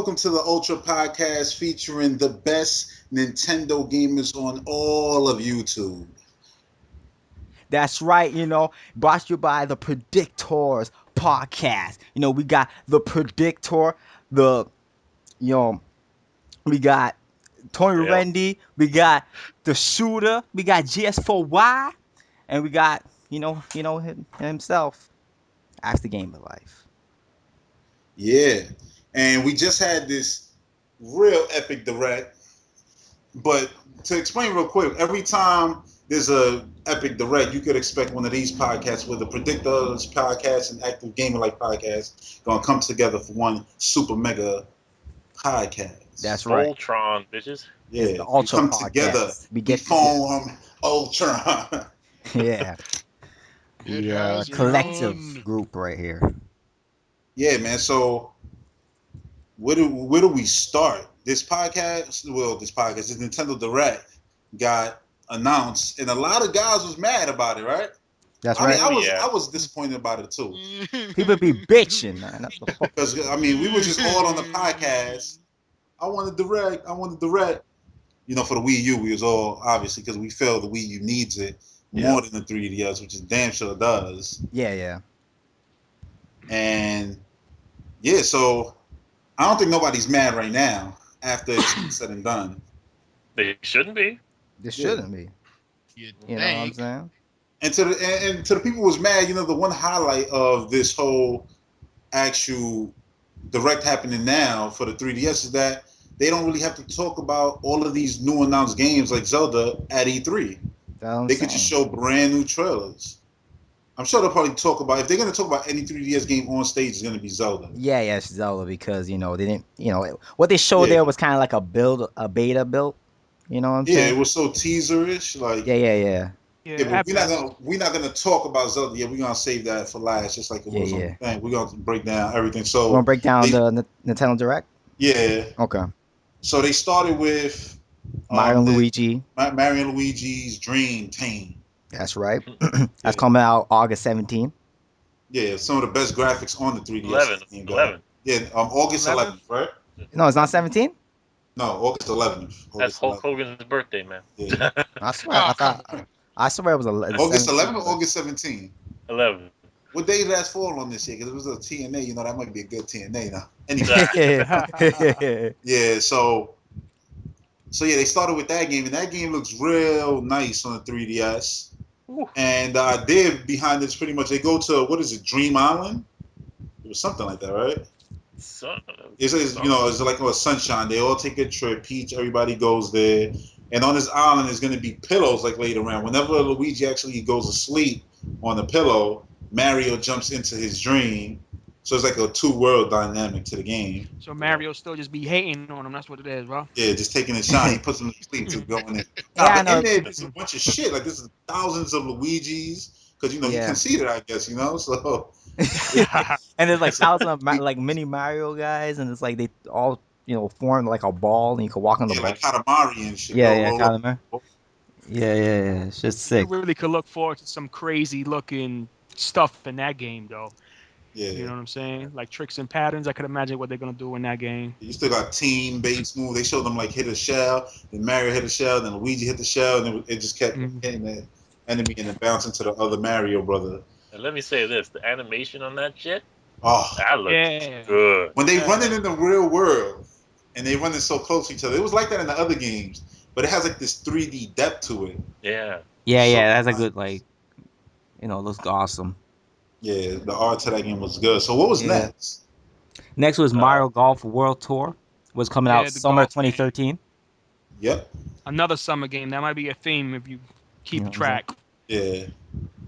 welcome to the Ultra Podcast featuring the best Nintendo gamers on all of YouTube. That's right, brought to you by the Predictors podcast. We got the Predictor, the you know, we got Tony Yep. Rendy, we got the shooter, we got GS4Y, and we got, himself. Ask the game of life. Yeah, and we just had this real epic direct. But to explain real quick, every time there's a epic direct, you could expect one of these podcasts with the Predictors podcast and Active Gamer Life podcast gonna come together for one super mega podcast. That's right. Voltron, bitches. Yeah, It's the we Ultra come together. podcast. We We get form Ultron. yeah, It the has collective begun. group right here. Yeah, man. So where do we start? This Nintendo Direct got announced, and a lot of guys was mad about it, right? That's I mean, right. I was disappointed about it too, People be bitching, man. That's the fuck. because I mean, we were just all on the podcast. I want to direct. For the Wii U, we was all obviously because we feel the Wii U needs it more than the 3DS, which is damn sure does. Yeah. And yeah, so I don't think nobody's mad right now after it's said and done. They shouldn't be. This shouldn't be. You'd You know what I'm think. saying? And to the people who was mad, the one highlight of this whole actual direct happening now for the 3DS is that they don't really have to talk about all of these new announced games like Zelda at E3. That's what I'm They could just saying. show brand new trailers. I'm sure they'll probably talk about, if they're going to talk about any 3DS game on stage, it's going to be Zelda. Yeah, it's Zelda because they didn't, what they showed Yeah. there was kind of like a beta build. You know what I'm Yeah, saying? it was so teaserish. Like, Yeah. but we're not gonna talk about Zelda. Yeah, we're gonna save that for last, just like it was on the thing. We're gonna break down everything. You So want to break down the Nintendo Direct? yeah. Okay. So they started with Mario and Luigi. Mario and Luigi's Dream Team. That's right. Yeah. That's coming out August 17th. Yeah, some of the best graphics on the 3DS. 11. Yeah, August 11th, right? No, it's not 17. No, August 11th. That's Hulk Hogan's birthday, man. Yeah. I swear, I swear it was August 11th or August 17th? 11. What day did that fall on this year? Because it was a TNA. That might be a good TNA now. Anyway. Yeah, so yeah, they started with that game, and that game looks real nice on the 3DS. Ooh. And the idea behind this, pretty much, they go to, what is it, Dream Island? It was something like that, right? It's like a sunshine. They all take a trip. Peach, everybody goes there. And on this island, there's going to be pillows like laid around. Whenever Luigi actually goes to sleep on the pillow, Mario jumps into his dream. So it's like a two-world dynamic to the game. So Mario still just be hating on him. That's what it is, bro. Yeah, just taking his shine. He puts him to sleep to go in there. Yeah, But in there's a bunch of shit. Like, this is thousands of Luigis. Because, you conceded, I guess, so... And there's like thousands of like mini Mario guys, and it's like they all form like a ball, and you can walk on the ball. Like Katamari and shit. Yeah, Katamari. Yeah. It's just sick. You really could look forward to some crazy looking stuff in that game, though. Yeah. You know what I'm saying? Like tricks and patterns. I could imagine what they're gonna do in that game. You still got team-based move. They showed them like hit a shell, then Mario hit a shell, then Luigi hit the shell, and it just kept hitting the enemy and then bouncing to the other Mario brother. And let me say this: the animation on that shit, that looks good. When they run it in the real world, and they run it so close to each other, it was like that in the other games, but it has like this 3D depth to it. Yeah. That's a good it looks awesome. Yeah, the art to that game was good. So what was next? Next was Mario Golf World Tour. Was coming out summer 2013. Yep. Another summer game. That might be a theme if you keep track. Yeah.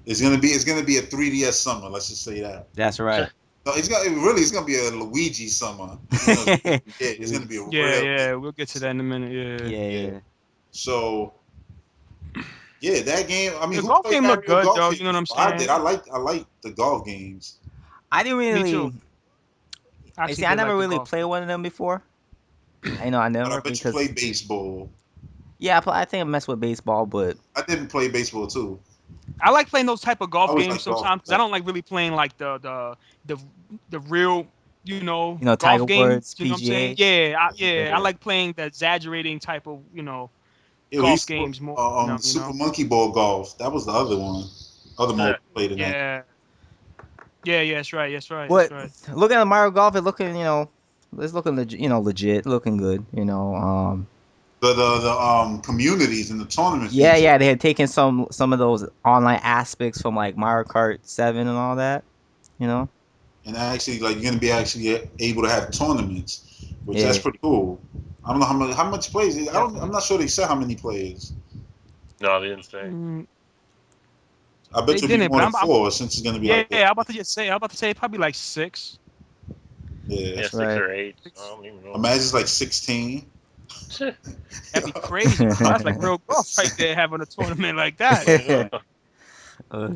It's gonna be a 3DS summer. Let's just say that. That's right. No, it's gonna be a Luigi summer. It's gonna be a real. We'll get to that in a minute. Yeah. So. Yeah, that game. I mean, the golf game looked good, though. You know what I'm saying? I did. I like the golf games. I didn't really. Me too. I never really played one of them before. I never. But I bet you play baseball. Yeah, I think I messed with baseball, but I didn't play baseball too. I like playing those type of golf games like sometimes because I don't like really playing like the real Tiger golf games. Woods, You know what I'm saying? PGA. I like playing the exaggerating type of Yeah, we golf used to games more. Super Monkey Ball Golf. That was the other one. Other mode played in that. Yeah. That's right. But looking at Mario Golf, it's looking legit, looking good. The communities and the tournament Yeah, feature. they had taken some of those online aspects from like Mario Kart 7 and all that. And actually, like, you're gonna be actually able to have tournaments, which Yeah. that's pretty cool. I don't know how much players. I'm not sure they said how many players. No, they didn't say. I bet you'll be more than 4 since it's gonna be like. I'm about to say probably like 6. Yeah, Yeah, 6 or 8. I don't even know. Imagine it's like 16. That'd be crazy. That's like real golf right there, having a tournament like that.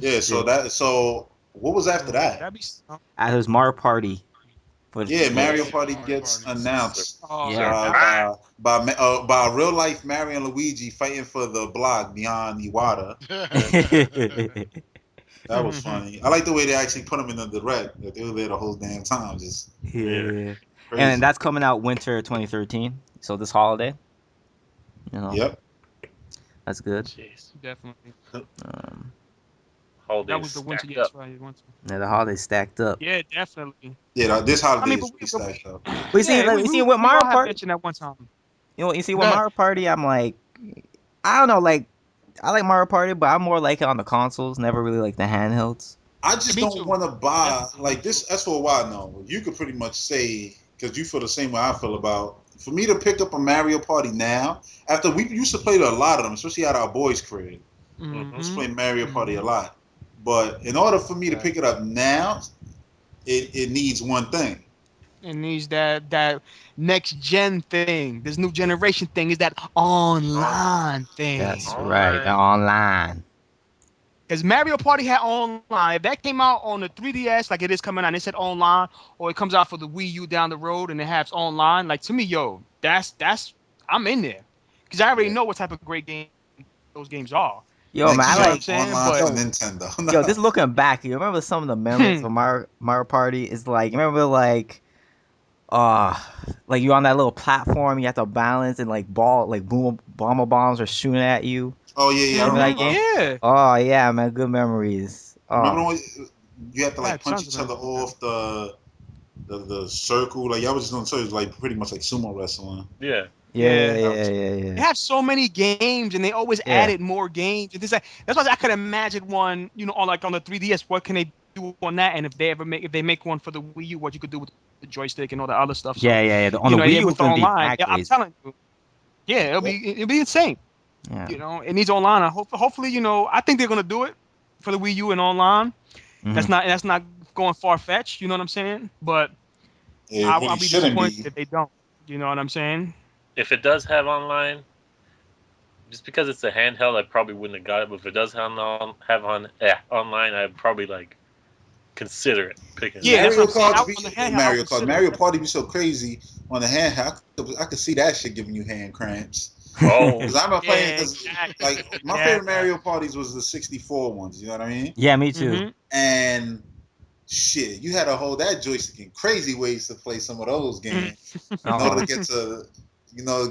Yeah. So what was after that? That'd be. It was Mario Party. Yeah, Mario Party gets announced Yeah. by real life Mario and Luigi fighting for the block beyond Iwata. That was funny. I like the way they actually put them in the direct. That they were there the whole damn time. Just Yeah. crazy. And that's coming out winter 2013. So this holiday. Yep. That's good. Jeez, definitely. Holidays That was the winter. stacked up. Right. Yeah, the holidays stacked up. Yeah, definitely. Yeah, this holiday is pretty stacked up. But you see, with Mario Party, mentioned that one time. You see, with Mario Party, I'm like, I don't know, like, I like Mario Party, but I'm more like it on the consoles. Never really like the handhelds. I just don't want to buy like this. That's for a while now. You could pretty much say, because you feel the same way I feel about. For me to pick up a Mario Party now, after we used to play a lot of them, especially at our boys' crib, we used to play Mario Party a lot. But in order for me to pick it up now, it needs one thing. It needs that next gen thing. This new generation thing is that online thing. That's right, the online. Because Mario Party had online. If that came out on the 3DS, like it is coming out, and it said online, or it comes out for the Wii U down the road and it has online, like to me, that's I'm in there. Because I already know what type of great game those games are. Yo, man, I like online for Nintendo. Yo, just looking back, you remember some of the memories of Mario Party? Is like, remember like you're on that little platform, you have to balance and like bomber bombs are shooting at you. Oh yeah, I remember that game. Yeah. Oh yeah, man, good memories. Remember when you had to like punch each other off the circle? Like y'all was just doing circles, like pretty much like sumo wrestling. Yeah. They have so many games, and they always added more games. And that's why I could imagine one, on the 3DS. What can they do on that? And if they make one for the Wii U, what you could do with the joystick and all the other stuff. So, yeah. On the Wii U, with the online, I'm telling you, it'll be insane. Yeah. It needs online. Hopefully, I think they're gonna do it for the Wii U and online. Mm-hmm. That's not going far fetched. You know what I'm saying? But I'll be disappointed if they don't. You know what I'm saying? If it does have online, just because it's a handheld, I probably wouldn't have got it. But if it does have online, I'd probably consider it picking. Yeah, Mario Kart. Mario Party be so crazy on the handheld. I could see that shit giving you hand cramps. Oh, because I'm playing. Like my favorite Mario Parties was the 64 ones. You know what I mean? Yeah, me too. Mm-hmm. And shit, you had to hold that joystick in crazy ways to play some of those games in order to get to.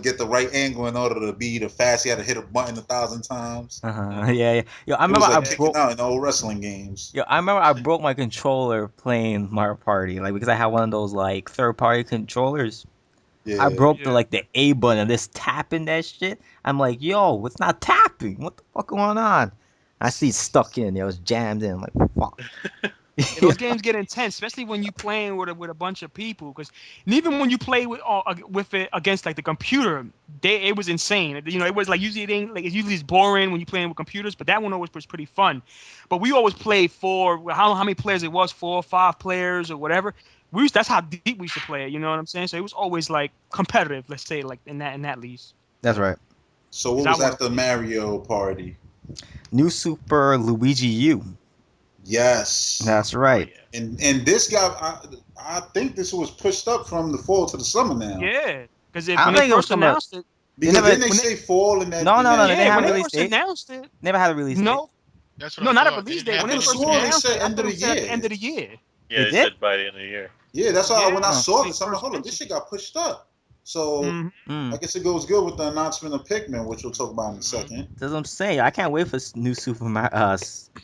Get the right angle in order to be the fast. You had to hit a button 1,000 times. Yeah. Yo, I remember I broke out in old wrestling games. Yo, I remember I broke my controller playing Mario Party, because I had one of those third-party controllers. Yeah. I broke the A button, this tapping that shit. I'm like, yo, it's not tapping. What the fuck going on? I see it's stuck in. It was jammed in. I'm like, fuck. Those games get intense, especially when you playing with a bunch of people. Because even when you play with it against the computer, it was insane. It was usually it's boring when you playing with computers, but that one always was pretty fun. But we always played how many players it was, 4 or 5 players or whatever. That's how deep we used to play it. You know what I'm saying? So it was always competitive. Let's say in that least. That's right. So what was after Mario Party? New Super Luigi U. Yes, that's right. And this guy, I think this was pushed up from the fall to the summer now. Yeah, because when they first announced it, because didn't they say fall in that? No, they didn't have a release date. Announced it. Never had a release date. No, not a release date. When they first announced it, end of the year. End of the year. Yeah, they did? said by the end of the year. Yeah, that's why when I Yeah. saw this, I'm like, hold on, this shit got pushed up. So Mhm. I guess it goes good with the announcement of Pikmin, which we'll talk about in a second. That's what I'm saying. I can't wait for new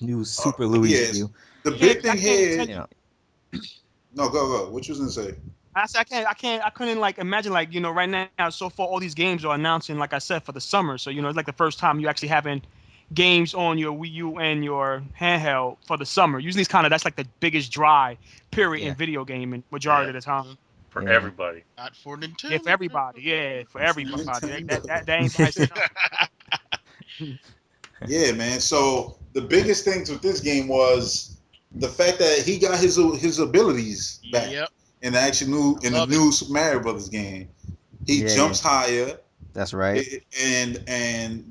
new Super Luigi. Yes. The Yeah, big 'cause I thing can't here. tell You you. know, No, go. What you was gonna say? I couldn't like imagine like right now so far all these games are announcing like I said for the summer. So it's like the first time you actually having games on your Wii U and your handheld for the summer. Usually it's that's like the biggest dry period Yeah. in video gaming majority of the time. For Yeah. everybody. Not for Nintendo. Yeah, for everybody. Yeah, for everybody. Nintendo. That ain't by itself. Yeah, man. So the biggest things with this game was the fact that he got his abilities back Yep. in the Love it. new Super Mario Brothers game. He Yeah, jumps higher. that's right. And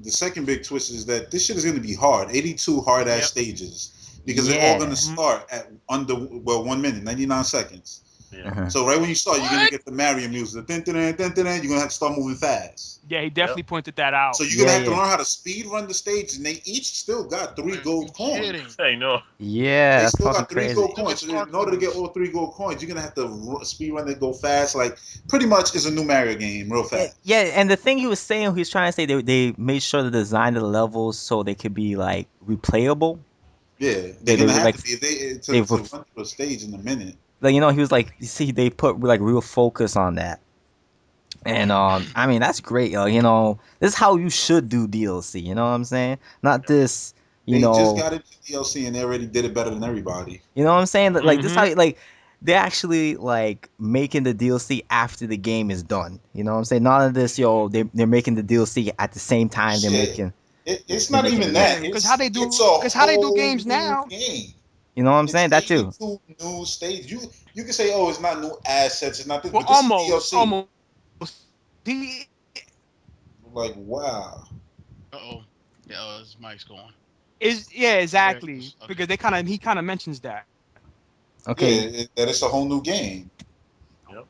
the second big twist is that this shit is going to be hard. 82 hard ass Yep. stages because they're all going to Yeah. start at under 1 minute, 99 seconds. Yeah. Uh-huh. So right when you start, you're going to What? get the Mario music. Dun, dun, dun, dun, dun, dun. You're going to have to start moving fast. Yeah, he definitely pointed that out. So you're going to have to Yeah. learn how to speed run the stage, and they each still got 3 gold Kidding. coins. I know. Yeah, They that's still fucking got 3 crazy. gold Look coins. at So Star in order to get Coins. all 3 gold coins, you're going to have to speed run it, go fast. Like, pretty much is a new Mario game, real Yeah, fast. yeah, and the thing he was saying, he was trying to say they made sure to design the levels so they could be like replayable. Yeah, They they're going to were have like to be. If they they to were run through a stage in a minute. like he was like, you see, they put like real focus on that. And I mean that's great, yo. This is how you should do DLC. You know what I'm saying? Not this, They just got into DLC and they already did it better than everybody. you know what I'm saying? Like this how Mhm. like they're actually like making the DLC after the game is done. You know what I'm saying? None of this, they're making the DLC at the same time Shit, it's they're not making the even game. that. Yeah, because how they It's do a because how they do whole games new now. game. You know what I'm It's saying? That too. 82 new stages. You can say, oh, it's not new assets, it's not this, Well, but this is almost, DLC. almost. He Like, wow. Uh-oh. Yeah, his mic's going. is yeah, There it exactly. is. Okay. Because he kind of mentions that. Yeah, Okay. that it's a whole new game. Yep.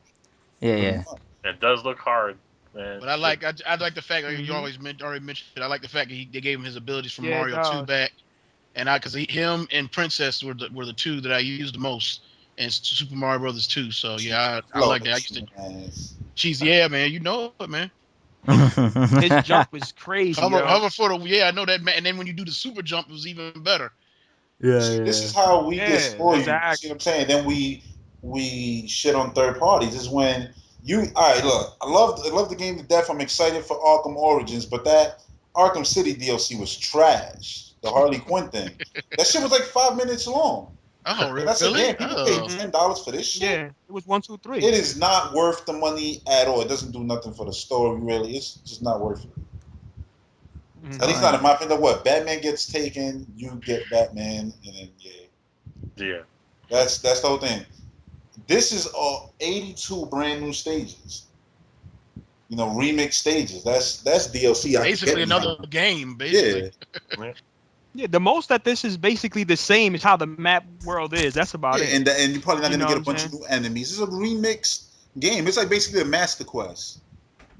Yeah, Pretty yeah. much. It does look hard, man. But I like the fact like you Mhm. already mentioned. I like the fact that they gave him his abilities from Yeah, it Mario 2 does. back, and because him and Princess were the 2 that I used the most in Super Mario Brothers 2. So yeah, I like that. I used to yeah, man. You know it, man. His jump is crazy, yo. Hover for the I know that, man. And then when you do the super jump, it was even better. See, this Yeah, is how we get Yeah, spoiled. You see exactly. what I'm saying? Then we shit on third parties. This is when all right, look, I love the game to death. I'm excited for Arkham Origins, but that Arkham City DLC was trash. The Harley Quinn thing. That shit was like 5 minutes long. Oh, And I said, really? damn, people paid Oh, Mhm. $10 for this shit? Yeah, it was 1, 2, 3. It is not worth the money at all. It doesn't do nothing for the story, really. It's just not worth it. At least Mhm. not in my opinion. What Batman gets taken, you get Batman, and then Yeah. that's the whole thing. This is 82 brand new stages. Remix stages. That's DLC. I could basically get another behind. game, basically. Yeah, Yeah, the most that this is basically the same is how the map world is. That's about yeah, it. and you're probably not You gonna know get what a I'm bunch saying? of new enemies. It's a remixed game. It's like basically a Master Quest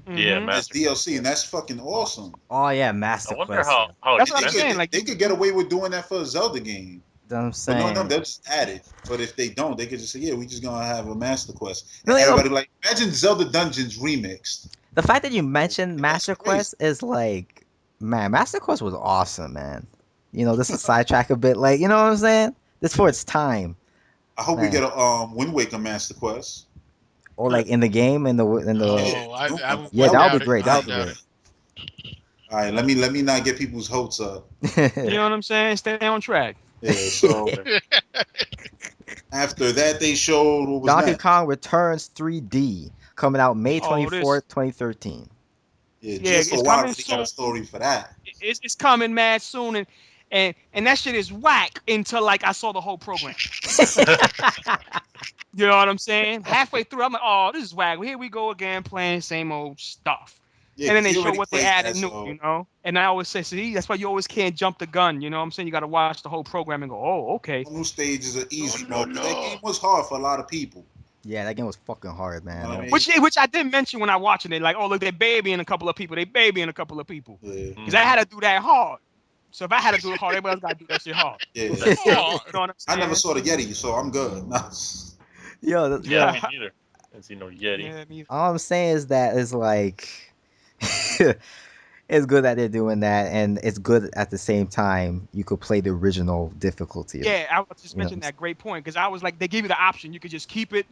Yeah, Mhm. as Master DLC, Quest. and that's fucking awesome. Oh yeah, I Master wonder Quest. Yeah. how That's what I'm expensive. saying. Like They could get away with doing that for a Zelda game. That's what I'm But no, saying. they'll just add it. But if they don't, they could just say, "Yeah, we just gonna have a Master Quest," and No, everybody like imagine Zelda Dungeons remixed. the fact that you mentioned That's Master crazy. Quest is like, man, Master Quest was awesome, man. This is sidetrack a bit, like, you know what I'm saying? This for its time, I hope we man. get a Wind Waker Master Quest. Or like in the game, in the Yeah, Oh, the new I one. yeah, wouldn't That that would would be doubt be it. great. I That would wouldn't be doubt great. it. all right. Let me not get people's hopes up. you know what I'm saying? Stay on track. Yeah. So after that, they showed what was Donkey next. Kong Returns 3D coming out May Oh, this 24th, 2013. Yeah, yeah, just so it's Wild coming already got a soon. story for that. It's coming mad soon, and that shit is whack until like I saw the whole program. You know what I'm saying? Halfway through, I'm like, oh, this is whack. Here we go again, playing same old stuff. Yeah, And then because they he show already what they played added that. new, So And I always say, see, that's why you always can't jump the gun. You know what I'm saying? You got to watch the whole program and go, oh, okay. new stages are No, easy no, mode. 'Cause that game no. was hard for a lot of people. Yeah, that game was fucking hard, You man. know what I That mean? Which I did mention when I watching it, like, oh look, they babying a couple of people. They babying a couple of people. Yeah. Because I had to do that hard. So if I had to do it hard, everybody else got to do that shit hard. Yeah. You know what I'm I never saying? saw the Yeti, so I'm good. Yo, Yeah, me neither. Didn't see no Yeti. Yeah, me either. all I'm saying is that it's like it's good that they're doing that, and it's good at the same time you could play the original difficulty. Yeah, I was just You know mentioning that great point because I was like, they give you the option. You could just keep it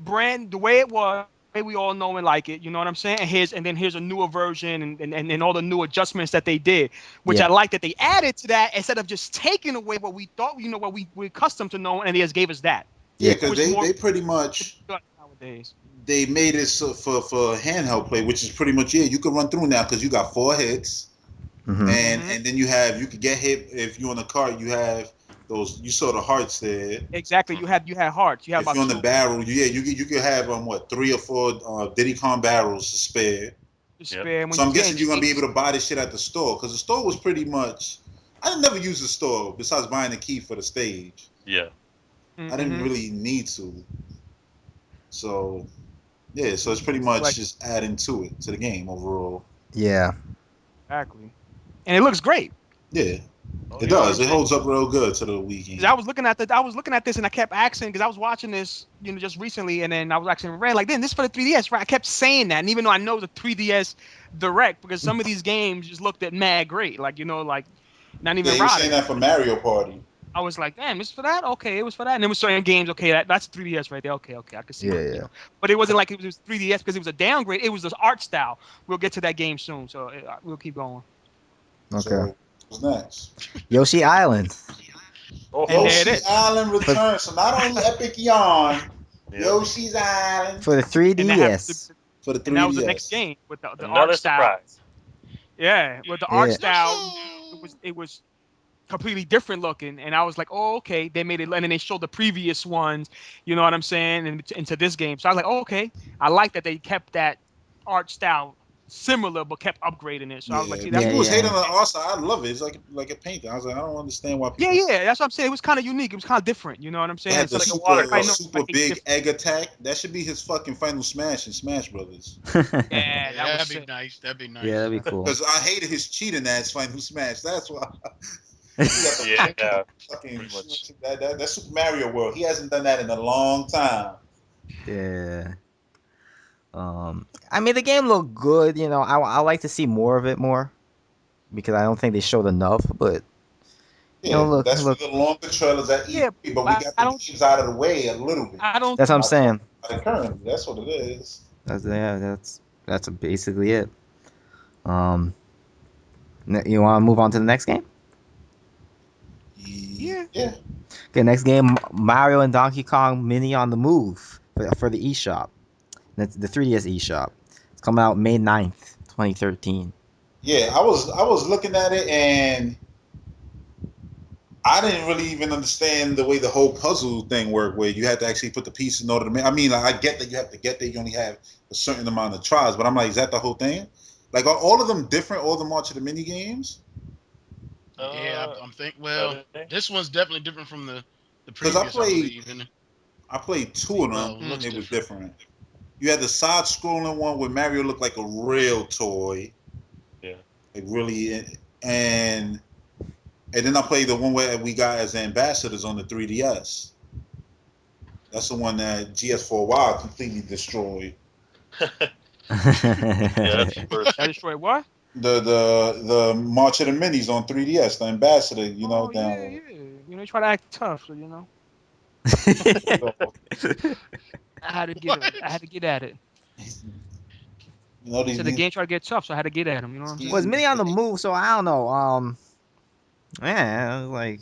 brand the way it was, the way we all know and like it. You know what I'm saying? And then here's a newer version and all the new adjustments that they did, which Yeah. I like that they added to that instead of just taking away what we thought, what we're accustomed to knowing, and they just gave us that. Yeah, Yeah. because they pretty much nowadays. they made it so for handheld play, which is pretty much you can run through now because you got 4 hits, Mhm. and then you could get hit if you're on the cart. You have those. You saw the hearts there. Exactly. You had hearts. You had If about you're on the 2 barrel, you could have 3 or 4 Diddy Kong barrels to spare. to spare. When So I'm you guessing get you're gonna be able to buy this shit at the store because the store was pretty much. I never used the store besides buying the key for the stage. Yeah. I didn't really need to. So yeah, so it's pretty much just adding to the game overall. Yeah. Exactly. And it looks great. Yeah, Oh, it yeah. does. It holds up real good to the weekend. I was looking at this and I kept asking because I was watching this, just recently, and then I was asking Ray like, "Then this for the 3DS, right?" I kept saying that, and even though I know the 3DS Direct, because some of these games just looked at mad great, like like not even. Yeah, you were saying that for Mario Party. I was like, "Damn, this is for that? Okay, it was for that." And there was certain games, okay, that's 3DS right there. Okay, I could see. Yeah, it, yeah. But it wasn't like it was 3DS because it was a downgrade. It was the art style. We'll get to that game soon, so we'll keep going. Okay. So what's next? Yoshi Island. Oh, And there it Yoshi's is. Island returns. So not only Epic Yarn, yeah. Yoshi's Island For the 3DS. for the 3DS. And that was the next game with the Another art style. surprise. Yeah, with the Yeah. art style, it was completely different looking, and I was like, oh, okay. They made it, and then they showed the previous ones. You know what I'm saying? And into this game, so I was like, oh, okay. I like that they kept that art style similar, but kept upgrading it. So I was like, see, that's people was Yeah. hating on the art style. I love it. It's like a painting. I was like, I don't understand why people. yeah. That's what I'm saying. It was kind of unique. It was kind of different. You know what I'm They saying? had So the like super big egg attack. That should be his fucking final smash in Smash Brothers. Yeah, that'd be nice. That'd be nice. Yeah, that'd be cool. Because I hated his cheating ass final smash. That's why. Yeah. Fucking that Super Mario World. He hasn't done that in a long time. Yeah. I mean, the game looked good. I like to see more of it because I don't think they showed enough. But look, that's for the longer trailers at E3, but we got the games out of the way a little bit. I don't. That's what I'm saying. Currently, that's what it is. That's basically it. You want to move on to the next game? Yeah. Okay, next game, Mario and Donkey Kong Mini on the Move for the eShop. That's the 3DS eShop. It's coming out May 9th, 2013. Yeah, I was looking at it and I didn't really even understand the way the whole puzzle thing worked, where you had to actually put the piece in order to make. I mean, I get that you have to get there. You only have a certain amount of tries, but I'm like, is that the whole thing? Like, are all of them different? All the March of the mini games? Yeah, I'm thinking. Well, this one's definitely different from the previous. I played 2 of them. It was different. You had the side-scrolling one where Mario looked like a real toy. Yeah. Like really, and then I played the one where we got as ambassadors on the 3DS. That's the one that GS for a while completely destroyed. That's first. I destroyed what? The March of the Minis on 3DS, the ambassador, Yeah. You try to act tough, so I had to get it. I had to get at it. So the game tried to get tough, so I had to get at him. You know what I'm saying? Well, it's Mini on the Move, so I don't know. Yeah, like,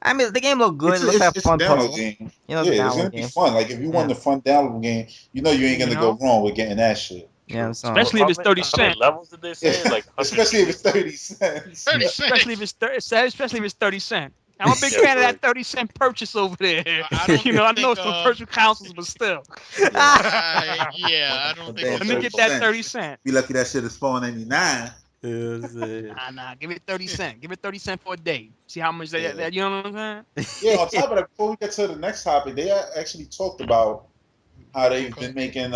I mean, the game looked good. It looks like a fun puzzle. Game. It's gonna be fun. Like, if you want the fun download game, you ain't gonna go wrong with getting that shit. Yeah, especially if it's 30 cents. How many levels did they say? Like, especially if it's 30 cents. Especially if it's 30 cents. I'm a big fan of that 30-cent purchase over there. I know it's for virtual consoles, but still. I don't think. Let me get that 30 cents. Be lucky that shit is $4.99. Nah, give it 30 cents. Give it 30 cents for a day. See how much that you know what I'm saying? Yeah, on top of that, before we get to the next topic, they actually talked about how they've been making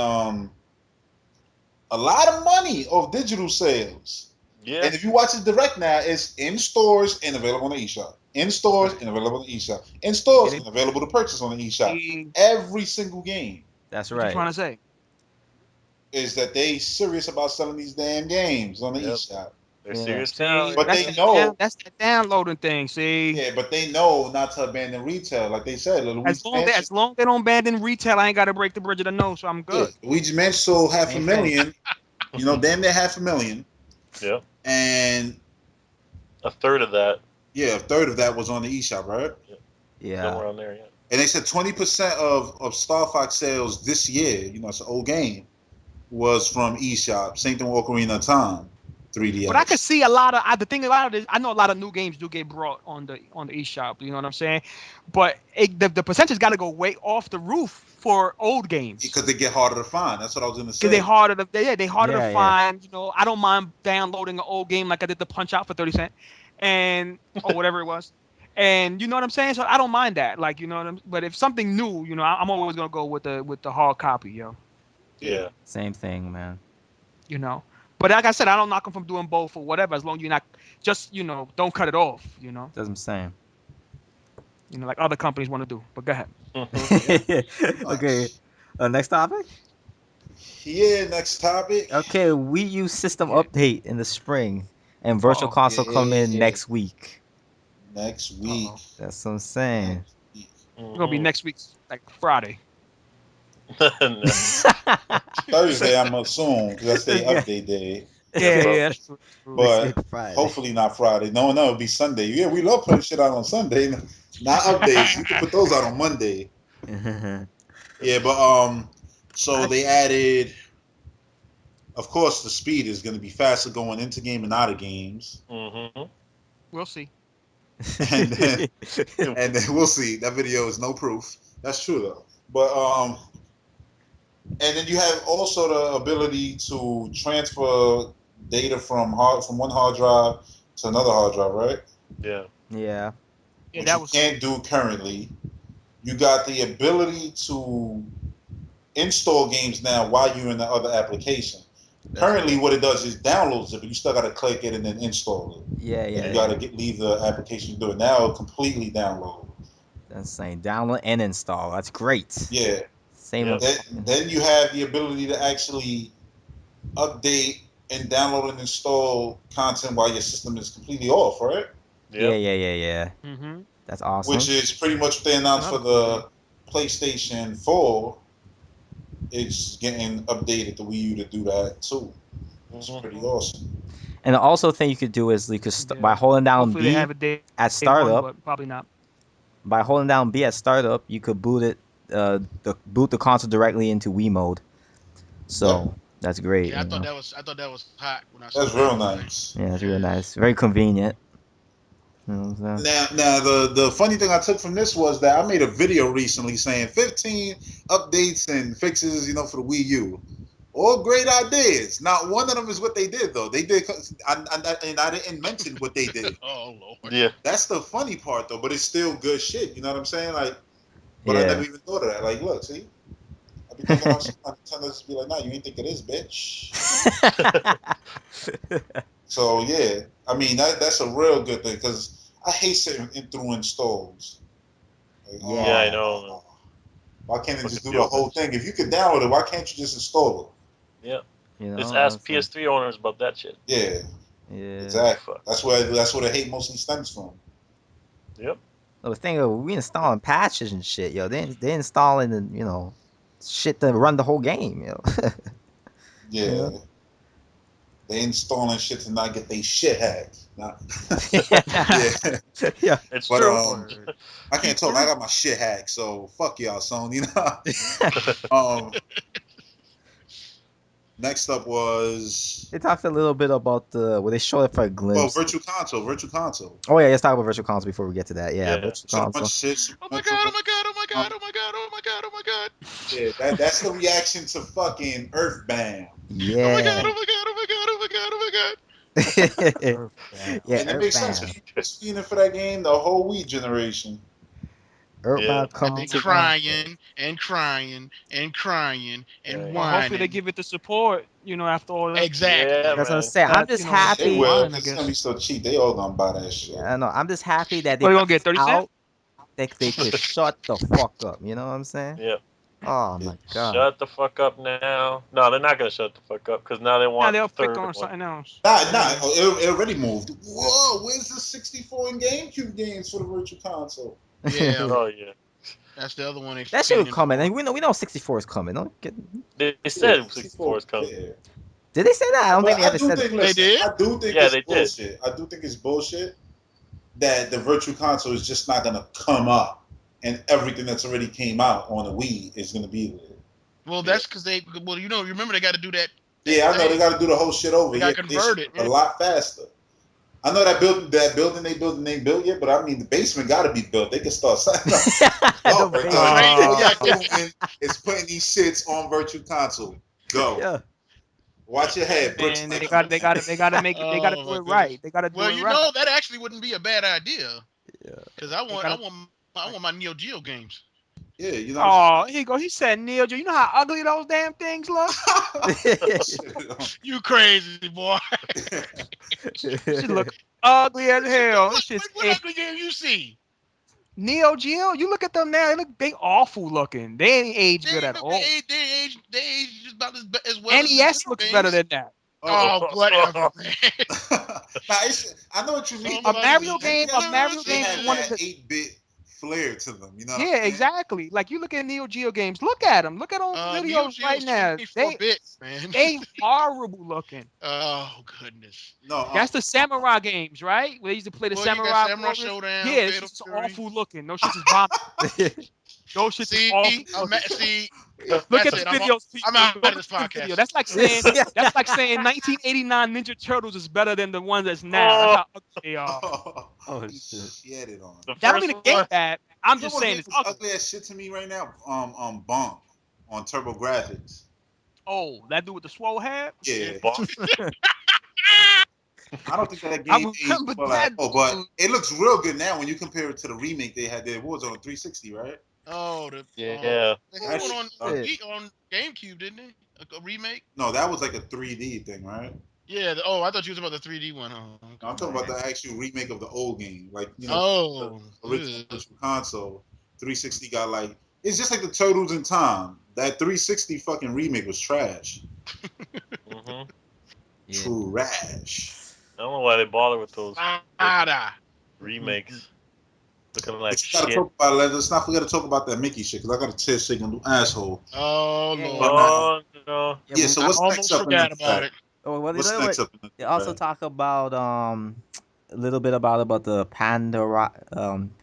a lot of money off digital sales. Yeah. And if you watch it direct now, it's in stores and available on the eShop. In stores and available on the eShop. In stores and available to purchase on the eShop. Every single game. That's What you right. trying to say? Is that they serious about selling these damn games on the eShop. They're Yeah. serious See, now. But that's they that know. that's that downloading thing. See, Yeah, but they know not to abandon retail. Like they said, Luigi Mansion. as long they don't abandon retail, I ain't got to break the bridge of the nose, so I'm Yeah, good. Luigi Mansion sold half a Same thing. million. You know, damn near half a million. Yeah. And A third of that. yeah, a third of that was on the eShop, right? Yeah. Somewhere on there, yeah. And they said 20% of Star Fox sales this year, you know, it's an old game, was from eShop. Same thing with Ocarina of Time, 3DS. But I could see a lot of the thing about it is I know a lot of new games do get brought on the eShop. You know what I'm saying? But the percentage got to go way off the roof for old games because they get harder to find. That's what I was going to say. because they harder to Yeah, yeah. find. You know, I don't mind downloading an old game like I did the Punch Out for 30 cents, and or whatever it was. And you know what I'm saying? So I don't mind that. Like, you know what I'm. But if something new, you know, I'm always gonna go with the hard copy, yo. Yeah. Same thing, man. You know. But like I said, I don't knock them from doing both or whatever, as long as you're not just, you know, don't cut it off, you know. That's what I'm saying. You know, like other companies want to do. But go ahead. Okay. Next topic. Yeah, next topic. Okay, Wii U system Yeah. update in the spring, and Virtual Console come in next week. Next week. That's what I'm saying. It's gonna be next week's like Friday. Thursday, I'm assuming, because that's the update day. Yeah. But hopefully not Friday. No, it'll be Sunday. Yeah, we love putting shit out on Sunday. Not updates. You can put those out on Monday. Yeah, but so they added. Of course, the speed is going to be faster going into game and out of games. We'll see. And then we'll see. That video is no proof. That's true though. But and then you have also the ability to transfer data from one hard drive to another hard drive, right? Yeah. Yeah. Which you can't do currently. You got the ability to install games now while you're in the other application. Currently, what it does is downloads it, but you still got to click it and then install it. Yeah, yeah. And you got to leave the application to do it. Now it'll completely download. That's saying download and install. That's great. Yeah. Same. Then you have the ability to actually update and download and install content while your system is completely off, right? Yeah. That's awesome. Which is pretty much what they announced for the PlayStation 4. It's getting updated the Wii U to do that too. It's pretty awesome. And the also thing you could do is you could by holding down Hopefully they B have a day at startup. but probably not. By holding down B at startup, you could boot the console directly into Wii mode. So that's great. Yeah, I thought that was hot when I saw That's real nice. Yeah, it's real nice. Very convenient. You know what I'm saying? Now the funny thing I took from this was that I made a video recently saying 15 updates and fixes, you know, for the Wii U. All great ideas. Not one of them is what they did though. They did, and I didn't mention what they did. Oh Lord. Yeah. That's the funny part though, but it's still good shit. You know what I'm saying? Like, but I never even thought of that. Like, look, see, I be thinking about shit. I tend to just be like, nah, you ain't think of this, bitch. So yeah, I mean that's a real good thing because I hate sitting through installs. Like, yeah, I know. Why can't they just do the whole thing? If you could download it, why can't you just install it? Yeah. You know, just ask PS3 owners about that shit. Yeah. Yeah. Exactly. That's where the hate mostly stems from. Yep. The thing is, we installing patches and shit, yo. They installing the shit to run the whole game, yo. Yeah. You know? They installing shit to not get they shit hacked. Yeah. It's but true. I can't talk. I got my shit hacked, so fuck y'all, Sony. You know. Next up was they talked a little bit about they showed it for a glimpse. Oh, Virtual Console. Oh yeah, let's talk about Virtual Console before we get to that. Yeah. Virtual Console. Oh my god. Yeah, that's the reaction to fucking Earthbound. Yeah. Oh my god. Yeah, and it makes sense. He was fiending for that game the whole Wii generation. Earthbound Yeah. coming And to crying and crying and crying and Right. Well, hopefully they whining. give it the support, after all that. Exactly. Yeah, That's what I'm man. saying. I'm That, just They happy. will, fine, I because it's guess. gonna be so cheap. They all gonna buy that shit. I know. I'm just happy that they What, they put gonna get this 30 cents? out. They could shut the fuck up. You know what I'm saying? Yep. Oh my god. Shut the fuck up now. No, they're not gonna shut the fuck up because now they Now want they'll the pick third on one. something else. Nah, Yeah. it already moved. Whoa, where's the 64 and GameCube games for the Virtual Console? Yeah, Oh yeah. that's the other one they That shit was feeding coming. for. And we know 64 is coming. Don't get. They Yeah, said 64 64 is coming. there. Did they say that? I don't think But they I ever do said think, it. They listen, did. I do think Yeah, it's they did. bullshit. I do think it's bullshit that the Virtual Console is just not gonna come up and everything that's already came out on the Wii is gonna be there. Well, that's because they. Well, remember they got to do that. Yeah, I know they thing. got to do the whole shit over. They Yeah, got to they should convert it. a lot faster. I know that building ain't built yet, but I mean the basement got to be built. They can start signing up. The Right base- now, Yeah. Coleman is putting these shits on Virtual Console. Go. yeah. Watch your head. Bricks And might they come got they got to they got to make it. They got to Oh do my it goodness. right. They got to do Well, it right. that actually wouldn't be a bad idea. Yeah. Because I They want, gotta. I want my Neo Geo games. Yeah, you know. Oh, here you go. He said, Neil, you know how ugly those damn things look? You crazy boy. Shit look ugly as hell. This shit's What ugly game you see? Neo Geo. You look at them now. They awful looking. They ain't age They good ain't at all. they age just about as well as NES Nintendo looks better games. than that. Oh, whatever, man. I know what you mean. Some of us A Mario They game had is one of that the 8-bit flair to them. You know what I'm yeah, saying? exactly. Like you look at Neo Geo games. Look at them. Look at those Neo videos Geo right is now. 24-bit, man. They horrible looking. Oh goodness. No, That's the samurai games, right? Where they used to play the Well, you got samurai Samurai warriors. Showdown, Yeah, this Fatal shit's Fury. awful looking. Those shits is bomb. Those shits is awful. See, Look at that's the it. videos, I'm people. out Go of look this at the video. podcast. That's like saying 1989 Ninja Turtles is better than the ones that's now. That's Oh, how ugly they are. Oh he shit. shed it on. the That don't first mean the game one. bad. I'm You know just what saying game it's is ugly. ugly as shit to me right now? Bonk on Turbo Graphics. Oh, that dude with the swole head. Yeah. Bonk. I don't think that I game aged remember well that at all, but dude. it looks real good now when you compare it to the remake they had there. What was it, on 360, right? Oh, Yeah. they had That one shit on ugly. on GameCube, didn't they? A remake? No, that was like a 3D thing, right? Yeah. I thought you was about the 3D one. Oh, No, I'm okay. talking about the actual remake of the old game. Like, the Oh, original ugh. Virtual Console. 360 got like, it's just like the Turtles in Time. That 360 fucking remake was trash. Mhm. Yeah. Trash. I don't know why they bother with those Nada. remakes. Looking But like you gotta shit. talk about, let's not forget to talk about that Mickey shit, because I got a tear shaking asshole. Oh Yeah. Lord. Oh no. Yeah, Yeah, but so I what's next almost up in the forgot about track? it. oh, well, What's next up in the they also track? talk about a little bit about the panorama.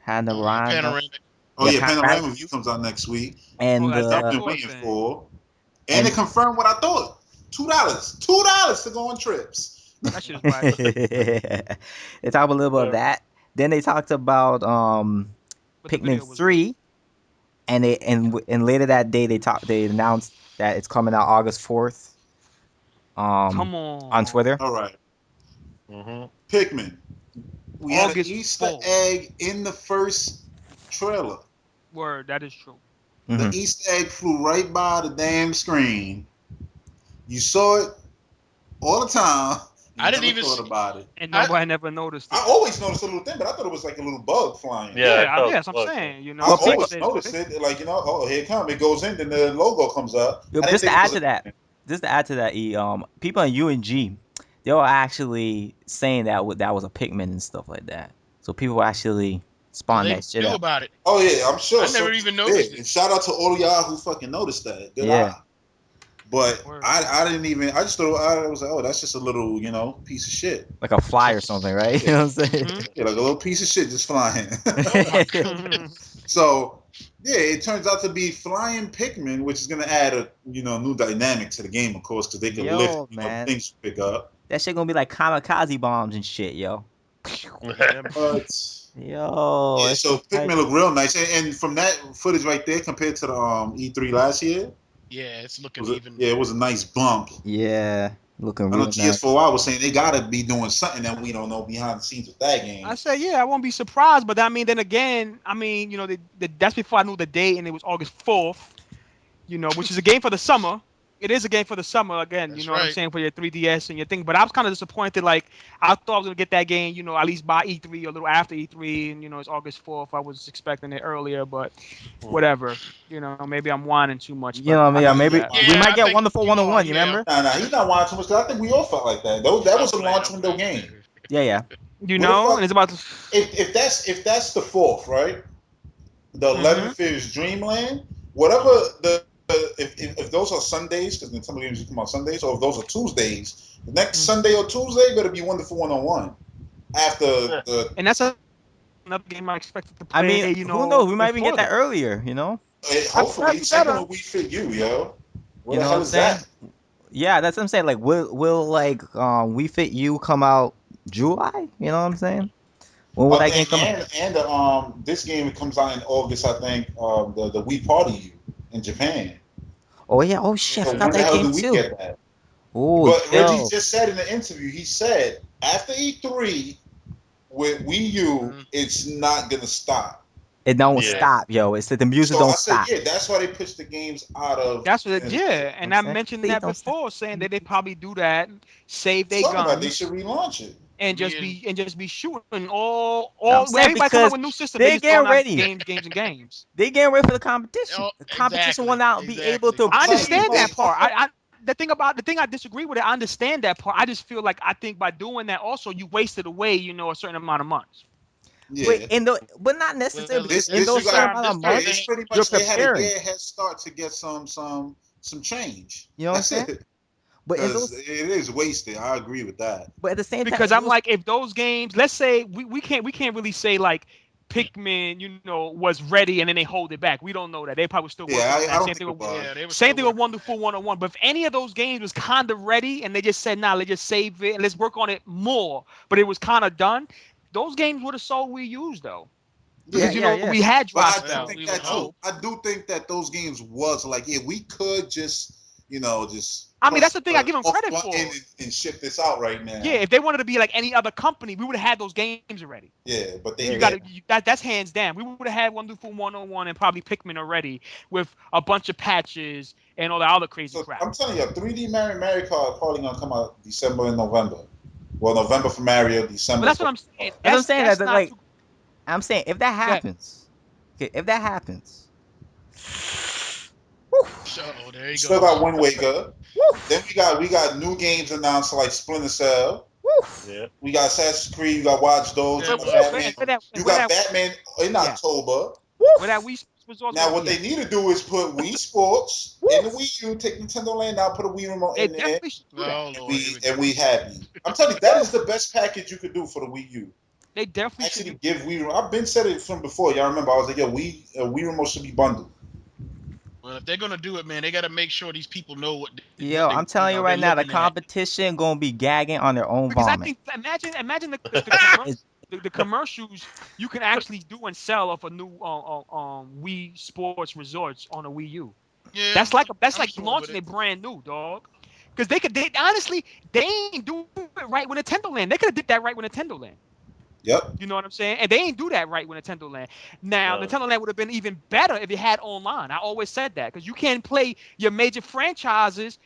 Panoramic. Oh Yeah, yeah, panorama Panorama View comes out next week. Oh, and that I've double been door waiting thing. for. And they and confirmed what I thought. $2 to go on trips. That shit is whack. they talk a little bit of Whatever. that. Then they talked about But the Pikmin video was good. 3, and later that day they announced that it's coming out August 4th Come on on. Twitter. All right. Mhm. Pikmin. We had an August Easter 4th. egg in the first trailer. Word, that is true. The Mhm. Easter egg flew right by the damn screen. You saw it all the time. You I didn't never even thought see. about it. And I nobody never noticed I it. always noticed a little thing, but I thought it was like a little bug flying. Yeah, I thought Yes, it I'm was. saying, I Well, people people, always say it's noticed big. it. Like, oh, here it comes. It goes in, then the logo comes up. yo, I didn't just to think it add was to a that, people on UNG, they were actually saying that was a Pikmin and stuff like that. So people were actually So spawning they that shit knew out. about it. Oh yeah, I'm sure. I So never even did. noticed it. And shout out to all of y'all who fucking noticed that. Good Yeah. eye. But Word. I didn't even. I just thought I was like, oh, that's just a little piece of shit. Like a fly or something, right? You know what I'm saying? Mhm. Yeah, like a little piece of shit just flying. Oh my Mhm. goodness. So yeah, it turns out to be flying Pikmin, which is gonna add a new dynamic to the game, of course, because they can lift Yo, man. things you pick up. That shit gonna be like kamikaze bombs and shit, yo. Yeah, But Yo, yeah, that so shit tight. Pikmin look real nice, and from that footage right there compared to the E3 last year, Yeah, it's it looking was a, even. yeah, it was a nice bump. Yeah. Looking I know real nice. GS4Y was saying they gotta be doing something that we don't know behind the scenes with that game. I said, yeah, I won't be surprised. But I mean, then again, I mean, you know, that's before I knew the date, and it was August 4th. You know, which is a game for the summer. It is a game for the summer again. That's You know what I'm right. saying, for your 3DS and your thing. But I was kind of disappointed. Like I thought I was gonna get that game, you know, at least by E3 or a little after E3, and you know it's August 4th. I was expecting it earlier, but whatever. You know, maybe I'm whining too much, You but know, I yeah, can do maybe that. we Yeah, might I get think Wonderful you are. 101. You Yeah. remember? Nah, he's not watching too much. 'Cause I think we all felt like that. That was a launch window game. Yeah, yeah. You What the know, fuck? and it's about to. If that's the fourth, right? The Mhm. 11th is Dreamland. Whatever if those are Sundays, because then some of the games come out Sundays, or if those are Tuesdays, the next Mm. Sunday or Tuesday better be Wonderful 101. After the And that's another game I expected to I mean, play. You who knows? know, We might even get before that that. earlier. You know? hopefully You second better. will We Fit You, yo. Where You the know what hell I'm is saying? that? Yeah, that's what I'm saying. Like, will like We Fit You come out July? You know what I'm saying? When will that game come out? And this game comes out in August, I think. The We Party You in Japan. Oh yeah. Oh shit, I So Yeah. forgot when the that hell game do we too. get that? Oh But Reggie yo, just said in the interview, he said after E3 with Wii U, Mhm. it's not gonna stop. it don't Yeah. stop, yo. It's like the music So I don't said, stop. yeah, that's why they pushed the games out of. That's what. You know Yeah, You know what and I'm I saying? mentioned Please that don't stop. before, saying that they probably do that, save their talking about they guns, should relaunch it. and just Yeah. be shooting I'm when saying everybody come out because with new system, they they're just throwing getting out ready. games. They getting ready for the competition. Oh, The competition will exactly. not be able Exactly. to I'm I telling you, understand play. they that part. fucked up. The thing I disagree with it. I understand that part. I just feel like I think by doing that also you wasted away, you know, a certain amount of months. Wait, Yeah. but not necessarily Well, because in This you those certain got. time, amount this of Yeah, time months, it's they pretty you're much they had a preparing. year head start to get some change. You know what I'm That's saying? it. But in Because those, it is wasted. I agree with that. but at the same time, Because in I'm those, like, if those games, let's say we can't really say like Pikmin, you know, was ready and then they hold it back. We don't know that. They probably still working Yeah, on I that. don't think it was. yeah, they were Same still thing with working on Wonderful 101. But if any of those games was kind of ready and they just said, nah, let's just save it and let's work on it more, but it was kind of done, those games would have sold Wii U's though. yeah, Because you Yeah. yeah, know yeah. we had But dry I that. do Well, spells. think we I would that too. hope. hope. I do think that those games was like, yeah, we could just, just I mean, that's press the thing I the give them off credit button for. and ship this out right Yeah, now. if they wanted to be like any other company, we would have had those games already. Yeah, but they Yeah, You yeah. got to didn't. that's hands down. We would have had Wonderful 101 and probably Pikmin already with a bunch of patches and all the other crazy So crap. I'm telling you, 3D Mario Kart probably gonna come out December and November. Well, November for Mario, But December that's what for. I'm saying. That's what I'm saying. That's That not like too I'm saying, if that good. happens, okay, if that happens, whew, So there he Still got goes. Wind Waker. whew, Then we got new games announced like Splinter Cell. whew. Yeah. We got Assassin's Creed. You got Watch Dogs. You That But got one. Batman. You where got that Batman in yeah, October. where that Woof, Wii Sports was Now gonna what be they at. need to do is put Wii Sports in the woof. Wii U, take Nintendo Land out, put a Wii remote They in there, definitely should do that. Oh and Lord, here we we and go. we happy. I'm telling you, that is the best package you could do for the Wii U. They definitely should Actually, do. give Wii. I've been said it from before. Y'all remember? I was like, yo, Wii remote should be bundled. Well, if they're gonna do it, man, they got to make sure these people know what Yo, they I'm telling you they're right now, the looking at. competition gonna be gagging on their own Because I vomit. think imagine It, the commercials you can actually do and sell off a new Wii Sports Resorts on a Wii U. Yeah, That's I'm like sure with launching it. it brand new, dog. Because they honestly they ain't do it right with Nintendo Land. They could have did that right with Nintendo Land. Yep. You know what I'm saying? And they ain't do that right with Nintendo Land. Now No. Nintendo Land would have been even better if it had online. I always said that because you can't play your major franchises,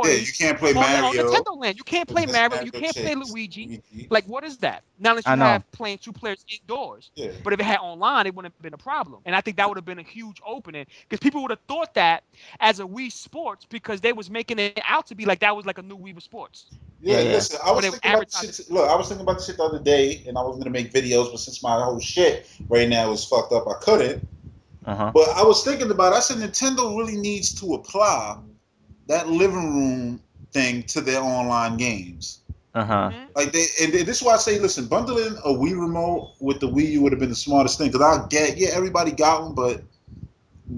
Yeah, you boys, can't play on Mario Nintendo Land. You can't with play Mario. You Mario can't play Chase. Luigi. Luigi. Like what is that? Now unless I you know. have playing two players indoors. Yeah. But if it had online, it wouldn't have been a problem. And I think that would have been a huge opening because people would have thought that as a Wii Sports because they was making it out to be like that was like a new Wii Sports Yeah, Yeah, yeah. listen, I when was they were thinking about the advertising. shit. Look, I was thinking about the shit the other day, and I was gonna make videos, but since my whole shit right now is fucked up, I couldn't. Uh huh. But I was thinking about. I said Nintendo really needs to apply that living room thing to their online games. Uh huh. Hmm. Like and this is why I say, listen, bundling a Wii remote with the Wii U would have been the smartest thing. Because I get, yeah, everybody got one, but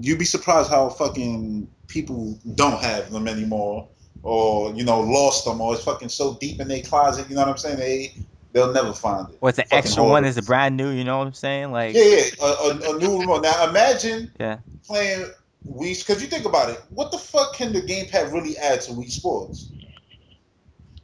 you'd be surprised how fucking people don't have them anymore, or lost them, or it's fucking so deep in their closet. You know what I'm saying? They'll never find it. What's the Fucking extra one? Is it hoarders. brand new? You know what I'm saying? Like, Yeah, yeah, a new remote. Now imagine yeah. playing Wii, because you think about it, what the fuck can the gamepad really add to Wii Sports?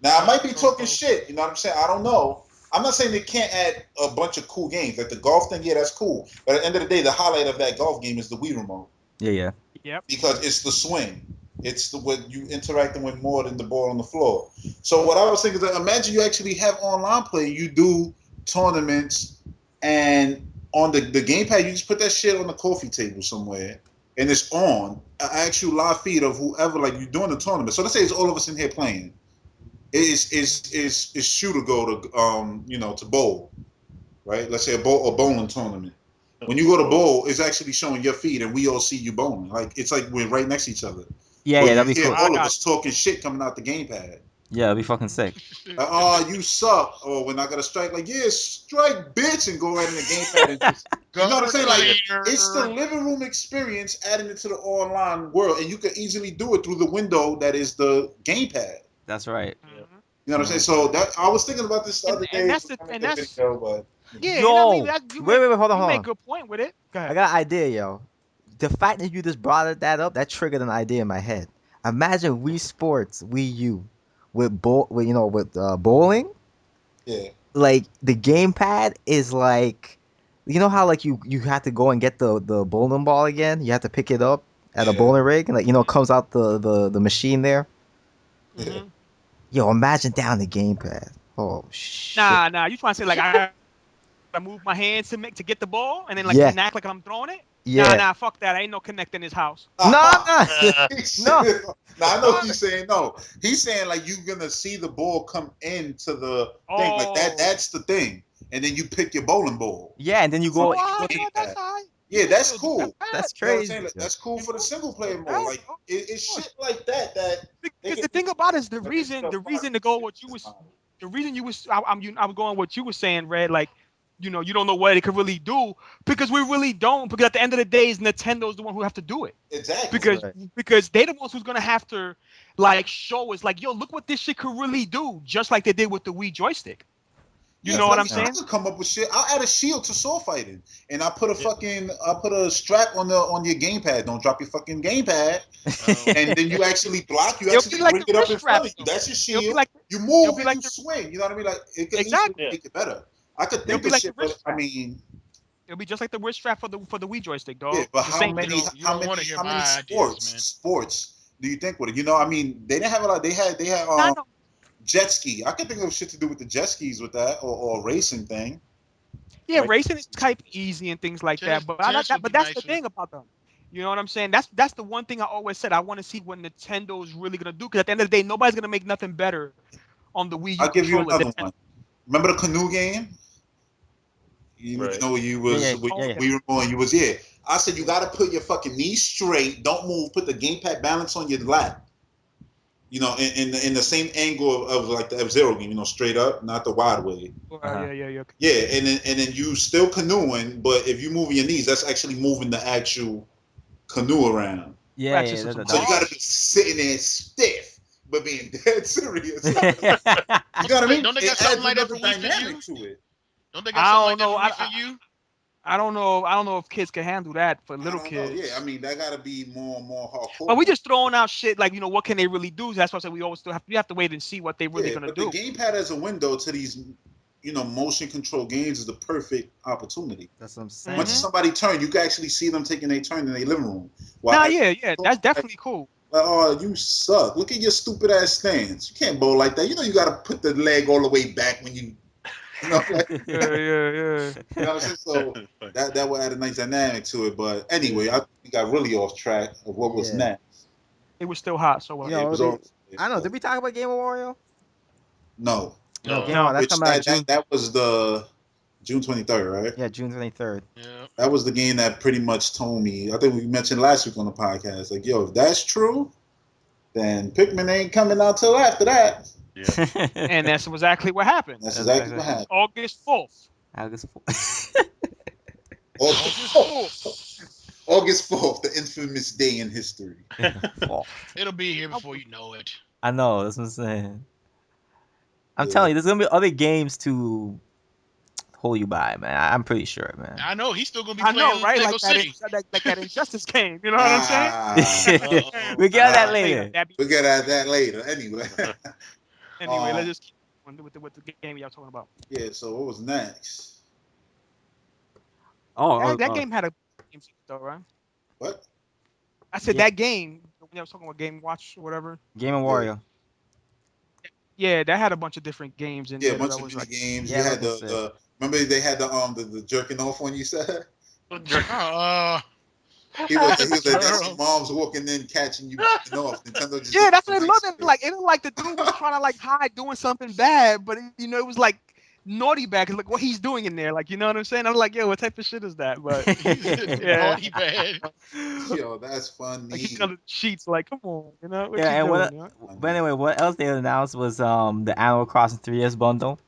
Now I might be talking shit. You know what I'm saying? I don't know. I'm not saying they can't add a bunch of cool games like the golf thing. Yeah, that's cool. But at the end of the day, the highlight of that golf game is the Wii remote. Yeah. Yep. Because it's the swing. It's the what you interacting with more than the ball on the floor. So what I was thinking is that imagine you actually have online play. You do tournaments, and on the gamepad, you just put that shit on the coffee table somewhere, and it's on an actual live feed of whoever like you're doing the tournament. So let's say it's all of us in here playing. It's shooter go to to bowl, right? Let's say a bowling tournament. When you go to bowl, it's actually showing your feed, and we all see you bowling. Like it's like we're right next to each other. Yeah, But yeah, that'd you be hear cool. all of us talking shit coming out the gamepad. Yeah, it'd be fucking sick. Like, oh, you suck. Or when I got a strike, like, yeah, strike, bitch, and go right in the gamepad and just, you know what I'm saying? Like, it's the living room experience adding it to the online world, and you can easily do it through the window that is the gamepad. That's right. Mhm. You know what I'm saying? So that I was thinking about this the other day. Video, but, yeah. Yo, And I mean, wait, hold you on. make a good point with it. Go ahead. I got an idea, yo. The fact that you just brought that up, that triggered an idea in my head. Imagine Wii Sports, Wii U, with bowling. yeah. Like the gamepad is like, you know how like you have to go and get the bowling ball again. You have to pick it up at a bowling rig, and like it comes out the machine there. Mm-hmm. Yo, imagine down the gamepad. Oh shit. Nah. You trying to say like I move my hands to get the ball and then like Yeah. connect like I'm throwing it? Yeah. Nah. Fuck that. Ain't no connect in this house. No. No. Now I know what he's saying. No, he's saying like you're gonna see the ball come into the thing like that. That's the thing, and then you pick your bowling ball. Yeah, and then you go. That's high. Yeah, that's cool. That's You know what I'm crazy. saying? That's cool for the single player mode. That, Like it's shit like that because the thing about it is the reason to go what you was the reason you was I was going what you were saying, Red, like you don't know what it could really do because we really don't, because at the end of the day is Nintendo's the one who have to do it. Exactly. Because they the ones who's gonna have to like show us like, yo, look what this shit could really do, just like they did with the Wii joystick. You know what I'm saying? I could come up with shit. I'll add a shield to sword fighting, and I put a strap on your gamepad. Don't drop your fucking gamepad, and then you actually block. You actually bring it up in front of you. That's your shield. You move and you swing. You know what I mean? Like it could easily make it better. I could think of shit, but I mean, it'll be just like the wrist strap for the Wii joystick, dog. Yeah, but how many sports do you think would it? You know, I mean, they didn't have a lot. They had jet ski. I could think of shit to do with the jet skis with that, or a racing thing. Yeah, racing is type easy and things like that. But I like that. But that's the thing about them. You know what I'm saying? That's the one thing I always said. I want to see what Nintendo is really gonna do, because at the end of the day, nobody's gonna make nothing better on the Wii U. I'll give you another one. Remember the canoe game? You know, you was we were going. You was I said you got to put your fucking knees straight. Don't move. Put the gamepad balance on your lap. You know, in the same angle of like the F-Zero game. You know, straight up, not the wide way. Yeah, and then you still canoeing, but if you move your knees, that's actually moving the actual canoe around. Yeah. So you got to be sitting there stiff, but being dead serious. You know what I mean? Don't they got something like that for dynamic to it? Don't they got something like that for you? I don't know if kids can handle that for little kids. Yeah, I mean that gotta be more hardcore. But we just throwing out shit like, what can they really do? That's why I said we always have to wait and see what they really gonna do. The gamepad as a window to these, motion control games is the perfect opportunity. That's what I'm saying. Once somebody turn, you can actually see them taking their turn in their living room. That's definitely cool. Like, oh, you suck! Look at your stupid ass stance. You can't bowl like that. You gotta put the leg all the way back when you. You know what I'm saying? So that would add a nice dynamic to it. But anyway, we got really off track of what was next. It was still hot, so I don't know. Did we talk about Game of Wario? No. That's coming out June. That was the June 23rd, right? Yeah, June 23rd. Yeah. That was the game that pretty much told me. I think we mentioned last week on the podcast. Like, yo, if that's true, then Pikmin ain't coming out till after that. Yeah. And that's exactly what happened. That's exactly what happened. August 4th. August 4th, the infamous day in history. It'll be here before you know it. I know, that's what I'm saying. I'm telling you, there's gonna be other games to hold you by, man. I'm pretty sure, man. I know he's still gonna be playing right? Lego Like City. that Injustice game. You know what I'm saying? We get at that later. We get at that later. Anyway. Anyway, let's just keep on with the game y'all talking about. Yeah. So what was next? That game had a game though, right? What? I said that game when I was talking about Game Watch or whatever. Game and Wario. Yeah, that had a bunch of different games in Yeah, there. a bunch That of was mini like, games. Yeah, You had like the remember they had the jerking off one you said? He was that's your mom's walking in catching you jerking off. Nintendo just yeah, looked that's what it nice. looked like. It looked like the dude was trying to like hide doing something bad, but it was like naughty bad. Cause look what he's doing in there. Like, you know what I'm saying? I'm like, yo, what type of shit is that? But yeah, naughty bad. Yo, that's funny. like he's under the sheets. Like, come on, what Yeah, you and doing? but anyway, what else they announced was the Animal Crossing 3DS bundle.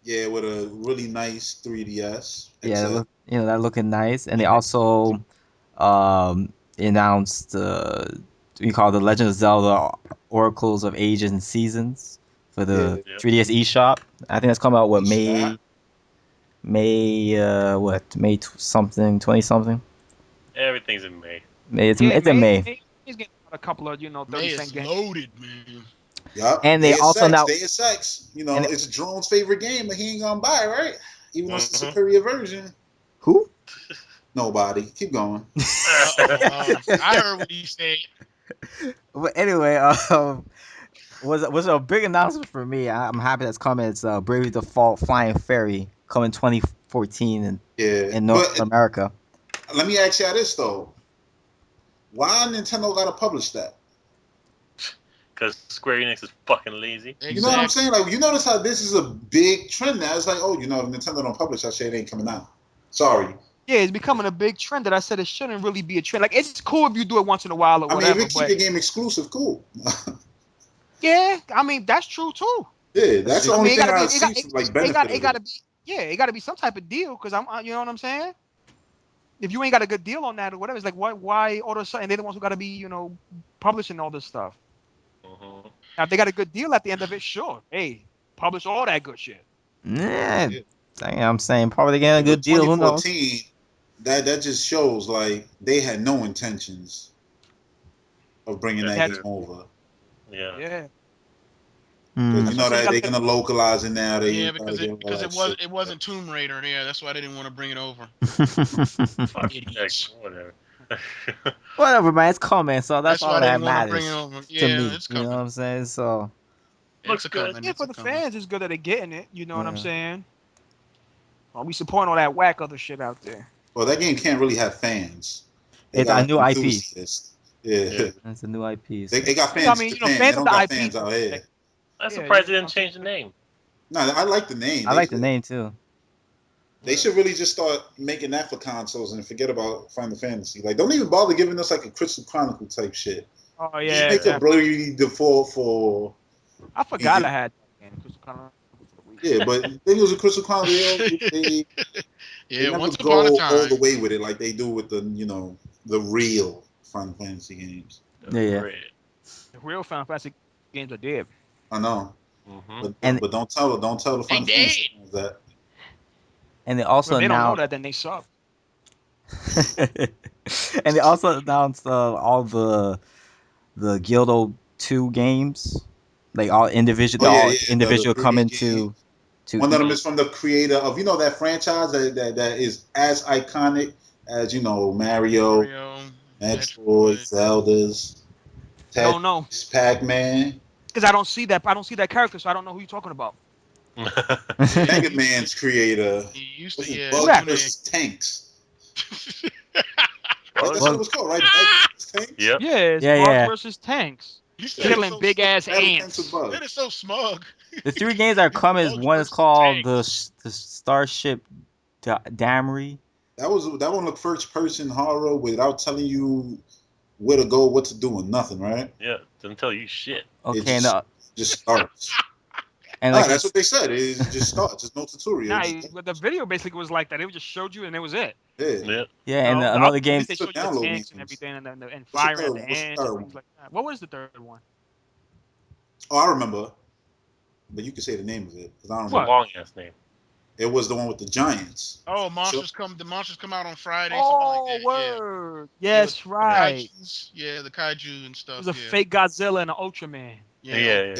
Yeah, with a really nice 3DS. Yeah, that looking nice, and they also announced we call it the Legend of Zelda Oracles of Ages and Seasons for the 3DS eShop. I think that's coming out May something 20 something. Everything's in May. It's in May. He's getting a couple of 30-cent games. Loaded, man. Yup. And they also now Deus Ex. It's Drone's favorite game that he ain't gonna buy, right? Even though it's the superior version. Who? Nobody. Keep going. I heard what he said. But anyway, was a big announcement for me. I'm happy that's coming. It's Bravely Default Flying Fairy coming 2014 in North America. Let me ask you this though: why Nintendo gotta publish that? Because Square Enix is fucking lazy. Exactly. You know what I'm saying? Like, you notice how this is a big trend now. It's like, oh, if Nintendo don't publish that shit, it ain't coming out. Sorry. Yeah, it's becoming a big trend that I said it shouldn't really be a trend. Like, it's cool if you do it once in a while or whatever. I mean, if it keep your game exclusive, cool. Yeah, I mean, that's true too. Yeah, that's the only thing I see benefit it gotta be some type of deal because you know what I'm saying? If you ain't got a good deal on that or whatever, it's like why all of a sudden they're the ones who gotta be, publishing all this stuff. Mm-hmm. Now if they got a good deal at the end of it, sure. Hey, publish all that good shit. Yeah. I'm saying probably getting a good deal. Who knows? 2014, that just shows like they had no intentions of bringing that game over. Yeah. Because that they're gonna localize it now. Because it wasn't Tomb Raider. Yeah, that's why they didn't want to bring it over. Idiots. Whatever. Whatever, man. It's coming, so that's all that matters to me. It's coming. You know what I'm saying? So looks good. Yeah, for the fans, it's good that they're getting it. You know what I'm saying? Well, we supporting all that whack other shit out there. Well, that game can't really have fans. It's a new IP. Yeah, it's a new IP. They got fans. Fans they don't got fans out here. I'm surprised they didn't change the name. No, I like the name. I like the name too. They should really just start making that for consoles and forget about Final Fantasy. Like, don't even bother giving us like a Crystal Chronicle type shit. Oh yeah. Just make a Bravely Default for. I forgot I had that game, Crystal Chronicle. Yeah, but they use a Crystal Chronicle. They never once go upon a time all the way with it like they do with the the real Final Fantasy games. Yeah. The real Final Fantasy games are dead. I know. Mm-hmm. But don't tell the Final Fantasy games that. And they also if they announced. Don't know that, then they suck. And they also announced all the Guildo 2 games, like all individual, individual coming to. One of them is from the creator of that franchise that is as iconic as Mario, Metroid, Zelda's. I don't know. Pac-Man. Because I don't see that character, so I don't know who you're talking about. Mega Man's creator. He used to, Bugs versus Tanks. That's what it was called, right? Bugs versus Tanks? Yep. Yeah, it's Bugs versus Tanks. Killing big ass ants. That is so smug. The 3 games that are coming one is called the Starship Damry. That one looked first person horror without telling you where to go, what to do, and nothing, right? Yeah, doesn't tell you shit. Okay, just starts. And that's what they said. It just starts. There's no tutorial. But the video basically was like that. It just showed you, and it was it. Yeah, and another game. They showed you the tanks and everything, and fire at the ants and things like that. What was the third one? Oh, I remember. But you can say the name of it because I don't remember. Long ass name. It was the one with the giants. Oh, the monsters come out on Friday. Oh, something like that. word! Yes, right. The kaiju and stuff. It was a fake Godzilla and an Ultraman. Yeah.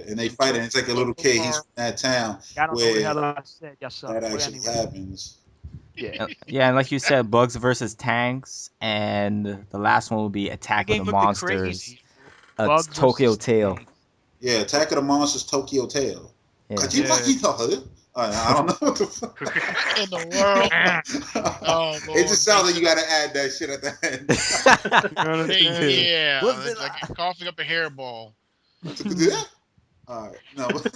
And they fight, and it's like a little kid. He's from that town I don't know what the where hell I said. Yes, sir. that But actually anyway. happens. Yeah. Yeah, and like you said, Bugs versus Tanks, and the last one will be That Attack of game the looked Monsters, crazy. Bugs Tokyo versus Tail. Tanks. Yeah, Attack of the Monsters, Tokyo Tail. Yeah. I don't know what the fuck. What in the world? Oh, Lord. It just sounds like you gotta add that shit at the end. Yeah, What's it's it like coughing up a hairball. All right. No, but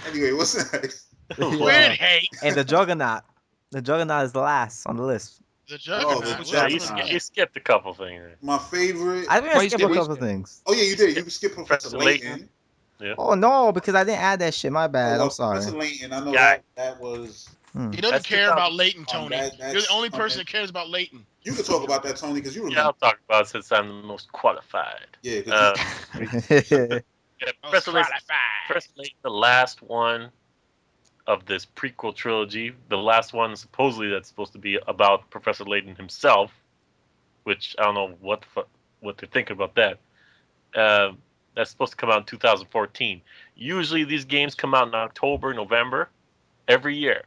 anyway, what's next? Weird hate. And the Juggernaut. The Juggernaut is the last on the list. The Juggernaut. the What's Yeah, that you, one again? you skipped a couple things. My favorite. I think I Why you skipped a skip- couple things. Oh yeah, you did. You skipped Professor Professor Layton. Layton. Yeah. Oh no, because I didn't add that shit. My bad. I'm sorry. Professor Layton. I know Yeah. that was. Hmm. He doesn't That's care 2000. about Leighton, Tony. that's You're the only person something- that cares about Leighton. You can talk about that, Tony, because you Yeah, remember. I'll talk about it since I'm the most qualified. Yeah, Yeah, Professor Layton, Qualified. the last one of this prequel trilogy, the last one supposedly that's supposed to be about Professor Layton himself, which I don't know what they're thinking about that. That's supposed to come out in 2014. Usually these games come out in October, November, every year.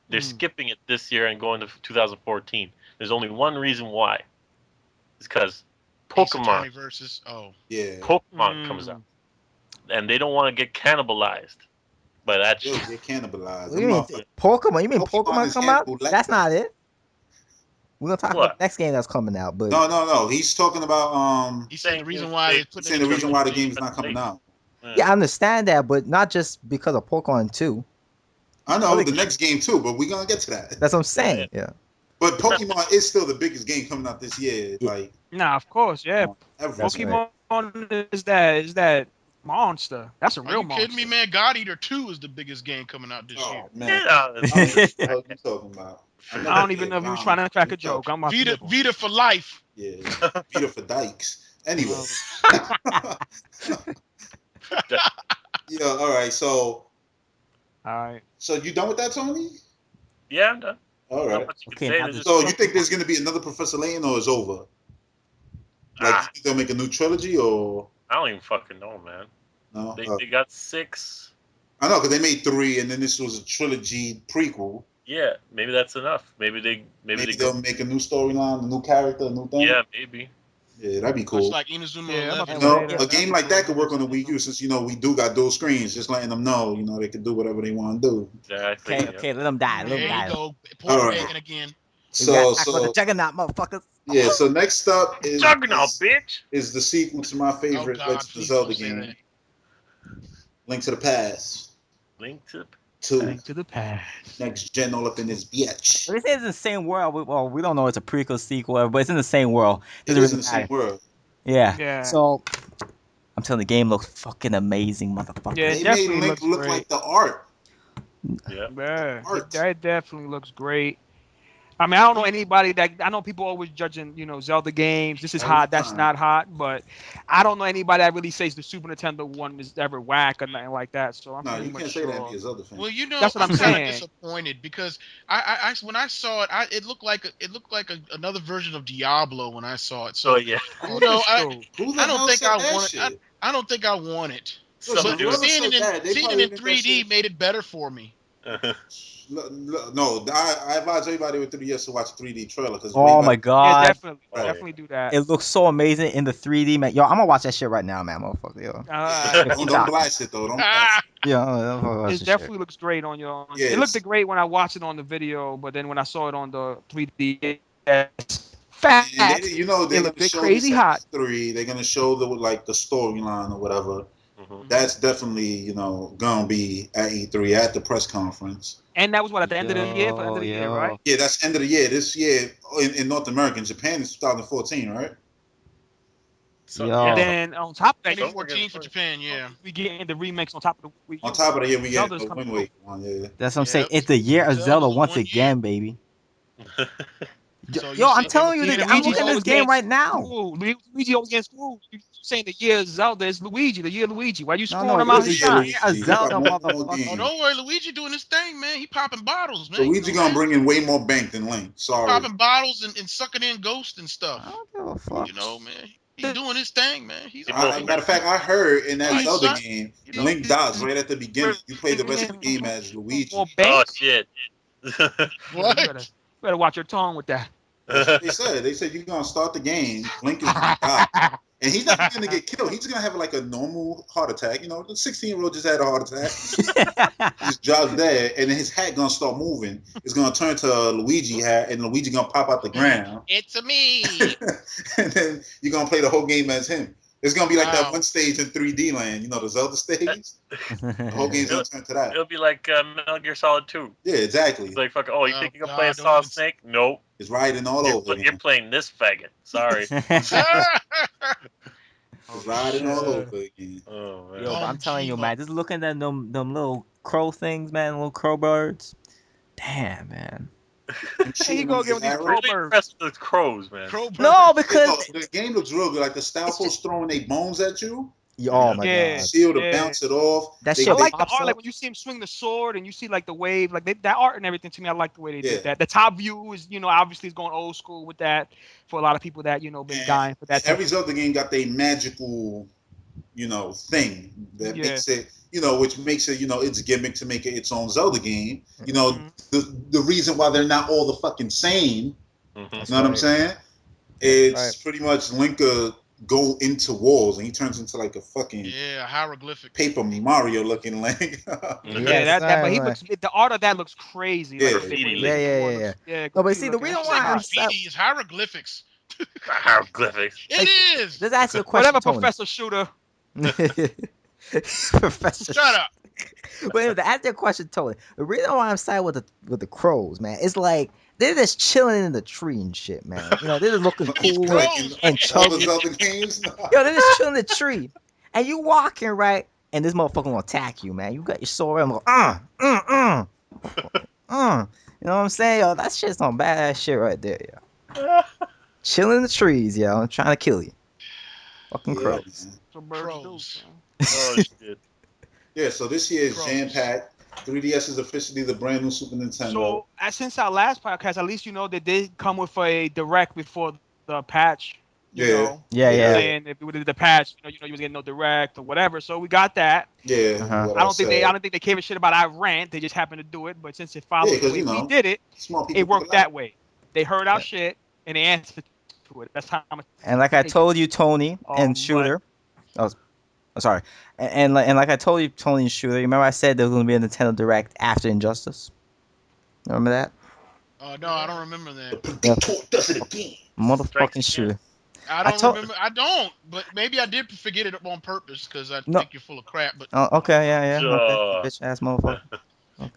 They're skipping it this year and going to 2014. There's only one reason why. It's because Pokemon Versus. Oh. Yeah. Pokemon comes out, and they don't want to get cannibalized by that They'll shit. get cannibalized. What do you mean Pokemon? You mean Pokemon is come out? cannibal- That's not it. We're gonna talk What? about the next game that's coming out, but No. He's talking about He said the reason why they put saying the reason why the game is not coming out. yeah, I understand that, but not just because of Pokemon 2. I know the next game too, but we're gonna get to that. That's what I'm saying. Yeah. But Pokemon is still the biggest game coming out this year. Yeah. Like, Nah, of course, yeah. ever. That's Pokemon is that monster. That's a Are real you monster. kidding me, man? God Eater 2 is the biggest game coming out this year. Man. Yeah, What are you talking about? I don't even know if he was trying to crack a joke. I'm about to nibble. Vita for life. Yeah, Vita for dykes. Anyway. Yeah, all right. So you done with that, Tony? Yeah, I'm done. All right. Okay, So you think there's gonna be another Professor Layton, or it's over? Like, you think they'll make a new trilogy, or? I don't even fucking know, man. No. They got 6. I know, because they made 3, and then this was a trilogy prequel. Yeah, maybe that's enough. Maybe they'll make a new storyline, a new character, a new thing. Yeah, maybe. Yeah, that'd be cool. Much like Inazuma 11. You know, a game like that could work on the Wii U, since we do got dual screens. Just letting them know, they could do whatever they want to do. Exactly. Okay, let them die. Let them die. There you go. Poor Megan again. So the Juggernaut, motherfuckers. Yeah. So next up is Juggernaut, bitch. Is the sequel to my favorite Legend of Zelda game, Link to the Past. Link to the Past. Next gen all up in this bitch. This is the same world. We don't know it's a prequel, sequel, but it's in the same world. It is in the same world. Yeah. So I'm telling you, the game looks fucking amazing, motherfucker. Yeah, they made Link look like the art. Yeah. That definitely looks great. I mean, I don't know anybody I know people always judging, Zelda games. This is hot, that's not hot, but I don't know anybody that really says the Super Nintendo one is ever whack or nothing like that. So I'm pretty much sure. Say that be a Zelda fan. Well, that's what I'm saying. Kind of disappointed because I when I saw it, it looked like another version of Diablo when I saw it. So yeah, I don't think I want it. So but seeing it in 3D made it better for me. No, I advise everybody with 3DS to watch 3D trailer. Oh my god! Yeah, definitely do that. It looks so amazing in the 3D, man. Yo, I'm gonna watch that shit right now, man, motherfucker. Yo. Don't blast it though. Don't blast it. Yeah, it definitely looks great on your. Yes. It looked great when I watched it on the video, but then when I saw it on the 3D, fat. They looked crazy hot. 3. They're gonna show the storyline or whatever. Mm-hmm. That's definitely gonna be at E3 at the press conference. And that was at the end of the year, for the end of the year, right? Yeah, that's end of the year. This year in North America, in Japan, it's 2014, right? So, and then on top of that, 2014 for Japan, yeah. We get the remakes on top of the Wii U. On top of that, we get the Wind Waker one, yeah. That's what I'm saying. It's the year of Zelda once again, baby. Yo, I'm telling you, I'm looking at this game right now. Luigi always gets screwed. You're saying the year of Zelda is Luigi, the year of Luigi. Why you screwing him out of the shot? Zelda, motherfucker. Oh, don't worry, Luigi doing his thing, man. He popping bottles, man. Luigi gonna bring in way more bank than Link. Sorry. Popping bottles and sucking in ghosts and stuff. I don't give a fuck. Man. He's doing his thing, man. Matter of fact, I heard in that Zelda son. game, Link dies right at the beginning. You play the rest of the game as Luigi. Oh shit! What? You better watch your tongue with that. That's what they said. They said you're gonna start the game. Link is gonna die, and he's not gonna get killed. He's just gonna have like a normal heart attack. You know, the 16-year-old just had a heart attack. He just drops dead, and then his hat gonna start moving. It's gonna turn to a Luigi hat, and Luigi gonna pop out the ground. It's me. And then you're gonna play the whole game as him. It's gonna be like that one stage in 3D Land, you know, the Zelda stage. The whole game's gonna turn to that. It'll be like Metal Gear Solid 2. Yeah, exactly. It's like, fuck, you think you can play as Solid Snake? Nope. It's riding all over. You're playing this faggot. Sorry. It's riding all over again. Oh, man. Yo, but I'm telling you, man, just looking at them little crow things, man, little crow birds. Damn, man. Hey, you gonna get with these crow birds? Impressed with crows, man. No, because the game looks real good. Like the Stalfos throwing their bones at you. Oh my god! Shield to bounce it off. That shit. I like the art, like when you see him swing the sword and you see like the wave, like that art and everything. To me, I like the way they did that. The top view is, obviously is going old school with that for a lot of people that been dying for that. Every Zelda game got their magical, thing that makes it, which makes it, its gimmick to make it its own Zelda game. The reason why they're not all the fucking same. You know what I'm saying? It's pretty much Link go into walls and he turns into like a fucking hieroglyphic Paper Mario looking Link. But he looks. The art of that looks crazy. Yeah. No, but see, the reason why I'm is hieroglyphics. Hieroglyphics. It is. Let's ask you a question. Whatever, Tony. Professor Shooter. Professor. Shut up. Wait, to ask you a question, Tony. The reason why I'm siding with the crows, man, it's like they're just chilling in the tree and shit, man. They're just looking cool and chubby. Yo, they're just chilling in the tree, and you walking right, and this motherfucker gonna attack you, man. You got your sword, and I'm going, You know what I'm saying, yo? That shit's some badass shit right there, yo. Chilling in the trees, yo. I'm trying to kill you. Fucking crows. Crows. Oh shit. Yeah, so this year is jam-packed. 3DS is officially the brand new Super Nintendo. So, since our last podcast, at least they did come with a direct before the patch. Yeah. And if we did the patch, you was getting no direct or whatever. So we got that. Yeah. I don't think they gave a shit about our rant. They just happened to do it. But since it followed the way we did it, it worked that way. They heard our shit and they answered to it. That's how much. And like I told you, Tony and Shooter. Sorry. And like I told you, Tony and Shooter, you remember I said there was going to be a Nintendo Direct after Injustice? Remember that? No, I don't remember that. The Predictor does it again. Motherfucking Shooter. I don't remember. I don't, but maybe I did forget it on purpose because I think you're full of crap. But okay, yeah. Okay. Bitch ass motherfucker. Okay.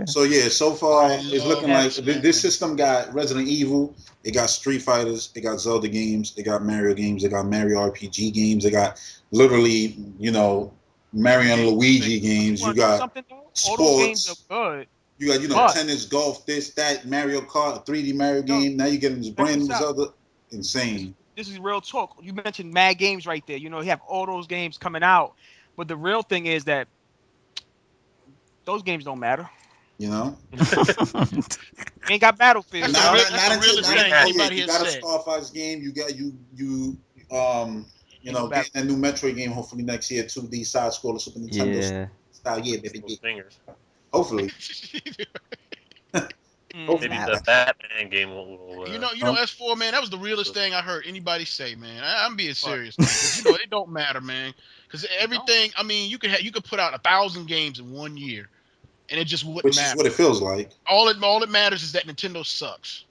So so far it's looking like this system got Resident Evil, it got Street Fighters, it got Zelda games, it got Mario games, it got Mario RPG games, it got literally Mario and Luigi games. You got sports. All those games are good. You got tennis, golf, this, that, Mario Kart, 3D Mario game. Now you're getting this brand new Zelda. Insane. This is real talk. You mentioned mad games right there. You have all those games coming out, but the real thing is that those games don't matter. Ain't got Battlefield. You got a Star Fox game. You got getting a new Metroid game. Hopefully next year, 2D side scroller Super Nintendo style. Yeah, baby. Fingers. Hopefully. Maybe the Batman game will S4, man, that was the realest thing I heard anybody say, man. I'm being serious, man, it don't matter, man, because everything. I mean, you could put out 1,000 games in 1 year, and it just wouldn't matter. Which is what it feels like. All that matters is that Nintendo sucks.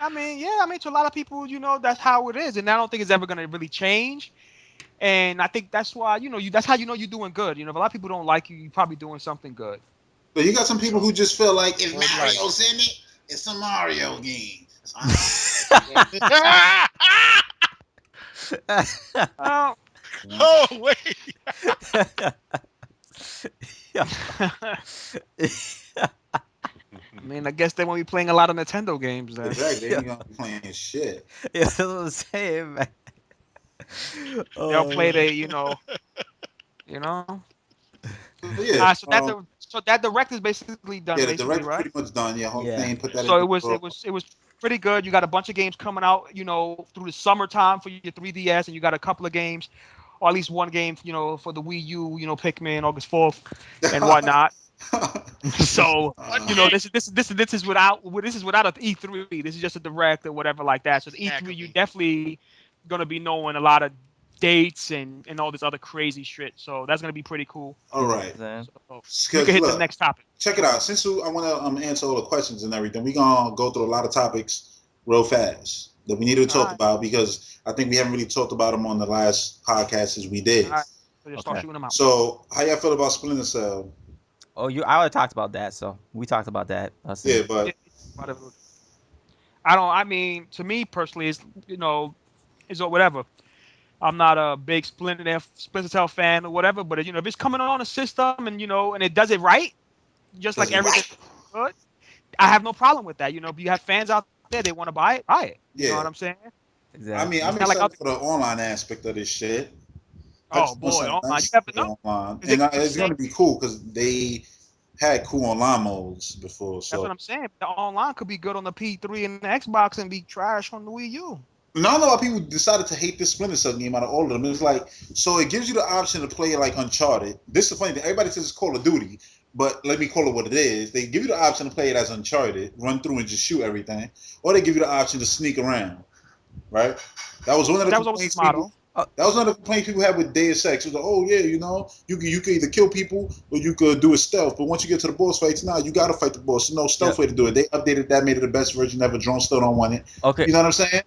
I mean, to a lot of people, that's how it is, and I don't think it's ever gonna really change. And I think that's why, that's how you're doing good. If a lot of people don't like you, you're probably doing something good. But you got some people who just feel like if Mario's in it, it's a Mario game. Oh wait. I mean, I guess they won't be playing a lot of Nintendo games then. Exactly, they ain't gonna be playing shit. Yeah, that's what I'm saying, man. They'll play the, Yeah. So that direct is basically done. Yeah, the direct right? pretty much done. Yeah, whole thing. Put that. So it was pretty good. You got a bunch of games coming out, through the summertime for your 3DS, and you got a couple of games, or at least one game, for the Wii U, Pikmin August 4th and whatnot. So, this is without an E3. This is just a direct or whatever like that. So the E3, you definitely gonna be knowing a lot of dates and all this other crazy shit. So that's gonna be pretty cool. All right. So we can hit the next topic. Check it out. Since I want to answer all the questions and everything, we're gonna go through a lot of topics real fast that we need to talk about, because I think we haven't really talked about them on the last podcast as we did. All right. So just start shooting them out. So how y'all feel about Splinter Cell? Oh, I already talked about that, so we talked about that. Yeah, but I mean, to me personally, it's whatever. I'm not a big Splinter Cell fan or whatever, but if it's coming on a system and and it does it right, just like everything good, I have no problem with that. If you have fans out there, they want to buy it. You know what I'm saying? Exactly. I mean, I'm excited for the online aspect of this shit. Oh boy, online! You have to know. Online. And it's going to be cool because they had cool online modes before. So that's what I'm saying. The online could be good on the P3 and the Xbox and be trash on the Wii U. Now I know why people decided to hate this Splinter Cell game out of all of them. It's like, so it gives you the option to play like Uncharted. This is the funny thing. Everybody says it's Call of Duty, but let me call it what it is. They give you the option to play it as Uncharted, run through and just shoot everything, or they give you the option to sneak around. Right? That was one of the complaints people. That was one of the complaints people had with Deus Ex. It was like, oh yeah, you can either kill people or you could do it stealth. But once you get to the boss fights, now you gotta fight the boss. No stealth way to do it. They updated that, made it the best version ever. Drone still don't want it. Okay, you know what I'm saying?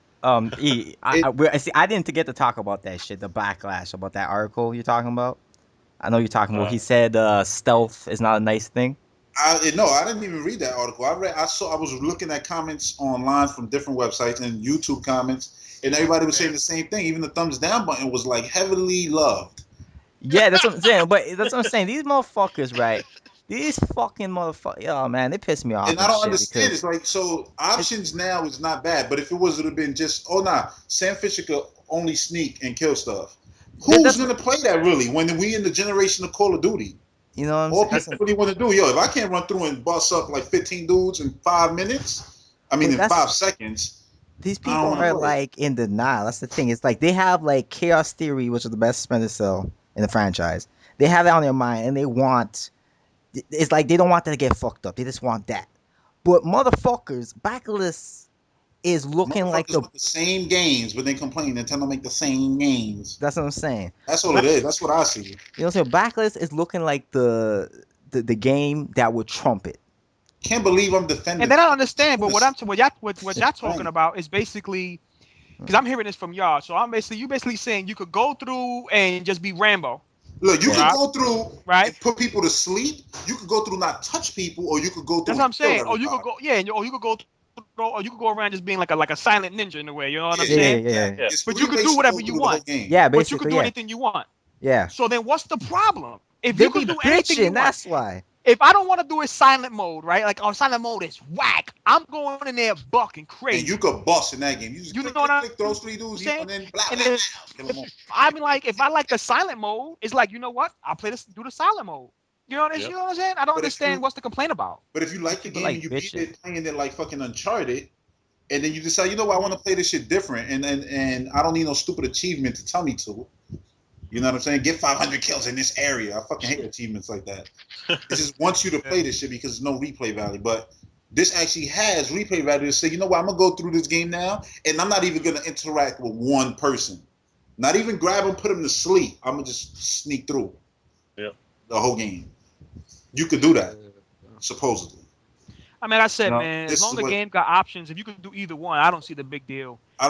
I didn't get to talk about that shit, the backlash about that article you're talking about. I know you're talking about. He said stealth is not a nice thing. I didn't even read that article. I was looking at comments online from different websites and YouTube comments, and everybody was saying the same thing. Even the thumbs down button was like heavily loved. Yeah, that's what I'm saying. But that's what I'm saying. These motherfuckers, right? These fucking motherfuckers. Oh man, they piss me off. And I don't understand. It's like, so options now is not bad, but if it would have been just, Sam Fisher could only sneak and kill stuff. Who's gonna play that really when we in the generation of Call of Duty? You know what I'm saying? What do you want to do? If I can't run through and bust up like 15 dudes in 5 minutes, in 5 seconds. These people are like in denial. That's the thing. It's like they have like Chaos Theory, which is the best Splinter Cell in the franchise. They have that on their mind, and they want. It's like they don't want that to get fucked up. They just want that. But motherfuckers, Backlist is looking like the same games, but they complain. They tend to make the same games. That's what I'm saying. That's what it is. That's what I see. You know what I'm saying? Backlist is looking like the game that would trump it. Can't believe I'm defending. And then I understand, but what y'all talking about is basically, because I'm hearing this from y'all. So you basically saying you could go through and just be Rambo. Look, you can go through and put people to sleep. You could go through not touch people, or you could go through. That's what I'm saying. Or you could go, or you could go. Or you could go around just being like a silent ninja in a way. You know what I'm saying? Yeah. But you could do whatever you want. Yeah, basically. But you could do anything you want. Yeah. So then, what's the problem? If you could do anything you want, that's why. If I don't want to do it silent mode, right? Like on silent mode is whack. I'm going in there bucking crazy. And you could bust in that game. You just click those 3 dudes and then blah, blah, blah. Kill them all. I mean, like, if I like the silent mode, it's like, you know what? I'll do the silent mode. You know what I'm saying? I don't understand what's the complaint about. But if you like the game and you beat it playing it like fucking Uncharted, and then you decide, you know what, I want to play this shit different, and I don't need no stupid achievement to tell me to. You know what I'm saying? Get 500 kills in this area. I fucking hate achievements like that. It just wants you to play this shit because there's no replay value. But this actually has replay value to say, you know what, I'm going to go through this game now, and I'm not even going to interact with one person. Not even grab them, put them to sleep. I'm going to just sneak through the whole game. You could do that, supposedly. I mean, I said, man, as long as the game got options, if you could do either one, I don't see the big deal. My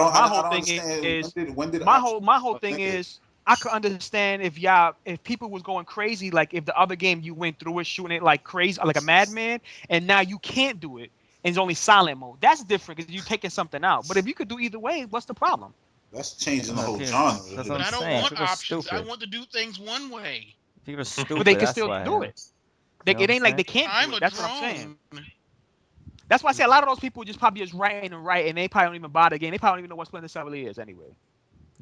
whole thing is, I could understand if people was going crazy, like if the other game you went through it, shooting it like crazy, like a madman, and now you can't do it, and it's only silent mode. That's different because you're taking something out. But if you could do either way, what's the problem? That's changing the whole genre. But I don't want options. I want to do things one way. People are stupid. But they can still do it. It ain't like they can't do it. That's what I'm saying. That's why I say a lot of those people just probably just writing and they probably don't even buy the game. They probably don't even know what Splinter Cell is anyway.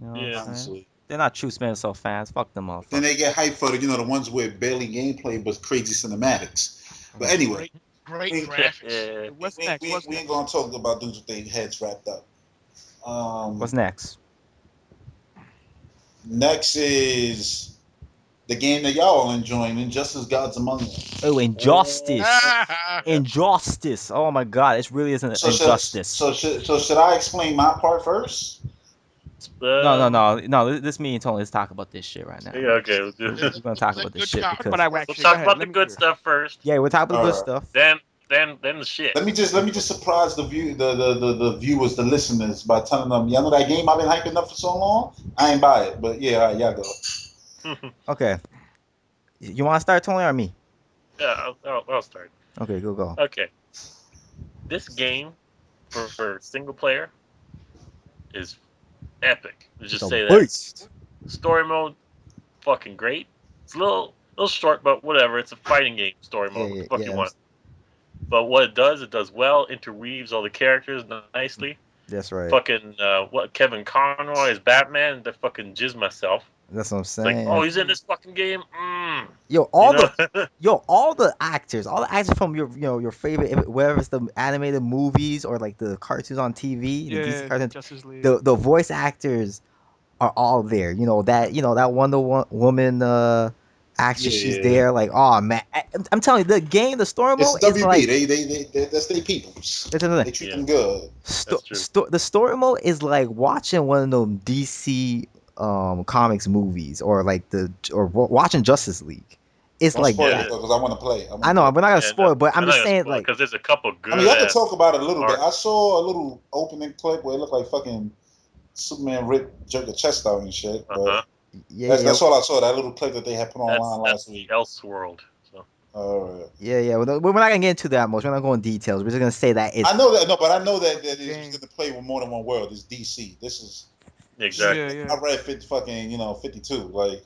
You know they're not true Splinter Cell fans. Fuck them off. Then they get hyped for the ones with barely gameplay but crazy cinematics. But anyway, Great We, graphics. What's next? What's we ain't next? gonna talk about dudes with their heads wrapped up. What's next? Next is the game that y'all are enjoying, Injustice: Gods Among Us. Oh, injustice. Ah, Injustice. Oh my God, it really is an injustice. Should I explain my part first? No. This me and Tony. Let's talk about this shit right now. Yeah, okay. We're gonna talk about this good shit cop. because But I We'll actually, go talk ahead. about the Let me good hear. stuff first. yeah, we're talking about the good Alright. stuff. Then the shit. Let me just surprise the viewers, the listeners, by telling them, y'all know that game I've been hyping up for so long. I ain't buy it, but yeah, all right, y'all go. Okay, you want to start, Tony, or me? Yeah, I'll start. Okay, go. Okay, this game for single player is epic. Let's It's just a say that. beast. Story mode, fucking great. It's a little short, but whatever. It's a fighting game story mode. What the fuck you Yeah. want? But what it does well. Interweaves all the characters nicely. That's right. Fucking what Kevin Conroy is Batman. The fucking jizz myself. That's what I'm It's like, saying. oh, he's in this fucking game. Yo, You all know? the actors, from your favorite, whether it's the animated movies or like the cartoons on TV, the DC Yeah, cartoons, Justice League. the voice actors are all there. That Woman actress, she's Yeah. there. Like, oh man, I'm telling you, the game, the story It's mode is WB. like, They that's their peoples. it's another They treat Yeah. them good. That's true. the story mode is like watching one of them DC comics movies or watching Justice League. It's Don't like spoil Yeah, it that. it is. because I want to play. I know we're not gonna Yeah, spoil it, but I'm I'm not just gonna saying, spoil it like, because there's a couple I mean, good I could ass talk about it a little bit. art. I saw a little opening clip where it looked like fucking Superman ripped jerk the chest out and shit. Uh-huh. But yeah, that's all I saw. That little clip that they had put online That's last week. Elseworld. So All right. yeah. We're not gonna get into that much. We're not going details. We're just gonna say that it's I know that. No, but I know that it's Game. going to play with more than one world. It's DC. This is. exactly. Yeah. I read 52. Like.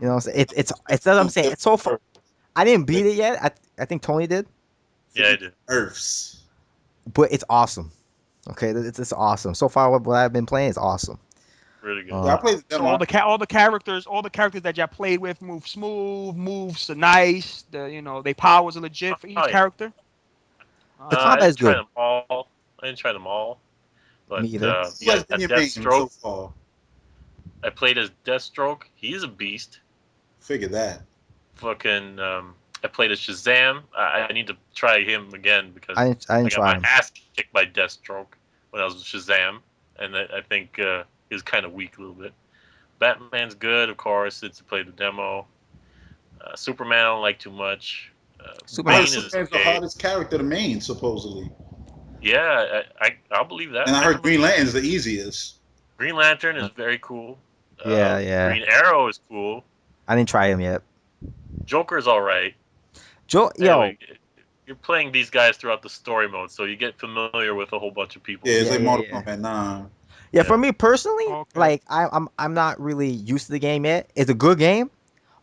what I'm saying. It's what I'm saying. It's so far. I didn't beat it yet. I think Tony did, Yeah, I did. Earths. but it's awesome. Okay, it's awesome. So far, what I've been playing is awesome. Really good. Yeah, I played the So demo. all the characters that y'all played with move smooth, moves are nice. They powers are legit for each Oh, yeah. character. The I combat is didn't try good. them all. I didn't try them all. Me But either. You yeah, guys been a your main Deathstroke. so far. I played as Deathstroke. He's a beast. Figure that. Fucking. I played as Shazam. I need to try him again because I didn't I got try my him. ass kicked by Deathstroke when I was with Shazam, and I think he was kind of weak a little bit. Batman's good, of course, since I played the demo. Superman I don't like too much. Superman. Bane is Superman's the okay. hardest character to main, supposedly. Yeah, I'll believe that. And I heard Green Lantern's the easiest. Green Lantern is very cool. Yeah. Green Arrow is cool. I didn't try him yet. Joker's all right. Yo, Anyway, you're playing these guys throughout the story mode, so you get familiar with a whole bunch of people. Yeah, it's Yeah, like yeah, Mortal yeah. Kombat 9. Yeah, for me personally, Okay. like I'm not really used to the game yet. It's a good game,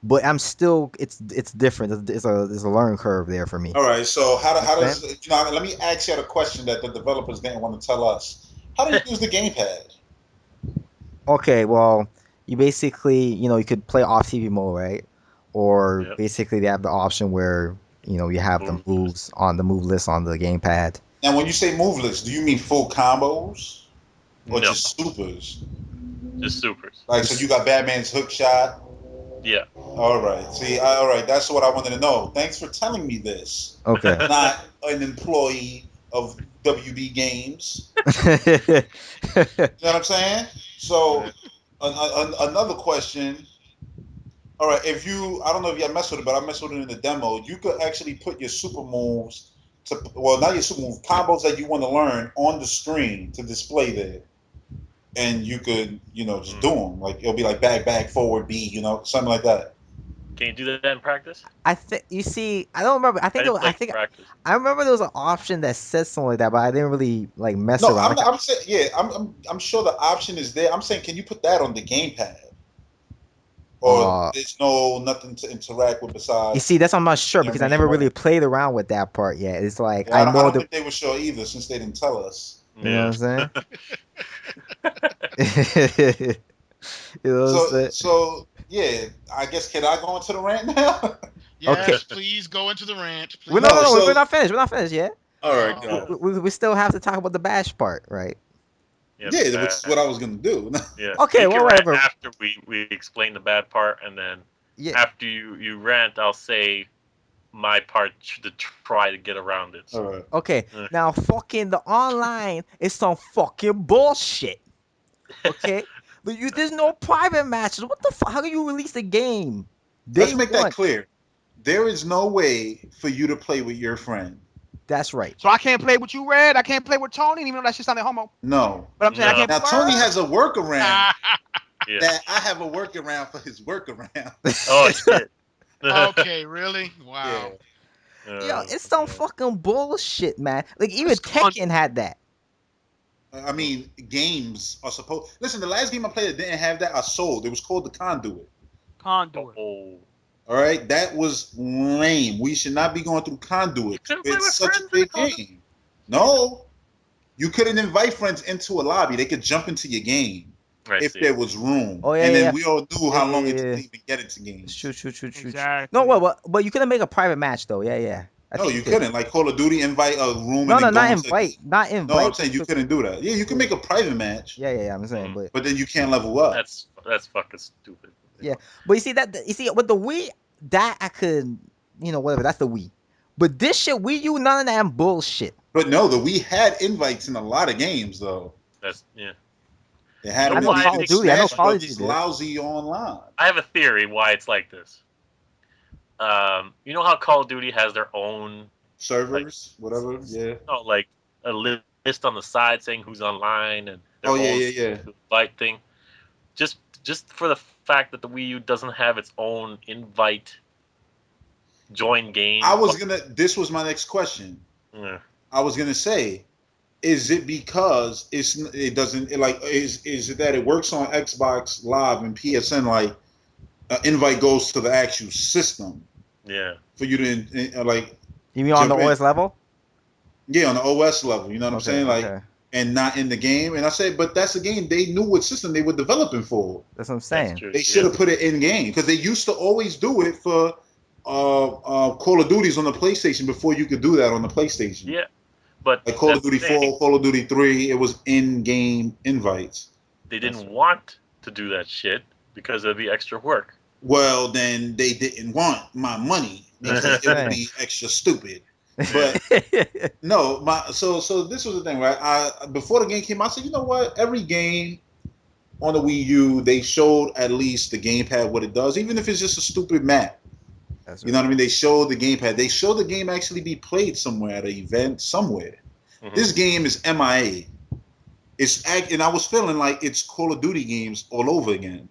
but I'm still it's different. It's a learning curve there for me. All right, so how Understand? does let me ask you the question that the developers didn't want to tell us. How do you use the gamepad? Okay, well, you basically, you could play off TV mode, right? Or Yep. basically they have the option where, you have the Move moves on the move list on the gamepad. Now, when you say moveless, do you mean full combos or No, just supers? just supers. Like, so you got Batman's hook shot. Yeah. All right. See, all right. That's what I wanted to know. Thanks for telling me this. Okay. Not an employee of WB Games. Yeah, You know what I'm saying? So, another question. All right. I don't know if you messed with it, but I messed with it in the demo. You could actually put your super moves not your super moves, combos that you want to learn on the screen to display there. And you could, just do them. Like, it'll be like back, forward, B, something like that. Can you do that in practice? I think you see, I don't remember. I think didn't play I think practice. I remember there was an option that said something like that, but I didn't really like mess No, around. I'm saying, yeah, I'm sure the option is there. I'm saying, can you put that on the gamepad? Or there's nothing to interact with besides. You see, that's I'm not sure because I never really animation. played around with that part yet. It's like Yeah, I I know don't think they were sure either since they didn't tell us. you know what I'm Yeah. saying. You know what I'm saying? So yeah, I guess can I go into the rant now? Yes, please go into the rant. Please. No, we're not finished. We're not finished yet. All right, we still have to talk about the bash part, right? Yeah, which is what I was gonna do. Yeah. Okay, well, whatever. After we explain the bad part, and then after you rant, I'll say my part to try to get around it. All right. Okay. Now, fucking the online is some fucking bullshit. Okay. There's no private matches. What the fuck? How can you release the game? Let's make that clear. There is no way for you to play with your friend. That's right. So I can't play with you, Red. I can't play with Tony, even though that shit sounded homo. No. But I'm saying I can't. Now Tony has a workaround. That I have a workaround for his workaround. Oh shit. Okay, really? Wow. Yo, it's some fucking bullshit, man. Like even Tekken had that. I mean, games are supposed. Listen, the last game I played that didn't have that, I sold. It was called The Conduit. Oh. All right, that was lame. We should not be going through Conduit. It's such a big game. No, you couldn't invite friends into a lobby. They could jump into your game if there was room. Oh, yeah, and then we all knew how long it took to even get into games. True. Exactly. No, but you couldn't make a private match though. Yeah. No, you couldn't. Like Call of Duty, invite a room. No, and then not invite. No, I'm saying you couldn't do that. Yeah, you can make a private match. Yeah. I'm saying, but then you can't level up. That's fucking stupid. Yeah, but you see with the Wii, that I could, whatever. That's the Wii. But this shit, Wii U, none of that bullshit. But no, the Wii had invites in a lot of games though. They had. I know Call of Duty. I know Call of Duty. It's lousy online. I have a theory why it's like this. You know how Call of Duty has their own servers, whatever. Yeah. No, like a list on the side saying who's online and their own invite thing. Just for the fact that the Wii U doesn't have its own invite join game. This was my next question. Yeah. I was gonna say, is it because is it that it works on Xbox Live and PSN like invite goes to the actual system? Yeah. For you to like. You mean on the OS level? Yeah, on the OS level. You know what I'm saying? Like. And not in the game. And I say, but that's a game. They knew what system they were developing for. That's what I'm saying. They should have put it in game because they used to always do it for Call of Duties on the PlayStation before you could do that on the PlayStation. Yeah, but like Call of Duty 4, Call of Duty 3, it was in-game invites. They didn't want to do that shit because it'd be extra work. Well, then they didn't want my money because it would be extra stupid. But no, so this was the thing, right? Before the game came out, I said, you know what? Every game on the Wii U, they showed at least the gamepad what it does, even if it's just a stupid map. You know what I mean? They showed the gamepad. They showed the game actually be played somewhere at an event somewhere. Mm-hmm. This game is MIA. And I was feeling like it's Call of Duty games all over again.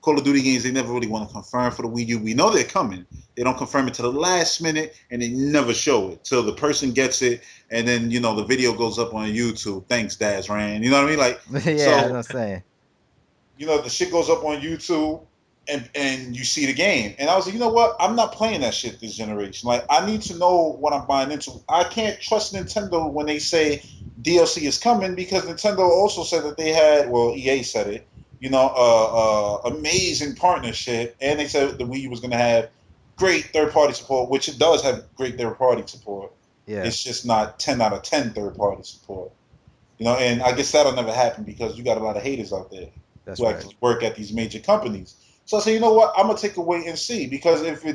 Call of Duty games, they never really want to confirm for the Wii U. We know they're coming. They don't confirm it to the last minute, and they never show it till the person gets it, and then the video goes up on YouTube. Thanks, Daz Rand. You know what I mean? Like, yeah, I'm saying. The shit goes up on YouTube, and you see the game. And I was like, you know what? I'm not playing that shit this generation. Like, I need to know what I'm buying into. I can't trust Nintendo when they say DLC is coming because Nintendo also said that they had, well, EA said it. Amazing partnership, and they said the Wii U was going to have great third-party support, which it does have great third-party support. Yeah, it's just not 10 out of 10 third-party support. And I guess that'll never happen because you got a lot of haters out there who actually work at these major companies. So I said, you know what? I'm gonna take a wait and see because if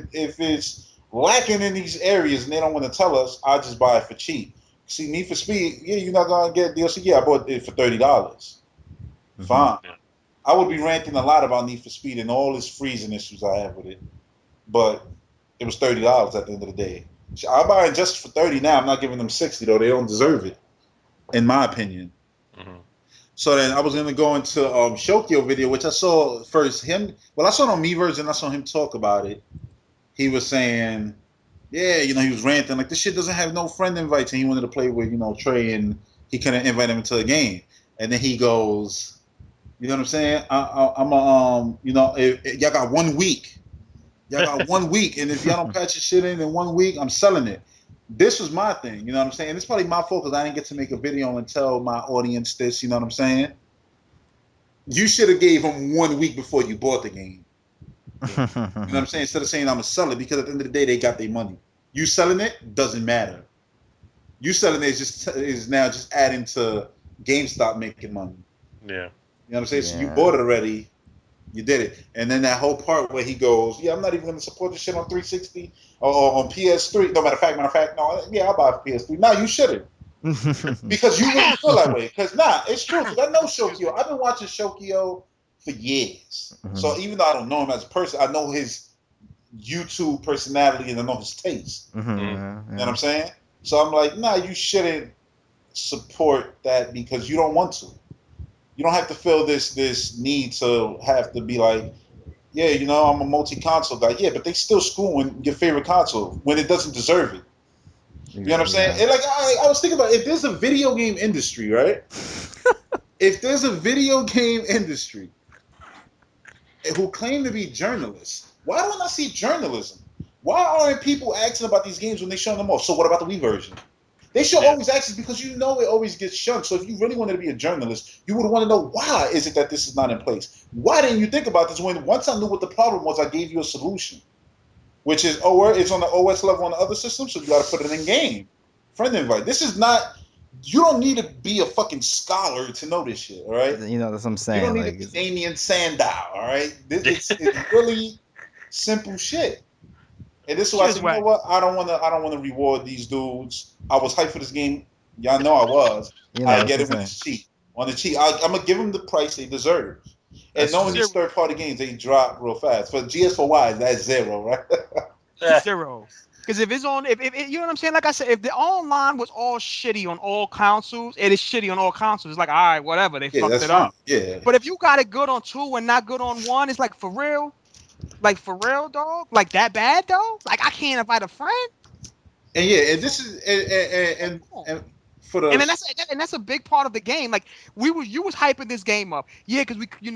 it's lacking in these areas and they don't want to tell us, I'll just buy it for cheap. See, Need for Speed, yeah, you're not gonna get DLC. Yeah, I bought it for $30. Mm-hmm. Fine. Yeah. I would be ranting a lot about Need for Speed and all this freezing issues I have with it, but it was $30 at the end of the day. I'll buy it just for $30 now. I'm not giving them $60 though. They don't deserve it, in my opinion. Mm-hmm. So then I was gonna go into Shokyo video, which I saw first him. Well, I saw it on Miiverse and I saw him talk about it. He was saying, yeah, he was ranting like this shit doesn't have no friend invites, and he wanted to play with Trey, and he couldn't invite him into the game. And then he goes. You know what I'm saying? If y'all got 1 week. Y'all got 1 week, and if y'all don't patch your shit in 1 week, I'm selling it. This was my thing, you know what I'm saying? And it's probably my fault because I didn't get to make a video and tell my audience this, you know what I'm saying? You should have gave him 1 week before you bought the game. You know what I'm saying? Instead of saying I'm gonna sell it, because at the end of the day they got their money. You selling it doesn't matter. You selling it is now just adding to GameStop making money. Yeah. You know what I'm saying? So you bought it already. You did it. And then that whole part where he goes, yeah, I'm not even going to support this shit on 360 or on PS3. No, matter of fact, no, yeah, I'll buy a PS3. No, you shouldn't. Because you really feel that way. Because, it's true. Because I know Shokio. I've been watching Shokio for years. So even though I don't know him as a person, I know his YouTube personality and I know his taste. You know what I'm saying? So I'm like, nah, you shouldn't support that because you don't want to. You don't have to feel this need to have to be like, yeah, you know, I'm a multi-console guy. Yeah, but they still screwing your favorite console when it doesn't deserve it. You know what I'm saying? And like I was thinking about, if there's a video game industry, right? If there's a video game industry who claim to be journalists, why don't I see journalism? Why aren't people asking about these games when they show them off? So what about the Wii version? They should always ask this because you know it always gets shunned. So if you really wanted to be a journalist, you would want to know, why is it that this is not in place? Why didn't you think about this when once I knew what the problem was, I gave you a solution, which is, it's on the OS level on the other system, so you got to put it in game. Friend invite. This is not. You don't need to be a fucking scholar to know this shit, all right? You know, that's what I'm saying. You don't need to be Damien Sandow, all right? It's really simple shit. And this is why I said, you know what? I don't want to reward these dudes. I was hyped for this game. Y'all know I was. I get it when it's cheap. On the cheap, I'm gonna give them the price they deserve. And knowing these third-party games, they drop real fast. For GS4Y, that's zero, right? Zero. Because if it's on, if you know what I'm saying, like I said, if the online was all shitty on all consoles, it is shitty on all consoles. It's like, all right, whatever, they fucked it up. Yeah. But if you got it good on 2 and not good on 1, it's like, for real. Like, for real, dog? Like, that bad, though? Like, I can't invite a friend? And yeah, and this is and for the and then that's a big part of the game. Like, you was hyping this game up, yeah, because we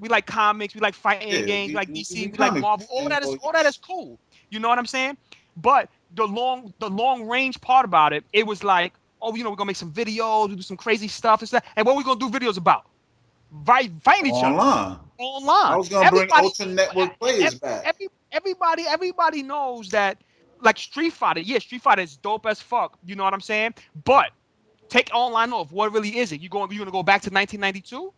like comics, we like fighting games, we like DC, we like Marvel. All that is cool. You know what I'm saying? But the long range part about it, it was like, oh, we're gonna make some videos, we do some crazy stuff and stuff. And what we gonna do videos about? Fighting each other online. I was gonna bring Ultra Network players back. Everybody knows that, like, Street Fighter. Yeah, Street Fighter is dope as fuck. You know what I'm saying? But take online off. What really is it? You gonna go back to 1992?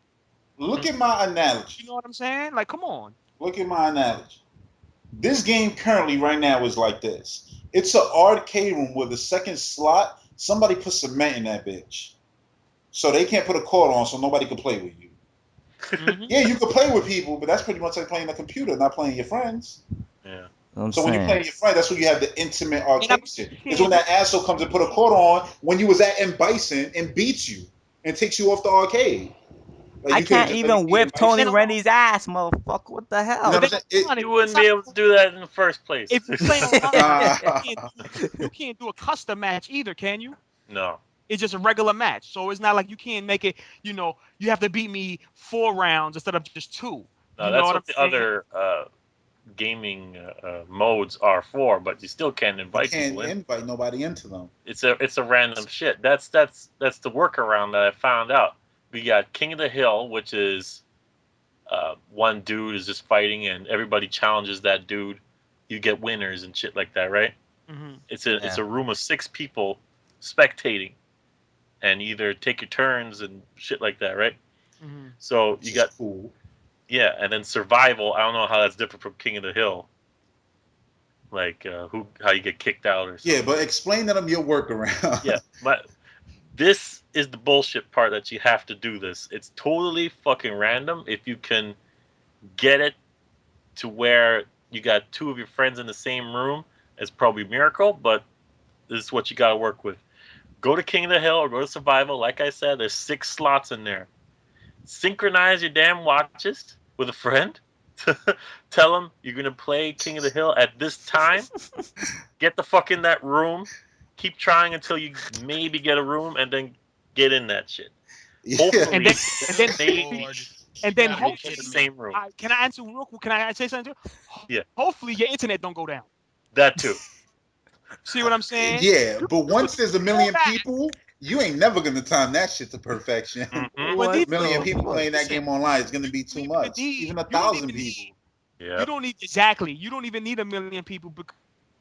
Look at my analogy. You know what I'm saying? Like, come on. Look at my analogy. This game currently right now is like this. It's an arcade room with a second slot. Somebody put cement in that bitch, so they can't put a cord on, so nobody can play with you. Yeah, you can play with people, but that's pretty much like playing a computer, not playing your friends. Yeah. So when you're playing your friend, that's when you have the intimate arcade shit. It's when that asshole comes and put a cord on when you was at M. Bison and beats you and takes you off the arcade. Like, I can't even whip Tony Rennie's ass, motherfucker. What the hell? You know what I'm saying? You wouldn't be able to do that in the first place. If you play online, you can't do a custom match either, can you? No. It's just a regular match. So it's not like you can't make it, you have to beat me 4 rounds instead of just 2. No, that's what the other gaming modes are for, but you still can't invite people in. You can't invite nobody into them. It's a random shit. That's the workaround that I found out. We got King of the Hill, which is one dude is just fighting and everybody challenges that dude. You get winners and shit like that, right? Mm-hmm. It's a room of 6 people spectating. And either take your turns and shit like that, right? Mm-hmm. So you got cool. Yeah, and then survival. I don't know how that's different from King of the Hill. Like how you get kicked out or something. Yeah, but explain to them your workaround. Yeah, but this is the bullshit part that you have to do this. It's totally fucking random. If you can get it to where you got 2 of your friends in the same room, it's probably a miracle. But this is what you got to work with. Go to King of the Hill or go to Survival. Like I said, there's 6 slots in there. Synchronize your damn watches with a friend. Tell them you're going to play King of the Hill at this time. Get the fuck in that room. Keep trying until you maybe get a room and then get in that shit. Hopefully, and then hopefully, the same room. Can I answer real quick? Can I say something? Yeah. Hopefully your internet don't go down. That too. See what I'm saying? Yeah, but once there's a million people, You ain't never gonna time that shit to perfection. Mm-hmm. But A million people playing that listen, game online is gonna be too you don't much. need- Even you don't 1,000 even need- people. Yeah. You don't need exactly. You don't even need a million people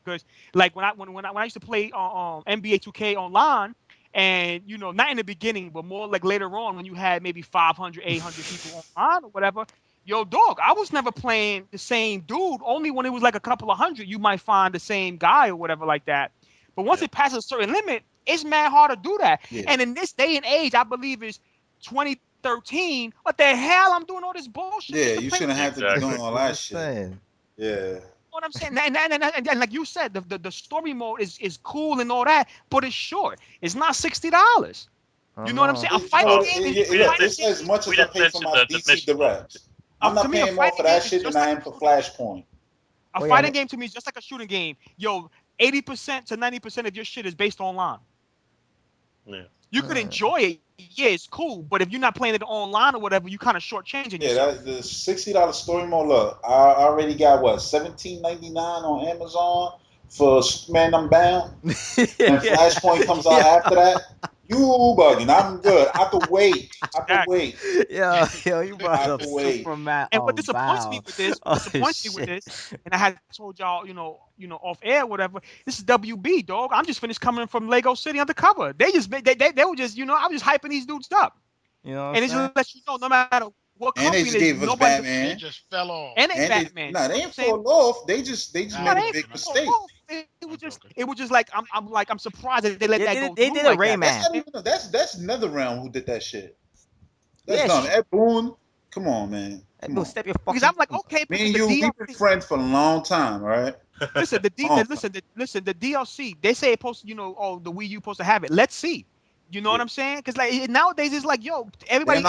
because, like when I used to play NBA 2K online, and not in the beginning, but more like later on when you had maybe 500, 800 people online or whatever. Yo, dog, I was never playing the same dude. Only when it was like a couple of hundred, you might find the same guy or whatever like that. But once it passes a certain limit, it's mad hard to do that. Yeah. And in this day and age, I believe it's 2013. What the hell? I'm doing all this bullshit. Yeah, just to you play shouldn't have to be Exactly. doing all that shit. Yeah. what I'm saying, and like you said, the story mode is cool and all that, but it's short. It's not $60. You know what I'm saying? A fighting game is Look, it's as much as I pay for my DC Directs. I'm not paying more for that shit than I am for Flashpoint. A fighting game to me is just like a shooting game. Yo, 80% to 90% of your shit is based online. Yeah. You could enjoy it. Yeah, it's cool. But if you're not playing it online or whatever, you kind of shortchanging yourself. Yeah, the $60 story mode. Look, I already got what, $17.99 on Amazon for Superman Unbound, and Flashpoint comes out after that. You bugging? I'm good. I could wait. Yo, you brought up wait. Superman. And what disappoints me with this, and I had told y'all, off air, whatever. This is WB, dog. I'm just finished coming from Lego City Undercover. They were just, I was just hyping these dudes up. And it's just let you know, no matter what and company they just gave us Batman. They just fell off. And Batman. They ain't fall off. They just made a big mistake. It was just like I'm surprised that they let that go. They did a Rayman. That's NetherRealm who did that shit. That's dumb. Ed Boon, come on, man. Step your fucking. Because I'm like, okay, me and you, we've been friends for a long time, right? Listen, the DLC. They say it supposed, the Wii U supposed to have it. Let's see. You know what I'm saying? Because like nowadays it's like, yo, everybody.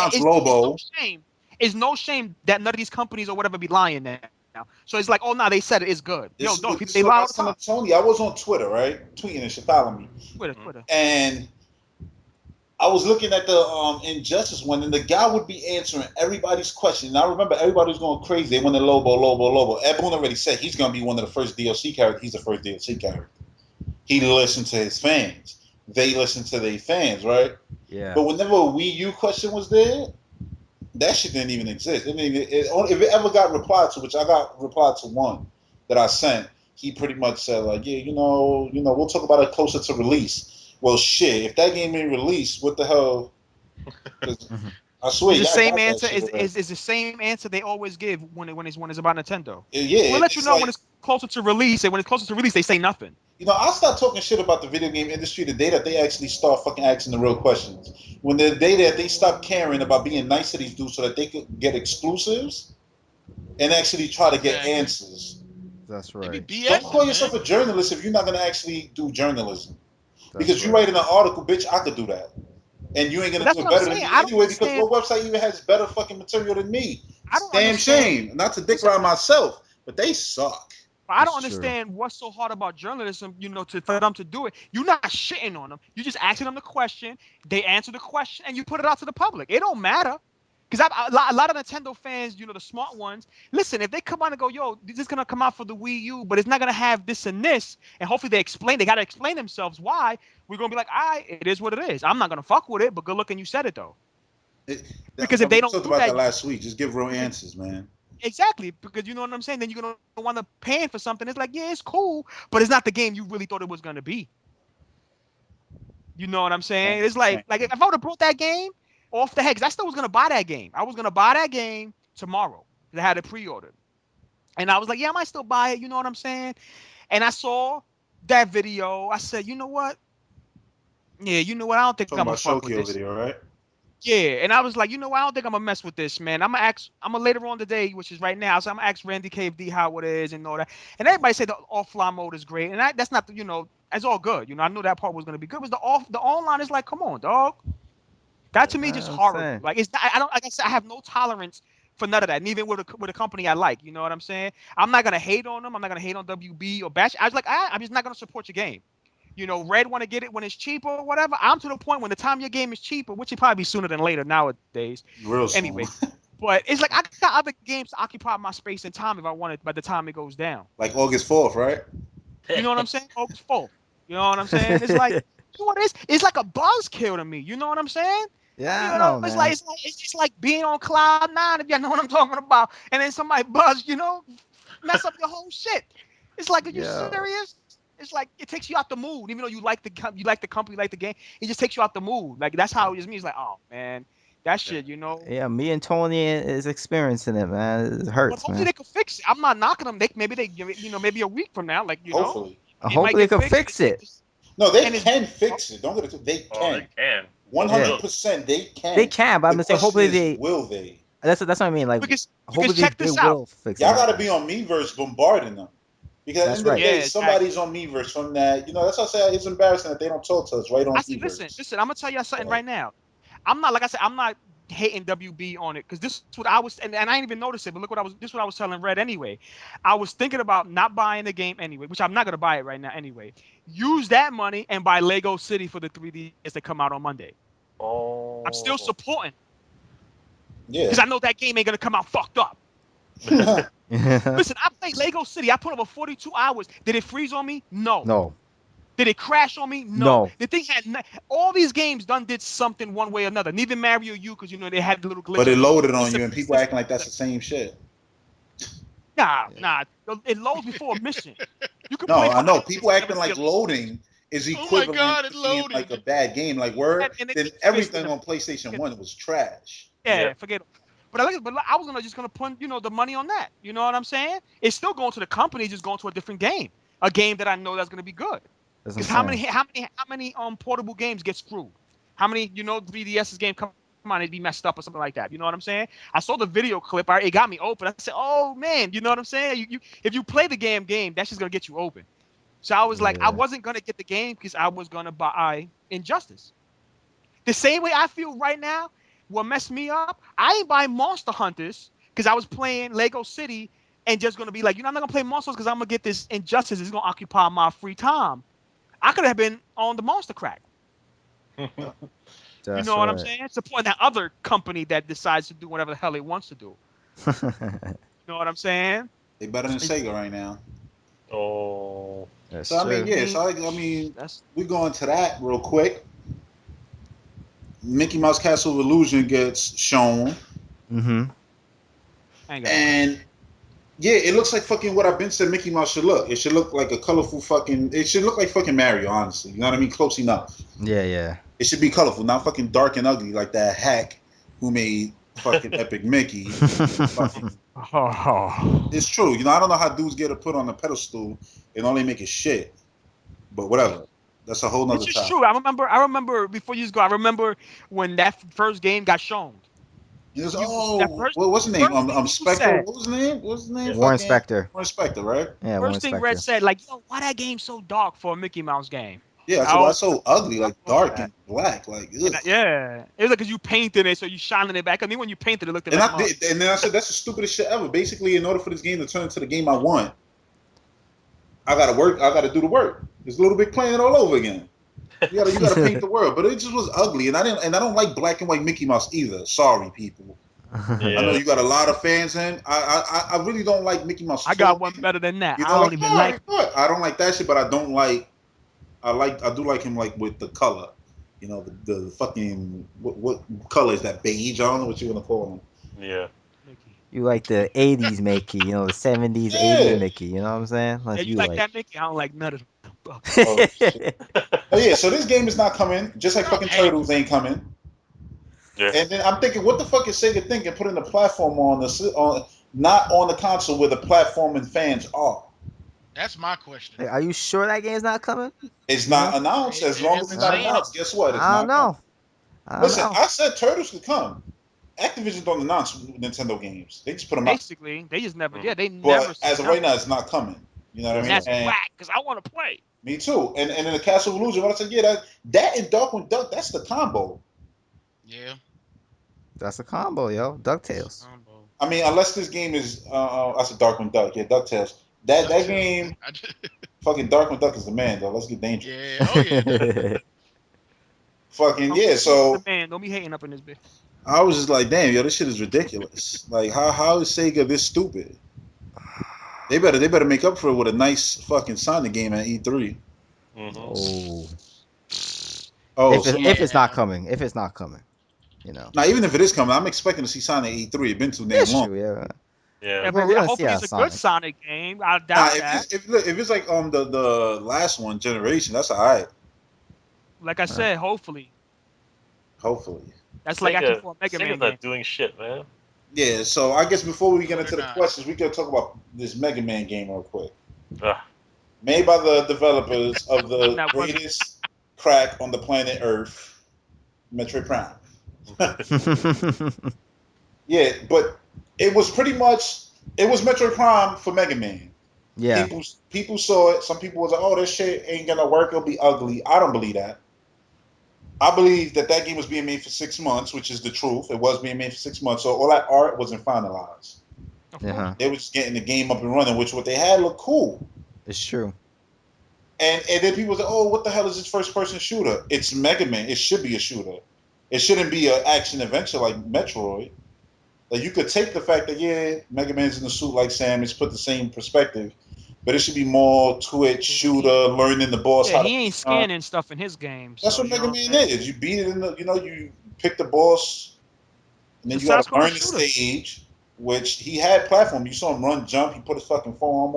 It's no shame that none of these companies or whatever be lying now. So it's like, oh no, they said it's good. Yo, dog, they lie all the time. Tony, I was on Twitter, right? Tweeting and shit, follow me. Twitter. And I was looking at the Injustice one, and the guy would be answering everybody's question. And I remember everybody was going crazy. They wanted Lobo. Ed Boon already said he's going to be one of the first DLC characters. He's the first DLC character. He listened to his fans. They listened to their fans, right? Yeah. But whenever a Wii U question was there, that shit didn't even exist. I mean, if it ever got replied to, which I got replied to one that I sent, he pretty much said like, yeah, we'll talk about it closer to release. Well, shit, if that game ain't released, what the hell? I swear, the same answer is the same answer they always give when it's about Nintendo. Yeah, we'll let you know when it's closer to release, and when it's closer to release, they say nothing. I start talking shit about the video game industry the day that they actually start fucking asking the real questions. When the day that they stop caring about being nice to these dudes so that they could get exclusives and actually try to get answers. That's right. Don't call yourself a journalist if you're not going to actually do journalism. Because you write in an article, bitch, I could do that. And you ain't going to do it better than me anyway because what website even has better fucking material than me? Damn shame. Not to dick around myself, but they suck. I don't understand what's so hard about journalism, for them to do it. You're not shitting on them. You're just asking them the question. They answer the question, and you put it out to the public. It don't matter. Because a lot of Nintendo fans, the smart ones, listen, if they come on and go, yo, this is going to come out for the Wii U, but it's not going to have this and this, and hopefully they got to explain themselves why, we're going to be like, all right, it is what it is. I'm not going to fuck with it, but good looking you said it, though. Because if they don't talked about that last week, just give real answers, man. Exactly, because you know what I'm saying? Then you're going to want to pay for something. It's like, yeah, it's cool, but it's not the game you really thought it was going to be. You know what I'm saying? It's like if I would have brought that game off the head, because I still was going to buy that game. I was going to buy that game tomorrow. I had it pre-ordered. And I was like, yeah, I might still buy it. You know what I'm saying? And I saw that video. I said, you know what? Yeah, you know what? I don't think I'm going to fuck with this. Video, right? Yeah, and I was like, you know what? I don't think I'm gonna mess with this, man. I'm gonna later on today, which is right now. So I'm gonna ask Randy KFD how it is and all that. And everybody said the offline mode is great, and that's not, that's all good. I knew that part was gonna be good. It was the online is like, come on, dog. That to me just horrible. Like it's not, I don't, like I said, I have no tolerance for none of that. And even with a company I like, you know what I'm saying? I'm not gonna hate on them. I'm not gonna hate on WB or Bash. I was like, I'm just not gonna support your game. Red want to get it when it's cheaper or whatever. I'm to the point when the time your game is cheaper, which will probably be sooner than later nowadays. Anyway, but it's like I got other games to occupy my space and time if I want it by the time it goes down. Like August 4th, right? You know what I'm saying? August 4th. You know what I'm saying? It's like know what it is? It's like a buzzkill to me. You know what I'm saying? Yeah, I know, it's man. it's just like being on cloud nine, if you know what I'm talking about. And then somebody buzz, mess up your whole shit. It's like, are you Yeah. serious? It's like it takes you out the mood, even though you like the company, you like the game. It just takes you out the mood. Like that's how it is. Me, it's like, oh man, that shit, Yeah, me and Tony is experiencing it, man. It But hurts, hopefully man. they can fix it. I'm not knocking them. Maybe maybe a week from now, Hopefully. it might Hopefully they get can fixed. fix it. No, they And it's can fix it. Don't get it. They Oh, they can. can. Yeah. 100%. They can. They can, but The I'm just saying question hopefully is, they. will they? That's what I mean. Like, because hopefully check they this out. will fix it. Y'all got to be on Miiverse bombarding them. Because at the That's end of the right. day, Yeah, somebody's on Miiverse from that. That's what I say. It's embarrassing that they don't talk to us right on I said, Miiverse. listen. I'm gonna tell you something right now. Like I said, I'm not hating WB on it because this is what I was, and I didn't even notice it. But look what I was. This is what I was telling Red anyway. I was thinking about not buying the game anyway, which I'm not gonna buy it right now anyway. Use that money and buy Lego City for the 3DS that come out on Monday. Oh. I'm still supporting Yeah. because I know that game ain't gonna come out fucked up. Listen, I played Lego City. I put over 42 hours. Did it freeze on me? No. No. Did it crash on me? No. The thing had all these games did something one way or another. And even Mario U, because they had the little glitch. But it loaded on you, and people acting like that's the same shit. Nah. It loads before a mission. You can No, play. I know. People acting like loading is Oh my equivalent God, to it's being loading. like a bad game. Like word, And then everything on PlayStation 1 was trash. Yeah, forget it. But I was just gonna put the money on that. You know what I'm saying? It's still going to the company, just going to a different game, a game that I know that's gonna be good. Because how many portable games get screwed? How many 3DS's game come on, it'd be messed up or something like that. You know what I'm saying? I saw the video clip. It got me open. I said, oh man, you know what I'm saying? If you play the game, that's just gonna get you open. So I was like, I wasn't gonna get the game because I was gonna buy Injustice. The same way I feel right now, what messed me up, I ain't buying Monster Hunters because I was playing Lego City and just gonna be like, I'm not gonna play Monsters because I'm gonna get this Injustice. It's gonna occupy my free time. I could have been on the Monster Crack. You know what I'm saying? Supporting that other company that decides to do whatever the hell it wants to do. You know what I'm saying? They better than Sega right now. Oh. So I mean, yeah. So I mean, we go into that real quick. Mickey Mouse Castle of Illusion gets shown. Mm-hmm. And yeah, it looks like fucking what I've been said Mickey Mouse should look. It should look like a colorful fucking. It should look like fucking Mario, honestly. You know what I mean? Close enough. Yeah. It should be colorful, not fucking dark and ugly like that hack who made fucking Epic Mickey. Fucking. It's true. I don't know how dudes get it put on the pedestal and only make it shit. But whatever. That's a whole nother topic. Which is true. I remember before you go. I remember when that first game got shown. It was, what's his name? Spectre. What was his name? What's his name? Warren Spector. Warren Spector, right? Yeah, first thing Red said, like, why that game so dark for a Mickey Mouse game? Yeah, I said, why it's so ugly, like dark and black, like. Yeah, it was like because you painted it, so you shining it back. I mean, when you painted it, looked like. And then I said, that's the stupidest shit ever. Basically, in order for this game to turn into the game I want, I gotta work. I gotta do the work. It's Little Big Planet all over again. You gotta paint the world, but it just was ugly, and I don't like black and white Mickey Mouse either. Sorry, people. Yeah. I know you got a lot of fans in. I really don't like Mickey Mouse. I got one better than that. I don't even like. I don't like that shit, but I don't like. I do like him like with the color. The fucking what color is that? Beige? I don't know what you want to call him. Yeah. You like the 80s Mickey, the 70s, 80s Mickey, you know what I'm saying? Yeah, you like that Mickey? I don't like none of them. Oh yeah, so this game is not coming, just like fucking Turtles ain't coming. Yeah. And then I'm thinking, what the fuck is Sega thinking putting the platform not on the console where the platform and fans are? That's my question. Are you sure that game's not coming? It's not announced. As long as it's not announced, guess what? It's not coming. Listen, I said Turtles could come. Activision don't announce Nintendo games. They just put them out. Basically, they just never. Yeah, they never. But as of right now, it's not coming. You know what I mean? That's whack because I want to play. Me too. And in the Castle of Illusion, what I said, yeah, that and Darkwing Duck, that's the combo. Yeah. That's a combo, yo. DuckTales. I mean, unless this game is, I said Darkwing Duck. Yeah, DuckTales. That game, fucking Darkwing Duck is the man, though. Let's get dangerous. Yeah. Oh yeah. Fucking yeah. So man, don't be hating up in this bitch. I was just like, damn, yo, this shit is ridiculous. Like, how is Sega this stupid? They better make up for it with a nice fucking Sonic game at E3. Mm-hmm. Oh. Oh, if it's not coming, you know. now even if it is coming, I'm expecting to see Sonic E3. It's been too damn That's long. true, yeah. Yeah. Yeah, We're but gonna see hopefully how it's a good Sonic. Sonic game. I Nah, doubt that. if it's like the last one generation, that's alright. Like I said, hopefully. Hopefully. That's like asking for a Mega Sega's Man game. not doing shit, man. Yeah, so I guess before we get No, into the they're not. questions, we can talk about this Mega Man game real quick. Ugh. Made by the developers of the That wasn't. greatest crack on the planet Earth, Metroid Prime. Yeah, but it was pretty much Metroid Prime for Mega Man. Yeah. People saw it. Some people was like, "Oh, this shit ain't gonna work. It'll be ugly." I don't believe that. I believe that game was being made for 6 months, which is the truth. It was being made for 6 months, so all that art wasn't finalized. Of course. They were just getting the game up and running, which what they had looked cool. It's true. And then people say, "Oh, what the hell is this first person shooter?" It's Mega Man. It should be a shooter. It shouldn't be an action adventure like Metroid. Like you could take the fact that Mega Man's in the suit like Samus, put the same perspective, but it should be more twitch shooter, learning the boss. Yeah, how he to ain't scanning stuff in his game. That's So, what you know Mega what I'm Man saying? is. You beat it in the, you pick the boss, and then It's you a got to side-scrolling learn the shooter. stage. Which he had platform. You saw him run, jump. He put his fucking forearm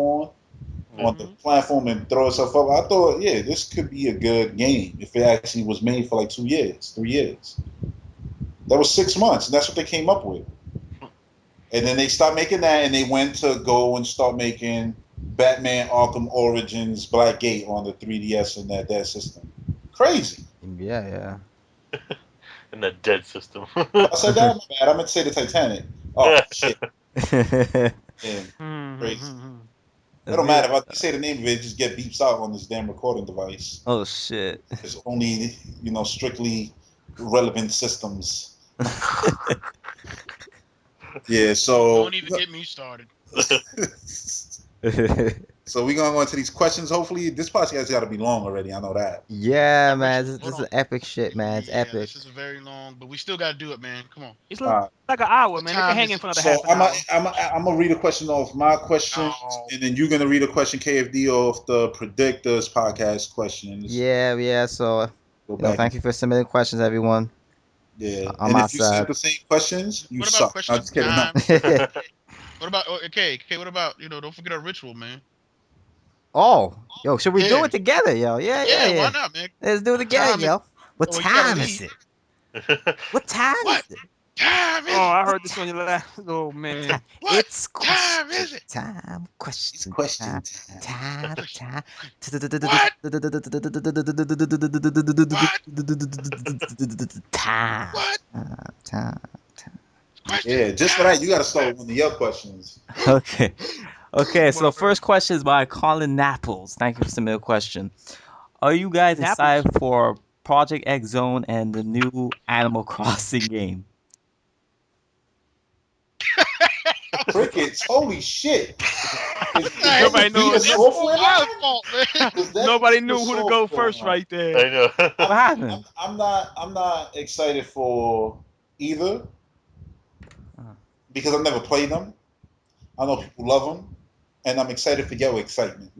on the platform and throw himself up. I thought, this could be a good game if it actually was made for like 2 years, 3 years. That was 6 months, and that's what they came up with. And then they stopped making that, and they went to go and start making Batman Arkham Origins Blackgate on the 3DS and that system. Crazy. Yeah. In the dead system. I said that, my bad. I meant to say the Titanic. Oh, shit. Yeah. Yeah, crazy. Mm-hmm. It don't matter if I say the name of it, just get beeps out on this damn recording device. Oh shit. It's only, strictly relevant systems. Yeah, so Don't even get me started. so we're gonna go into these questions. Hopefully, this podcast got to be long already. I know that. Yeah, man. Richard, This is epic shit, man. It's epic. This is a very long, but we still got to do it, man. Come on. It's All right. like an hour, What man. They can time hang is in it? for another So half an hour. I'm gonna read a question off my questions, Oh. and then you're gonna read a question KFD off the Predictors podcast questions. Yeah. So, thank you for submitting questions, everyone. Yeah, I'm and if you outside. send the same questions, you What about suck. question I'm just kidding. time? No. What about okay? What about don't forget our ritual, man. Oh, yo, should we do Yeah. it together, yo? Yeah, why not, man? Let's do it together, Time is- yo. What Oh, you gotta time is leave. it? What time What is it? time is Oh, it? I heard this on your last. Oh man. What It's time is it? time. Question Question time. What? Time. What? Time. Question Yeah, just for time. that, you got to start with one of your questions. Okay, so Word. first question is by Colin Napples. Thank you for submitting a question. Are you guys Napples? excited for Project X Zone and the new Animal Crossing game? Crickets, holy shit! Nobody knows. It's my fault, man. Nobody knew who to go first right there. I know. What happened? I'm not excited for either because I've never played them. I know people love them, and I'm excited for your excitement.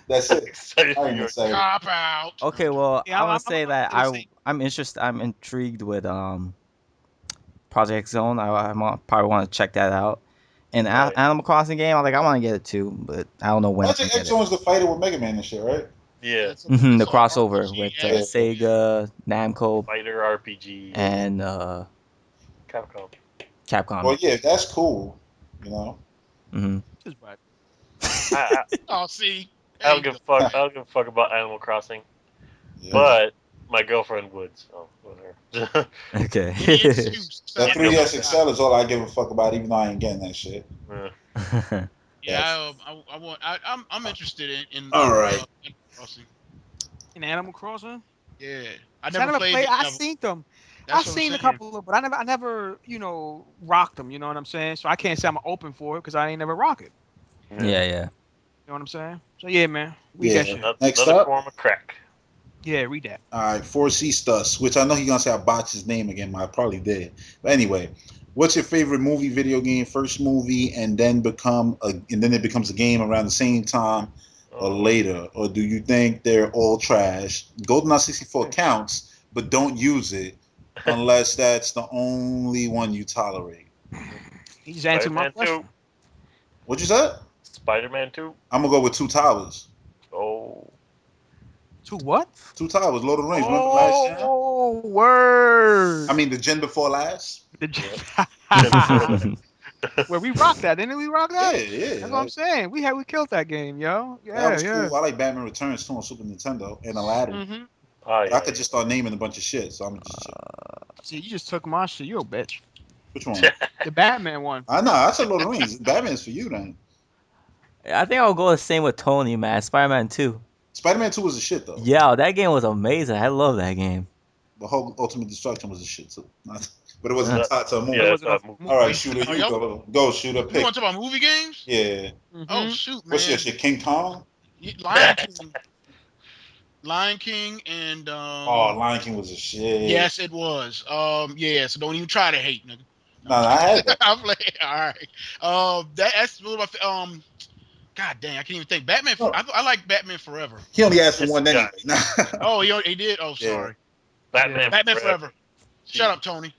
That's it. Excited for I'm your excited. Cop out. Okay, well, Yeah, I want to say that I'm saying- I'm interested. I'm intrigued with Project X Zone. Probably want to check that out. And Right. Animal Crossing game, I want to get it too, but I don't know when I'm Project gonna X get it. is the fighter with Mega Man and shit, right? Yeah. It's The a crossover RPG with Yeah. Sega, Namco, Fighter RPG. and Capcom. Capcom. Well, yeah, that's cool. You know. hmm Just right. I Oh, see. I don't give a fuck. I don't give a fuck about Animal Crossing, Yeah. but my girlfriend would. So whatever. Okay. Any excuse. That Sounds 3DS like- XL is all I give a fuck about, even though I ain't getting that shit. Yeah, I'm interested in All right. Animal Crossing. In Animal Crossing. Yeah, I See, never played. I it. seen them. That's I've what I'm seen a saying. couple of, but I never, rocked them. You know what I'm saying? So I can't say I'm open for it because I ain't never rock it. yeah. You know what I'm saying? So yeah, man, read Yeah. that shit. Next Another up. form of crack. Yeah, read that. All right, 4C Stus, which I know you're gonna say I botched his name again, but I probably did. But anyway, what's your favorite movie, video game, first movie, and then it becomes a game around the same time? or later, or do you think they're all trash? GoldenEye 64 counts, but don't use it unless that's the only one you tolerate. He just answered my question. 2. What you said? Spider-Man 2. I'm gonna go with Two Towers. Oh. 2 what? Two Towers, Lord of the Rings. Remember last year? Oh, word. I mean, the gen before last. Where we rocked that, didn't we rock that? Yeah. That's what I'm saying. We killed that game, yo. That was cool. I like Batman Returns too on Super Nintendo and Aladdin. Mm-hmm. But I could just start naming a bunch of shit, so I'm gonna just chill. See, you just took my shit. You a bitch. Which one? The Batman one. I know. I said Lord of the Rings. Batman's for you then. I think I'll go the same with Tony, man. Spider-Man 2. Spider-Man 2 was a shit though. Yeah, that game was amazing. I love that game. The whole Ultimate Destruction was a shit too. But it wasn't tied to a movie. Yeah, all right, Shooter, you go, Shooter. Pick. You want to talk about movie games? Yeah. Mm-hmm. Oh shoot, man. What's your shit? King Kong? Lion King and Lion King was a shit. Yes, it was. Yeah, so don't even try to hate, nigga. No, I had that. I'm like, all right. That's one of my God dang, I can't even think. Batman. I like Batman Forever. He only asked for one anyway. Oh, he did. Oh, sorry. Batman Forever. Shut up, Tony.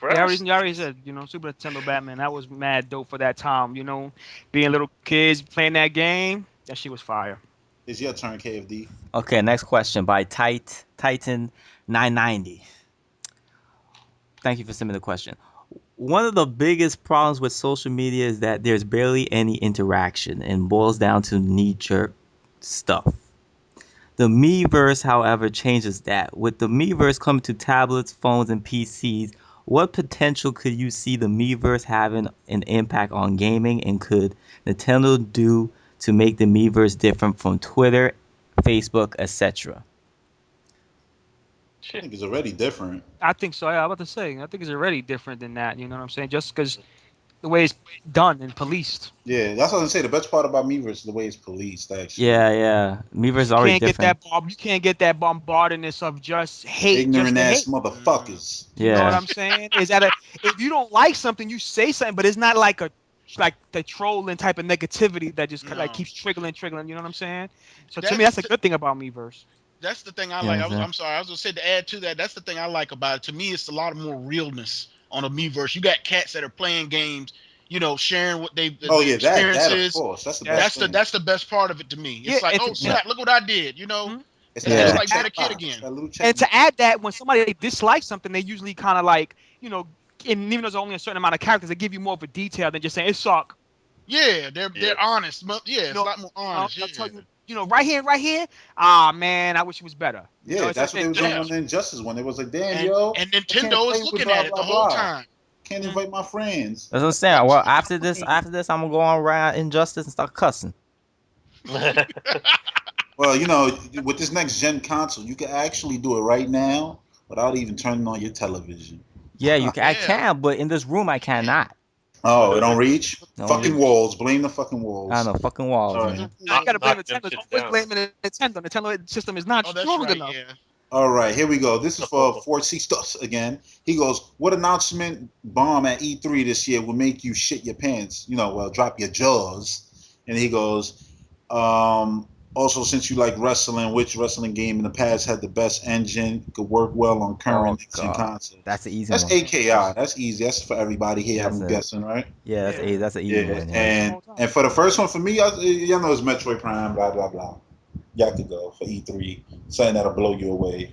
Yeah, you already said, Super Nintendo Batman. That was mad dope for that time. Being little kids playing that game, that shit was fire. It's your turn, KFD. Okay, next question by Titan 990. Thank you for sending the question. One of the biggest problems with social media is that there's barely any interaction and boils down to knee-jerk stuff. The Miiverse, however, changes that. With the Miiverse coming to tablets, phones, and PCs, what potential could you see the Miiverse having an impact on gaming, and could Nintendo do to make the Miiverse different from Twitter, Facebook, etc.? I think it's already different. I think so. Yeah, I was about to say. I think it's already different than that. You know what I'm saying? Just because the way it's done and policed. Yeah, that's what I'm saying. The best part about Miiverse is the way it's policed, actually. Yeah. Miiverse is already different. You can't get that bombardedness of just hate. Ignorant just ass motherfuckers. Yeah. You know what I'm saying? Is that if you don't like something, you say something, but it's not like the trolling type of negativity that just like keeps trickling. You know what I'm saying? So to me, that's a good thing about Miiverse. That's the thing I like. I'm sorry. I was gonna say, to add to that, that's the thing I like about it. To me, it's a lot more realness on a Miiverse. You got cats that are playing games, sharing what they've experiences. That of course. That's the best. That's the best part of it to me. It's like, oh snap, look what I did. It's like being a kid again. And to add that, when somebody dislikes something, they usually kind of like, and even though there's only a certain amount of characters, they give you more of a detail than just saying it suck. Yeah, they're honest. Yeah, it's a lot more honest. I'll tell you, right here. Ah, man, I wish it was better. Yeah, that's what they were doing on the Injustice one. It was like, damn, and Nintendo is looking at it the whole time. Can't invite my friends. That's what I'm saying. Well, after this, I'm gonna go on around Injustice and start cussing. Well, with this next gen console, you can actually do it right now without even turning on your television. Yeah, I can, but in this room I cannot. Oh, it don't reach? No, fucking walls. Blame the fucking walls. I know, fucking walls, man. I gotta blame Nintendo. Always blaming Nintendo. Nintendo system is not strong enough. Yeah. All right, here we go. This is for 4C again. He goes, what announcement bomb at E3 this year will make you shit your pants? Drop your jaws. And he goes, also, since you like wrestling, which wrestling game in the past had the best engine, could work well on current next-gen consoles? That's the easy one. That's AKI. That's easy. That's for everybody here, I'm guessing, right? Yeah, that's an easy one. Yeah. And for the first one, for me, y'all know it's Metroid Prime, blah, blah, blah. Y'all could go for E3. Something that'll blow you away.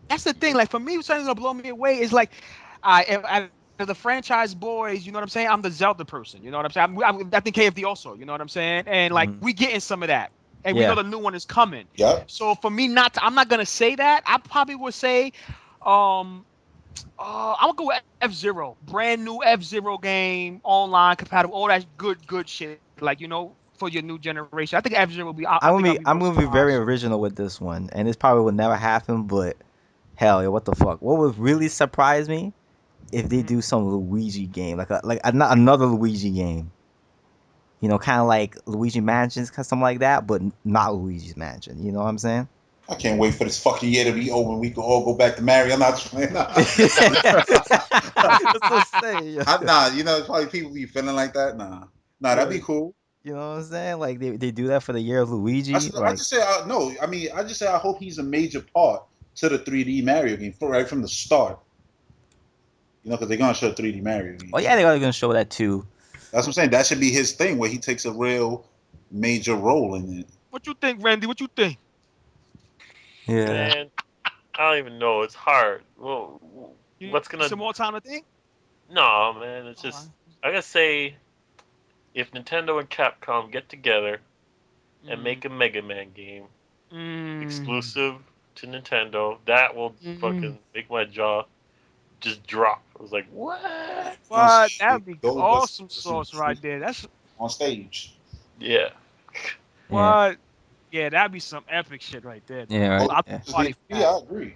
That's the thing. Like, for me, something that'll blow me away is like, I the franchise boys, you know what I'm saying? I'm the Zelda person, you know what I'm saying? I think KFD also, you know what I'm saying? And like we getting some of that, and we know the new one is coming. Yeah. So for me, I'm not gonna say that. I probably would say, I'm gonna go with F-Zero, brand new F-Zero game, online compatible, all that good shit. Like for your new generation, I think F-Zero will be. I'm gonna be very original with this one, and this probably would never happen, but hell yeah, what the fuck? What would really surprise me? If they do some Luigi game, like another Luigi game, kind of like Luigi Mansions, something like that, but not Luigi's Mansion. You know what I'm saying? I can't wait for this fucking year to be over. We can all go back to Mario. I'm not playing. That's what I'm saying. Nah, probably people be feeling like that. Nah, that'd be cool. You know what I'm saying? Like they do that for the year of Luigi. I Like just say no. I mean, I just say I hope he's a major part to the 3D Mario game right from the start. You know, because they're gonna show 3D Mario game. oh yeah, they're gonna show that too. That's what I'm saying. That should be his thing where he takes a real major role in it. What you think, Randy? What you think? Yeah. Man, I don't even know. It's hard. Well, You what's need gonna? some more time to think? No, man. It's Alright. just I gotta say, if Nintendo and Capcom get together and make a Mega Man game exclusive to Nintendo, that will fucking make my jaw just drop. I was like, what? What? That'd be Go awesome sauce right there. That's on stage. Yeah. Yeah. what. Yeah, that'd be some epic shit right there. Yeah. Right. Oh, I'll Yeah. party for yeah, that. I agree.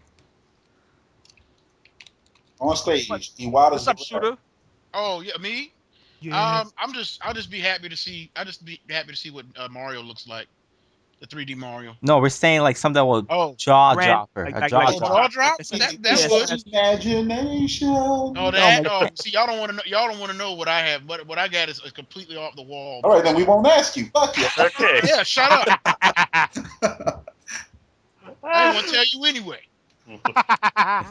On stage, What- Iwata's What's up, the shooter? Oh yeah, me. Yeah. I'll just be happy to see. I just be happy to see what Mario looks like, the 3D Mario. No, we're saying like something that will Oh, jaw Grand, dropper, like, a like, jaw like, oh, dropper. jaw drop. It's That yeah, would. it's- imagination. Oh, No, man. see, y'all don't want to know. Y'all don't want to know what I have. What I got is completely off the wall. All right, then we won't ask you. Fuck you. Okay. Yeah, shut up. I didn't want to tell you anyway. All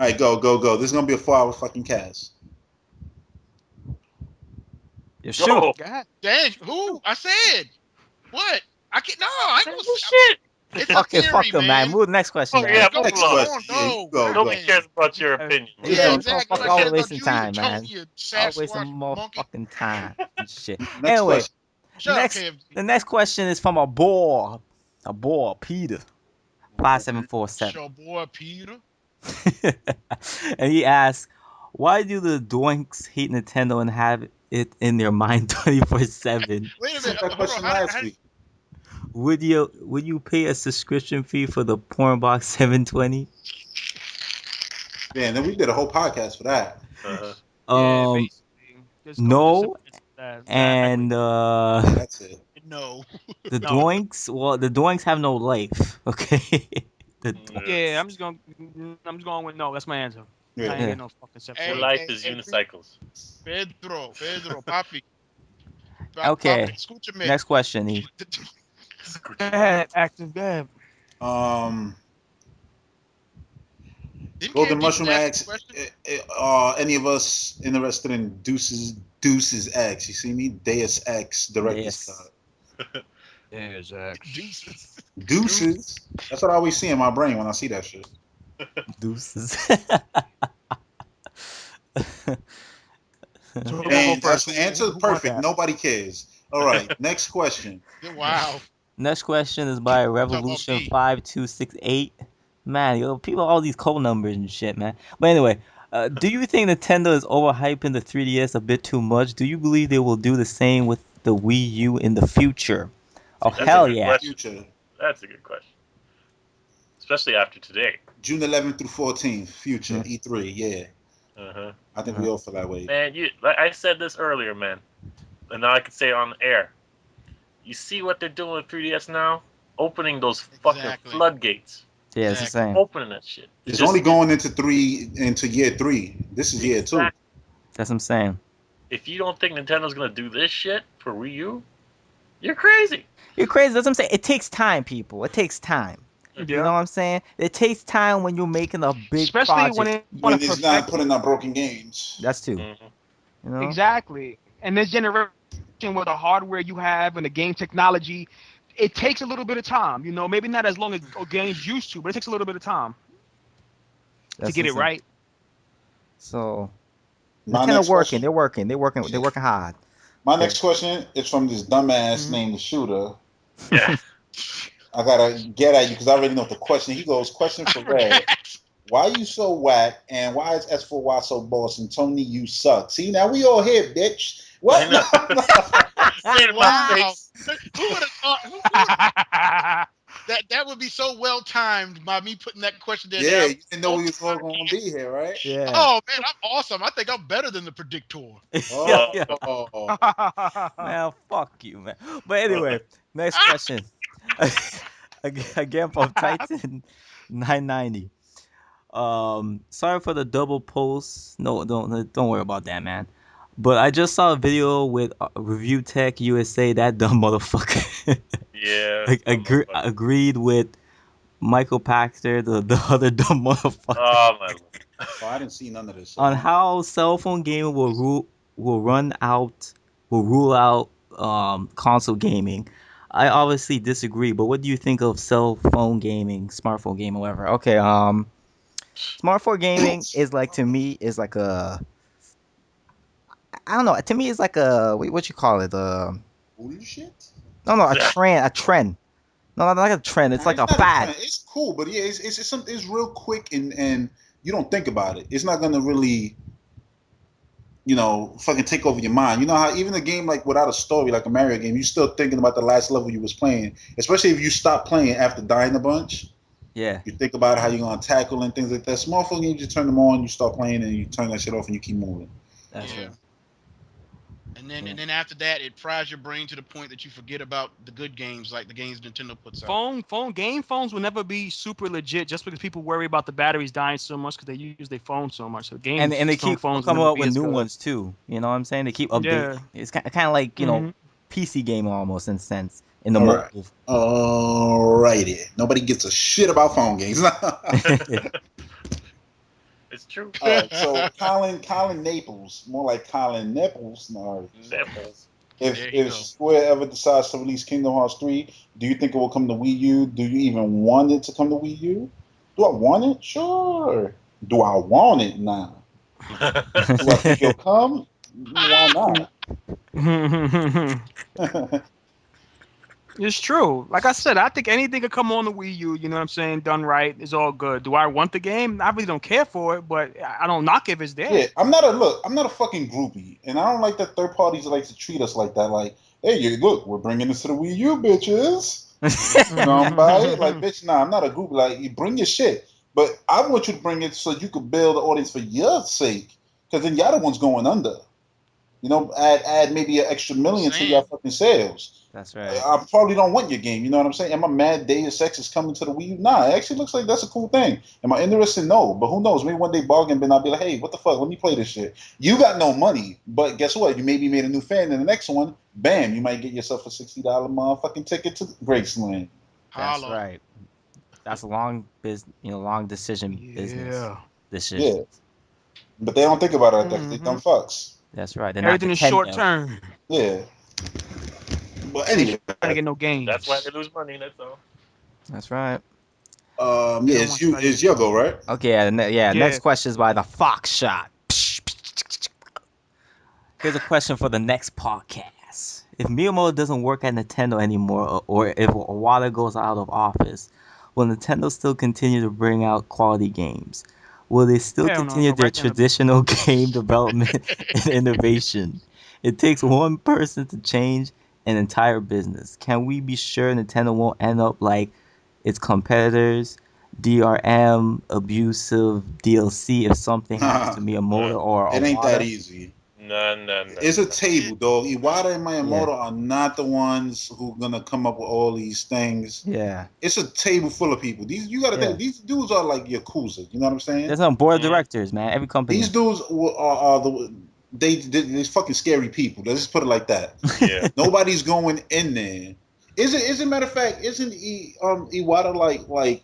right, go. This is gonna be a 4-hour fucking cast. You shoot. No. Go ahead. Dang, who? I said what? I can't. No, I ain't gonna. Shit. It's a Okay, theory, fuck them, man. man. Move to the next question, Oh, man. yeah, Go move Next along. question. Yeah, No, go. Nobody man. cares about your opinion. You Yeah, know, exactly. fuck Nobody all cares the about wasting you, time, you man. Tony, you I'll waste some Sasquatch more monkey. fucking time and shit. Next Anyway, question. Shut up, KFG. the next question is from a boy, Peter, 5747, Show boy Peter. and he asks, "Why do the doinks hate Nintendo and have it in their mind 24/7? Wait a Asked minute. that Hold question on. last week. Would you pay a subscription fee for the porn box 720?" Yeah, and then we did a whole podcast for that. Uh-huh. Yeah, basically. There's a couple No, different that. and That's it. No. the No. doinks. Well, the doinks have no life. Okay. Yeah, I'm just going with no. That's my answer. I Yeah. ain't getting no fucking Your separate. life is Hey, unicycles. Pedro, Papi. Okay. Papi, escúchame. Next question. E. Go ahead, active. Go ahead. Um, Didn't Golden KFG Mushroom ask the asks, question? any of us interested in Deuce's X? You see me? Deus Ex Director's Yes. Cut. Yeah, Zach. Deuces. That's what I always see in my brain when I see that shit. Deuces. And that's the answer. Perfect. Nobody cares. All right. Next question. Wow. Next question is by Revolution me. 5268. Man, yo, people all these code numbers and shit, man. But anyway, do you think Nintendo is overhyping the 3DS a bit too much? Do you believe they will do the same with the Wii U in the future? Oh, That's hell a good yeah. question. Future. That's a good question. Especially after today. June 11th through 14th. Future. Yeah. E3. Yeah. Uh-huh. I think we all feel that way. Man, like I said this earlier, man. And now I can say it on air. You see what they're doing with 3DS now? Opening those fucking Exactly. floodgates. Yeah, it's the Exactly. same. Opening that shit. It's only going into year 3. This is year 2. Exactly. That's what I'm saying. If you don't think Nintendo's gonna do this shit for Wii U, you're crazy. You're crazy. That's what I'm saying. It takes time, people. It takes time. You know what I'm saying? It takes time when you're making a big Especially project. when it When want to it's not perfect putting out broken games. That's two. Mm-hmm. You know? exactly. And this generation with the hardware you have and the game technology, it takes a little bit of time. You know, maybe not as long as games used to, but it takes a little bit of time to get it insane. right. So My Nintendo next working. question. They're working hard. My next question is from this dumbass named the Shooter. Yeah. I gotta get at you because I already know what the question. He goes, question for Red. Why you so whack and why is S4Y so boss and Tony you suck? See now we all here, bitch. What? Say it in my Wow. face. Who would have thought? That would be so well timed by me putting that question there. Yeah, now. you didn't know we was all gonna be here, right? Yeah. Oh man, I'm awesome. I think I'm better than the predictor. Oh, Yeah. Man, fuck you, man. But anyway, next question. Again from Titan 990. Sorry for the double post. No, don't worry about that, man. But I just saw a video with Review Tech USA. That dumb motherfucker. Yeah. Agreed with Michael Paxter, the other dumb motherfucker, Oh my lord. Oh, I didn't see none of this. So on how cell phone gaming will rule out console gaming. I obviously disagree, but what do you think of cell phone gaming, smartphone gaming, whatever? Okay, smartphone gaming is like, to me, is like a, I don't know. To me, it's like a, what you call it? bullshit. No, a trend. No, not like a trend. It's like It's a not a fad. trend. It's cool, but yeah, it's real quick and you don't think about it. It's not gonna really, fucking take over your mind. You know how even a game like without a story, like a Mario game, you're still thinking about the last level you was playing. Especially if you stop playing after dying a bunch. Yeah, You think about how you're gonna tackle and things like that. Smartphone games, you turn them on, you start playing, and you turn that shit off, and you keep moving. that's right. And then after that, it fries your brain to the point that you forget about the good games, like the games Nintendo puts out. Phones will never be super legit just because people worry about the batteries dying so much because they use their phone so much. So And they keep phones will coming never up be with as new good. ones too. You know what I'm saying? They keep updating. Yeah. It's kind of like, PC game almost, in a sense, in the All right. mobile. Alrighty. Nobody gives a shit about phone games. It's true. All right. So Colin Naples, more like Colin Nipples. No. Nipples. If There you go. Square ever decides to release Kingdom Hearts 3, do you think it will come to Wii U? Do you even want it to come to Wii U? Do I want it? Sure. Do I want it? Nah. Do I think it'll come? Why not? It's true. Like I said, I think anything could come on the Wii U. You know what I'm saying? Done right is all good. Do I want the game? I really don't care for it, but I don't knock if it's there. Yeah, I'm not a fucking groupie, and I don't like that third parties like to treat us like that. Like, hey, look, we're bringing this to the Wii U, bitches. You know, I'm buy it. Like, bitch, nah, I'm not a groupie. Like, you bring your shit, but I want you to bring it so you could build the audience for your sake, because then y'all the ones going under. Add maybe an extra million to your fucking sales. That's right. I probably don't want your game. You know what I'm saying? Am I mad Deus Ex is coming to the Wii U? Nah, it actually looks like that's a cool thing. Am I interested? No. But who knows? Maybe one day bargain bin, I'll be like, hey, what the fuck? Let me play this shit. You got no money, but guess what? You maybe made a new fan, and the next one, bam, you might get yourself a $60 motherfucking ticket to Graceland. That's right. That's a long long decision business. Yeah. But they don't think about it like that 'cause they dumb fucks. That's right. Everything is short term. Yeah. But anyway, trying to get no games. That's why they lose money. That's all. That's right. Yeah, it's your go, right? Okay, next question is by the Fox Shot. Here's a question for the next podcast. If Miyamoto doesn't work at Nintendo anymore, or if Iwata goes out of office, will Nintendo still continue to bring out quality games? Will they still continue their traditional game development and innovation? It takes one person to change an entire business. Can we be sure Nintendo won't end up like its competitors, DRM, abusive DLC, if something happens to Miyamoto or Iwata? It ain't that easy. No. It's a table, dog. Iwata and Miyamoto are not the ones who are gonna come up with all these things. Yeah. It's a table full of people. You gotta think these dudes are like Yakuza. You know what I'm saying? There's some board of directors, man. Every company. These dudes are they fucking scary people. Let's just put it like that. Yeah. Nobody's going in there. Is it matter of fact? Isn't Iwata like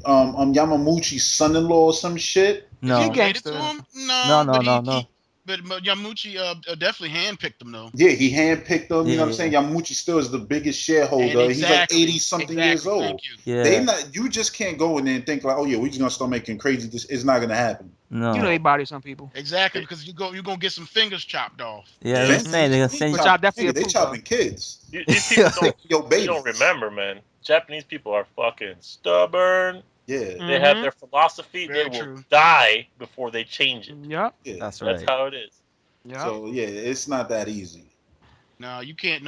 Yamauchi's son-in-law or some shit? No. Is he related to him? No. But Yamauchi definitely handpicked him though. Yeah, he handpicked them. You know what I'm saying? Yamauchi still is the biggest shareholder. He's like 80-something years old. You just can't go in there and think like, oh yeah, we're just gonna start making crazy. It's not gonna happen. No. You know they body some people. Exactly, because you're gonna get some fingers chopped off. Yeah, they're saying they're gonna send you. They chopping kids. These people you don't remember, man. Japanese people are fucking stubborn. Yeah. They have their philosophy. They will die before they change it. Yeah. That's right. That's how it is. Yeah. So yeah, it's not that easy. No, you can't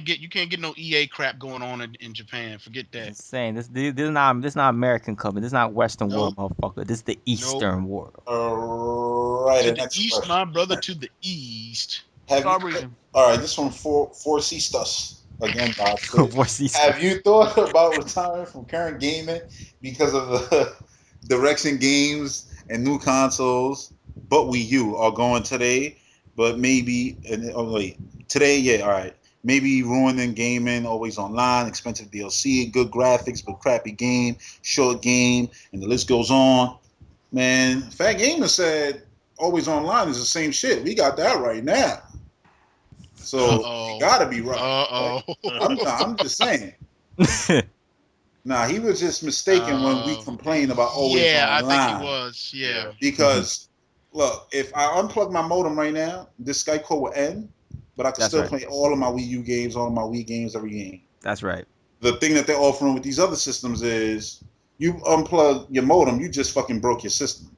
get no EA crap going on in Japan. Forget that. Just saying this is not American company. This is not Western world, motherfucker. This is the Eastern world. Right. To the east, question. My brother, to the east. All right, this one for Cistas. Again, have you thought about retiring from current gaming because of the direction games and new consoles, but Wii U are going today? but maybe today, yeah, all right. Maybe ruining gaming, always online, expensive DLC, good graphics, but crappy game, short game, and the list goes on. Man, Fat Gamer said always online is the same shit. We got that right now. So it gotta be right. Uh-oh. Right? I'm just saying. Nah, he was just mistaken when we complain about always yeah, online. I think he was. Yeah. Because look, if I unplug my modem right now, this Skype call will end, but I can still play all of my Wii U games, all of my Wii games, every game. That's right. The thing that they're offering with these other systems is you unplug your modem, you just fucking broke your system.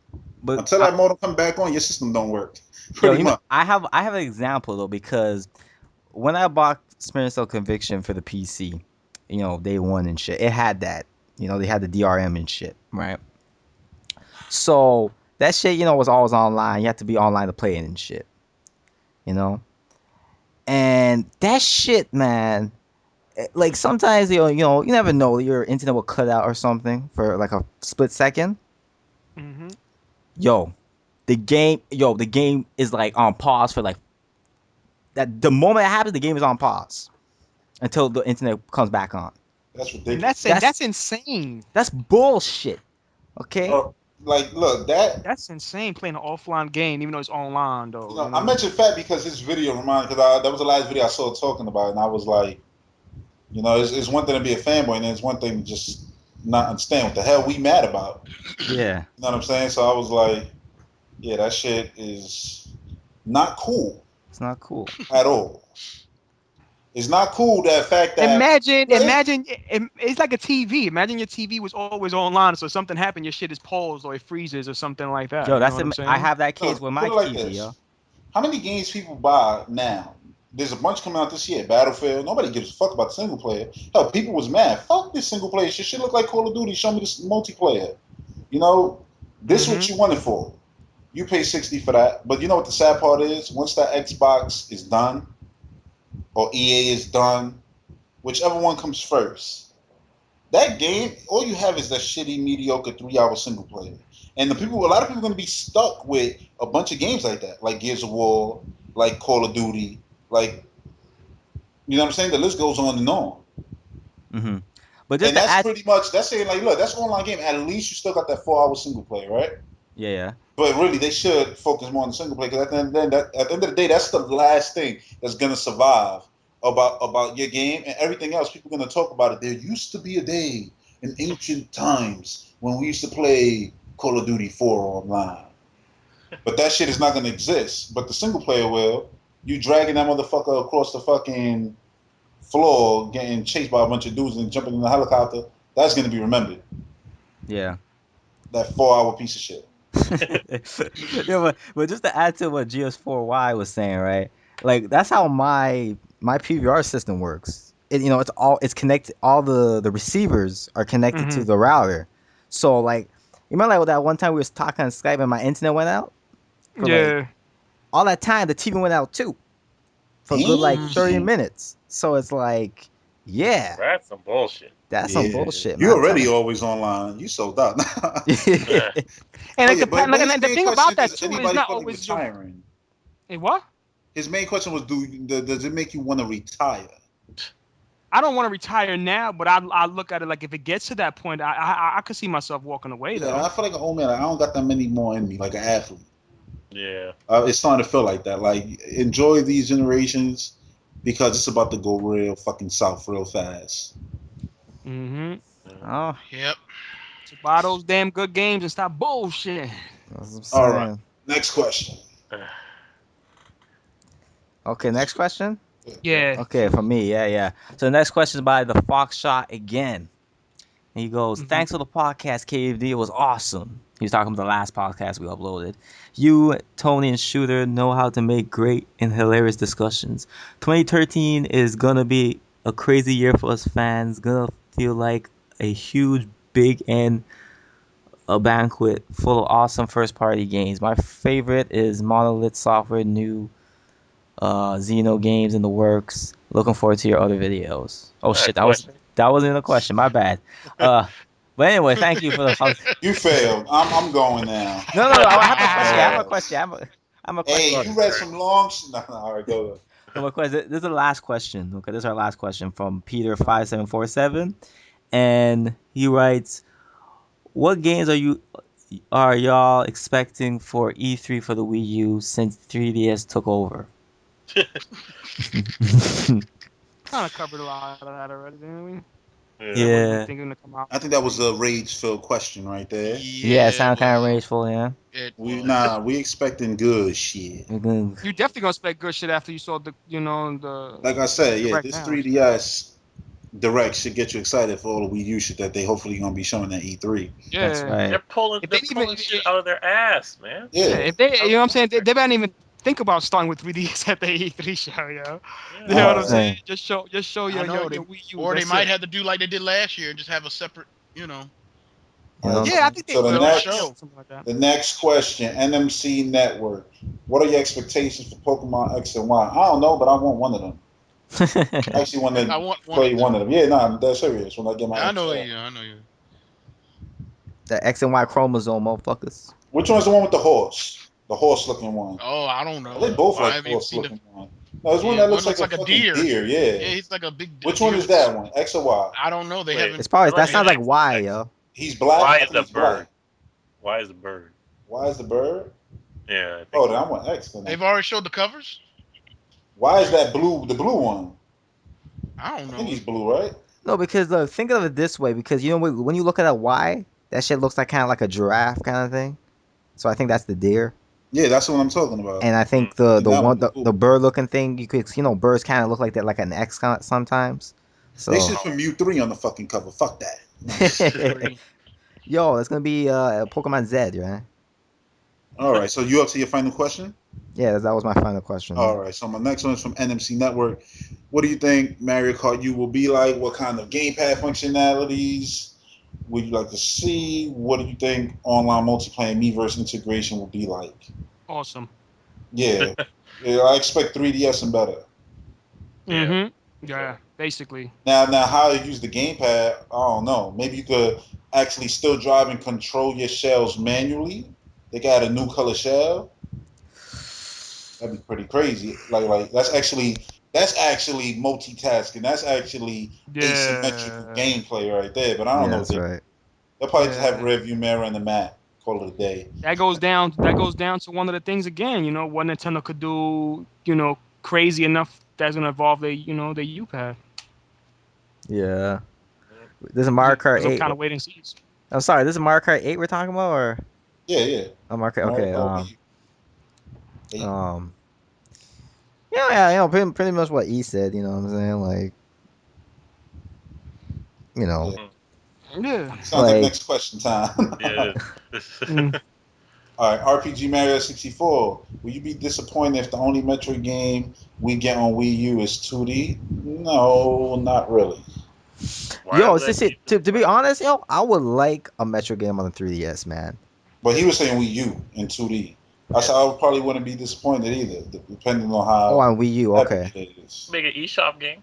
But until that modem come back on, your system don't work. Pretty much. I have an example though, because when I bought Splinter Cell Conviction for the PC, day one and shit, it had that. They had the DRM and shit, right? So that shit, was always online. You had to be online to play it and shit. And that shit, man, like sometimes you never know, your internet will cut out or something for like a split second. Mm-hmm. The game is like on pause for like that. The moment it happens, the game is on pause until the internet comes back on. That's ridiculous. That's insane. That's bullshit. Okay. Look, that's insane. Playing an offline game, even though it's online, though. I mentioned Fat because this video reminded, because that was the last video I saw talking about it, and I was like, it's one thing to be a fanboy, and it's one thing to just not understand what the hell we mad about. Yeah. You know what I'm saying? So I was like, yeah, that shit is not cool. It's not cool at all. It's not cool, that fact that imagine it's like a TV. Imagine your TV was always online, so something happened, your shit is paused or it freezes or something like that. Yo, I have that case with my TV, yo. How many games people buy now? There's a bunch coming out this year. Battlefield. Nobody gives a fuck about the single player. Hell, people was mad. Fuck this single player shit. Shit look like Call of Duty. Show me this multiplayer. This is what you wanted for. You pay $60 for that. But you know what the sad part is? Once that Xbox is done, or EA is done, whichever one comes first, that game, all you have is that shitty, mediocre 3-hour single player. And a lot of people are going to be stuck with a bunch of games like that, like Gears of War, like Call of Duty, like, you know what I'm saying? The list goes on and on. Mm-hmm. Pretty much, that's saying, like, look, that's an online game. At least you still got that 4-hour single player, right? Yeah. But really, they should focus more on the single player, because at the end of the day, that's the last thing that's going to survive about your game, and everything else. People are going to talk about it. There used to be a day in ancient times when we used to play Call of Duty 4 online. But that shit is not going to exist. But the single player will. You dragging that motherfucker across the fucking floor, getting chased by a bunch of dudes and jumping in the helicopter, that's going to be remembered. Yeah. That 4-hour piece of shit. Yeah, but just to add to what GS4Y was saying, right? Like, that's how my PVR system works. It's connected. All the receivers are connected to the router. So, like, you remember, like, that one time we was talking on Skype and my internet went out? Yeah. All that time, the TV went out too. For a good, like, 30 minutes. So it's like, yeah. That's some bullshit. That's some bullshit, man. You're already always online. You sold out. And the thing about that too is not always retiring. Hey, what? His main question was, does it make you want to retire? I don't want to retire now, but I look at it like if it gets to that point, I could see myself walking away. Though I feel like an old man. I don't got that many more in me, like an athlete. Yeah. It's starting to feel like that. Like, enjoy these generations, because it's about to go real fucking south real fast. Mm-hmm. Oh. Yep. So buy those damn good games and stop bullshit. All right. Next question. Okay, next question? Yeah. Okay, for me, yeah. So the next question is by the Foxshot again. And he goes, thanks for the podcast, KFD. It was awesome. He was talking about the last podcast we uploaded. You, Tony, and Shooter know how to make great and hilarious discussions. 2013 is going to be a crazy year for us fans. Going to feel like a huge, big, and a banquet full of awesome first-party games. My favorite is Monolith Software new Xeno games in the works. Looking forward to your other videos. Oh shit, that wasn't a question. My bad. But anyway, thank you for the. You failed. I'm going now. No. I have a question. I I'm a Hey, question. you read some long shit. No, all right, go. I'm a question. This is the last question. Okay, this is our last question from Peter5747, and he writes, "What games are y'all expecting for E3 for the Wii U since 3DS took over?" Kind of covered a lot of that already, didn't we? Yeah. What we Yeah. thinking to come out? I think that was a rage-filled question right there. Yeah, it it sound kind of was. rageful, yeah. It We was. we expecting good shit. We're gonna- You definitely gonna expect good shit after you saw the, Like I said, yeah, direct this now. 3DS Direct should get you excited for all the Wii U shit that they hopefully gonna be showing at E3. That's Yeah. right. They're pulling If they're they even, pulling shit out of their ass, man. Yeah, yeah, if they, you know what I'm saying, they better not even think about starting with 3DS at the E3 show, yo. You know what I'm Alright. saying? Just show I know. your Wii U. Or they That's might it. have to do like they did last year and just have a separate, You know, Yeah, I think they so the will. next Something like that. the next question, NMC Network. What are your expectations for Pokemon X and Y? I don't know, but I want one of them. I actually want I to want one play of one them. of them. Yeah, no, I'm dead serious. When I get my I know XL. you. I know you. the X and Y chromosome, motherfuckers. Which one's the one with the horse? The horse-looking one. Oh, I don't Well, know. they both I like haven't even seen the. horse-looking one. No, there's one Yeah, that one looks like looks a like a fucking deer. deer. Yeah, Yeah. he's like a big. Which deer one is with that one? X or Y? I don't know. They Wait. haven't. It's probably that Why sounds is like X Y, X? yo. He's black. Why I is think the he's black. bird? Why is the bird? Why is the bird? Yeah, I think Oh, then I want X for They've that. already showed the covers. Why is that blue? The blue one. I don't I think know. he's blue, right? No, because look, think of it this way. Because you know when you look at a Y, that shit looks like kind of like a giraffe kind of thing. So I think that's the deer. Yeah, that's what I'm talking about. And I think And the that one one's cool. the bird looking thing, you could birds kind of look like that, like an X sometimes. They So should put Mew 3 on the fucking cover. Fuck that. Three. yo, it's gonna be Pokemon Z, right? All right, so you up to your final question? Yeah, that was my final question. All right, so my next one is from NMC Network. What do you think Mario Kart U will be like? What kind of gamepad functionalities would you like to see? What do you think online multiplayer Miiverse integration will be like? Awesome. Yeah, yeah, I expect 3DS and better. Yeah. Mm-hmm. Yeah, basically. Now, how to use the gamepad? I don't know. Maybe you could actually still drive and control your shells manually. They got a new color shell. That'd be pretty crazy. Like that's actually multitasking. That's actually asymmetrical Yeah. gameplay right there. But I don't Yeah, know. that's right. They'll probably just have Yeah. rear view mirror and the map. Call it a day. That goes down. That goes down to one of the things again. You know what Nintendo could do. Crazy enough that's gonna involve the U-pad. Yeah. This is Mario Kart I'm 8. kind of waiting to see. I'm sorry. This is Mario Kart 8 we're talking about, or Yeah. oh, Mario Kart. Mario Okay. Kart Wii U. Yeah. Pretty much what E said. You know what I'm saying? Like, you know, Yeah. Yeah. Sounds like like next question time. Yeah. Mm. All right, RPG Mario 64. Will you be disappointed if the only Metroid game we get on Wii U is 2D? No, not really. Why yo, would it's that just be it. To be disappointing? honest, yo, I would like a Metro game on the 3DS, man. But he was saying Wii U in 2D. I said I probably wouldn't be disappointed either, depending on Oh, how on Wii U. epic Okay. it is. Make an eShop game.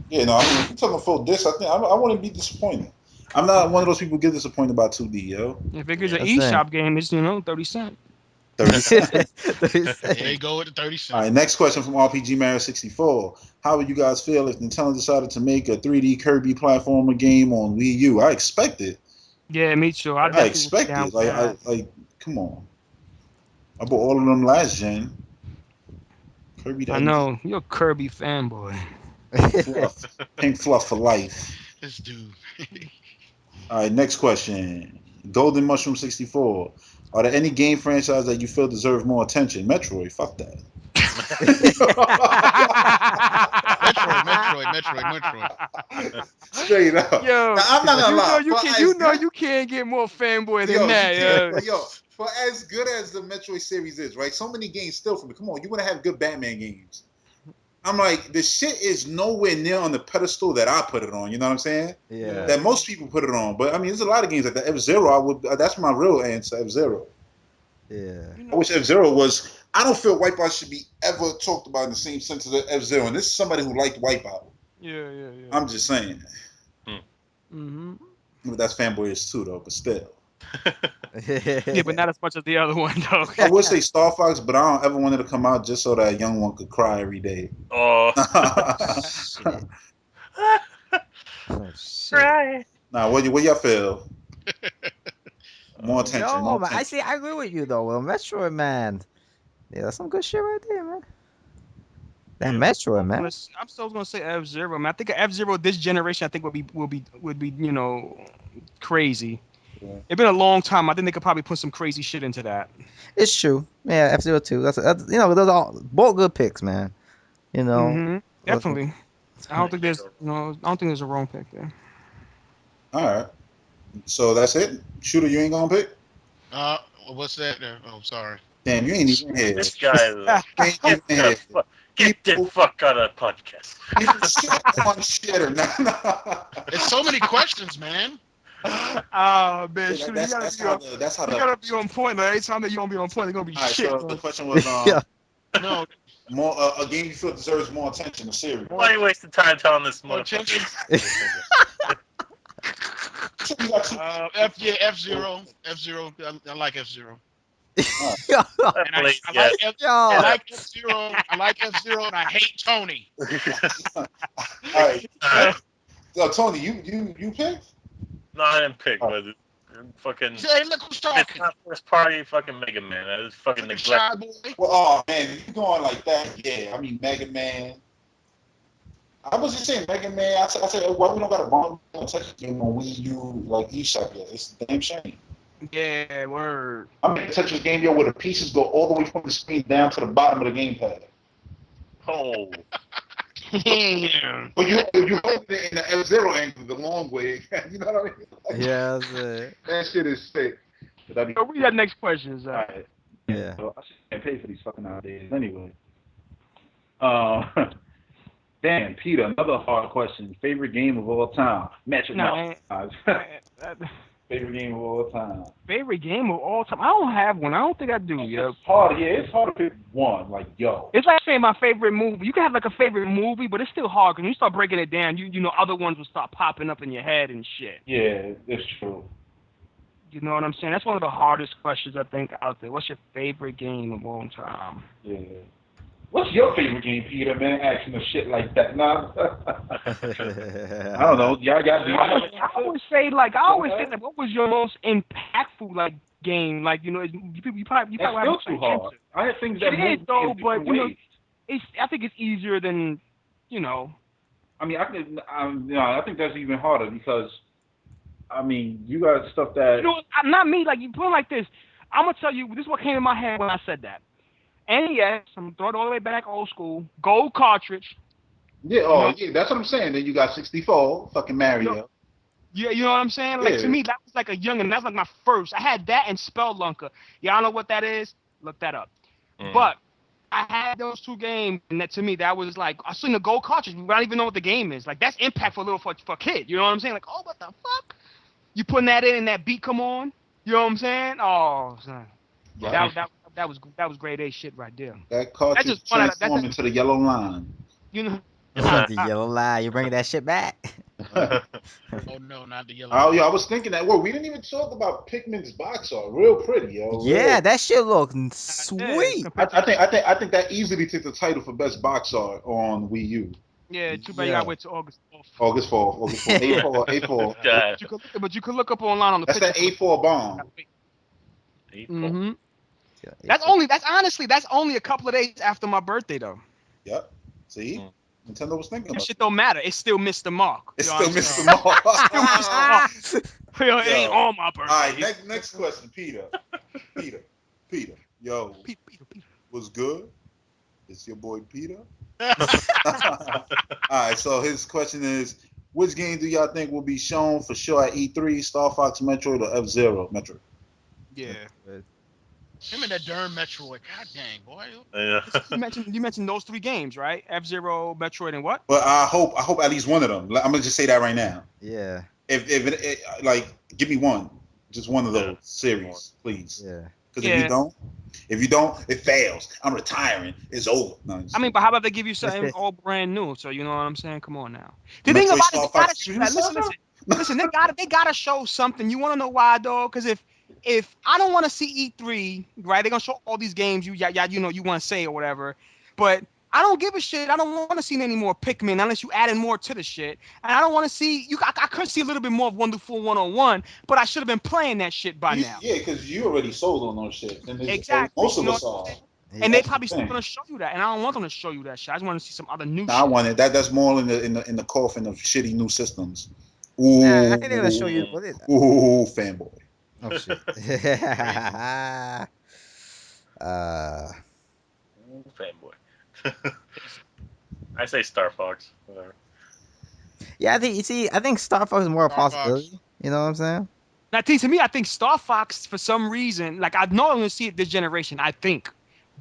Yeah, no, I mean, if you're talking full disc, I think I wouldn't be disappointed. I'm not one of those people who get disappointed by 2D, yo. If it gets Yeah. an That's the thing. eShop game, it's 30 cents. 30 cents. 30 There you cents. go with the 30 All right, cents. next question from RPG Mario 64. How would you guys feel if Nintendo decided to make a 3D Kirby platformer game on Wii U? I expect it. Yeah, me too. I I definitely would be expect down it. with that. Come on. I bought all of them last gen. Kirby I that know you're a Kirby fanboy. fluff, pink fluff for life. This dude. All right, next question. Golden Mushroom 64. Are there any game franchise that you feel deserve more attention? Metroid, fuck that. Metroid. Straight up. Yo, Now I'm not gonna lie. you can't get more fanboy than Yo, that. you can't. Yo. Yo, for as good as the Metroid series is, right? So many games still for me. Come on, you want to have good Batman games. I'm like, the shit is nowhere near on the pedestal that I put it on. You know what I'm saying? Yeah. That most people put it on. But I mean, there's a lot of games like the F-Zero. That's my real answer, F-Zero. Yeah. I wish F-Zero was. I don't feel Wipeout should be ever talked about in the same sense as F-Zero. And this is somebody who liked Wipeout. Yeah. I'm just saying. Mm-hmm. But that's fanboyish too, though. But still. Yeah, but not as much as the other one though. I would say Star Fox, but I don't ever want it to come out just so that young one could cry every day. Oh. Shit. Oh shit. Right. Nah, what y'all feel? More attention. No, More man. attention. I agree with you though. Well, Metroid, man. Yeah, that's some good shit right there, man. That Metroid, man. I'm still gonna say F-Zero, man. I think F-Zero this generation, I think would be crazy. Yeah. It's been a long time. I think they could probably put some crazy shit into that. It's true. Yeah, F-Zero 2. That's those are both good picks, man. Definitely. I don't think there's a wrong pick there. All right. So that's it. Shooter, you ain't gonna pick. What's that? Oh, sorry. Damn, you ain't even here. This guy is get the fuck out of the podcast. One shitter. Nah. There's so many questions, man. Oh man, Yeah, you that's how gotta be on point. Like, every time that you don't be on point, it's gonna be All right, shit. so the question was No, more a game you feel deserves more attention. A series. Why are you wasting time telling this more motherfucker? F-Zero. I like F-Zero. Yo, And I like F-Zero. I like F-Zero, and I hate Tony. All right. So Tony, you picked? No, I didn't pick, but fucking. Hey, look who's talking. It's not first party fucking Mega Man. I was fucking neglect. Well, oh man, you going like that? Yeah, I mean Mega Man. I was just saying Mega Man. I said, why we don't got a bomb touch game on Wii U like eShop yet? It's a damn shame. Yeah, word. I'm gonna touch this game, yo, where the pieces go all the way from the screen down to the bottom of the gamepad. Oh. Damn. But you hold it in the F-Zero angle the long way. You know what I mean? Like, yeah, that's it. that shit is sick. So read that next question, Zach. All right. Yeah. So I shouldn't pay for these fucking ideas anyway. Damn, Peter, another hard question. Favorite game of all time? Favorite game of all time. Favorite game of all time? I don't have one. I don't think I do. Yeah. It's hard. Yeah, it's hard to pick one. Like, yo. It's like saying my favorite movie. You can have like a favorite movie, but it's still hard because when you start breaking it down, you know other ones will start popping up in your head and shit. Yeah, it's true. You know what I'm saying? That's one of the hardest questions I think out there. What's your favorite game of all time? Yeah. What's your favorite game, Peter? Man, asking a shit like that. Nah. I don't know. Y'all got. I always say like what was your most impactful like game? Like you probably That's still too hard. I have things that it is though, but I think it's easier than I mean, I think that's even harder because I mean, you got stuff that. Not me. Like you put it like this. I'm gonna tell you. This is what came in my head when I said that. NES, I'm gonna throw it all the way back old school. Gold cartridge. Yeah, yeah, that's what I'm saying. Then you got 64, fucking Mario. Yeah, you know what I'm saying? Like to me, that was like a youngin'. That's like my first. I had that and Spelunker. Y'all know what that is? Look that up. But I had those two games, and that to me, that was like I seen the gold cartridge. I don't even know what the game is. Like that's impact for a kid. You know what I'm saying? Like, oh, what the fuck? You putting that in and that beat come on? You know what I'm saying? Oh, son. Yeah. That was grade A shit right there. That cartridge transformed into the yellow line. You know. The yellow line. You bringing that shit back? Oh no, not the yellow. Oh yeah, I was thinking that. Well, we didn't even talk about Pikmin's box art. Real pretty, yo. Yeah, that shit looks sweet. I think that easily took the title for best box art on Wii U. Yeah, too bad you gotta wait till August 4th. August 4th. A4. But you could look up online on the. That's that A4 bomb. Mm-hmm. That's only a couple of days after my birthday though. Yep. See? Nintendo was thinking about shit don't matter. It still missed the mark. It still missed the mark. It ain't on my birthday. All right, next question, Peter. Yo. Peter. Was good? It's your boy Peter. All right, so his question is, which game do y'all think will be shown for sure at E3? Star Fox, Metroid, or F-Zero? Metroid. Yeah. Him and that darn Metroid. God dang, boy. Yeah. You mentioned those three games, right? F-Zero, Metroid, and what? But I hope at least one of them. I'm gonna just say that right now. Yeah. If it like, give me one, just one of those series, please. Yeah. Because if you don't, it fails. I'm retiring. It's over. No, I mean, but how about they give you something all brand new? So you know what I'm saying? Come on now. The thing about it, listen. Listen, they gotta show something. You want to know why, though? Because if I don't want to see E3, right? They're gonna show all these games you want to say or whatever, but I don't give a shit. I don't want to see any more Pikmin unless you added more to the shit. And I don't want to see you. I could see a little bit more of Wonderful 101, but I should have been playing that shit by now. Yeah, because you already sold on those shit, and Exactly. most of us are. And they probably still gonna show you that, and I don't want them to show you that shit. I just want to see some other new shit. I want it. That's more in the coffin of shitty new systems. Ooh, I think they're gonna show you what is that? Ooh, fanboy. Oh shit. Fanboy. I say Star Fox. Whatever. Yeah, I think Star Fox is more a possibility. You know what I'm saying? Now, to me, I think Star Fox, for some reason, like I know I'm gonna see it this generation, I think,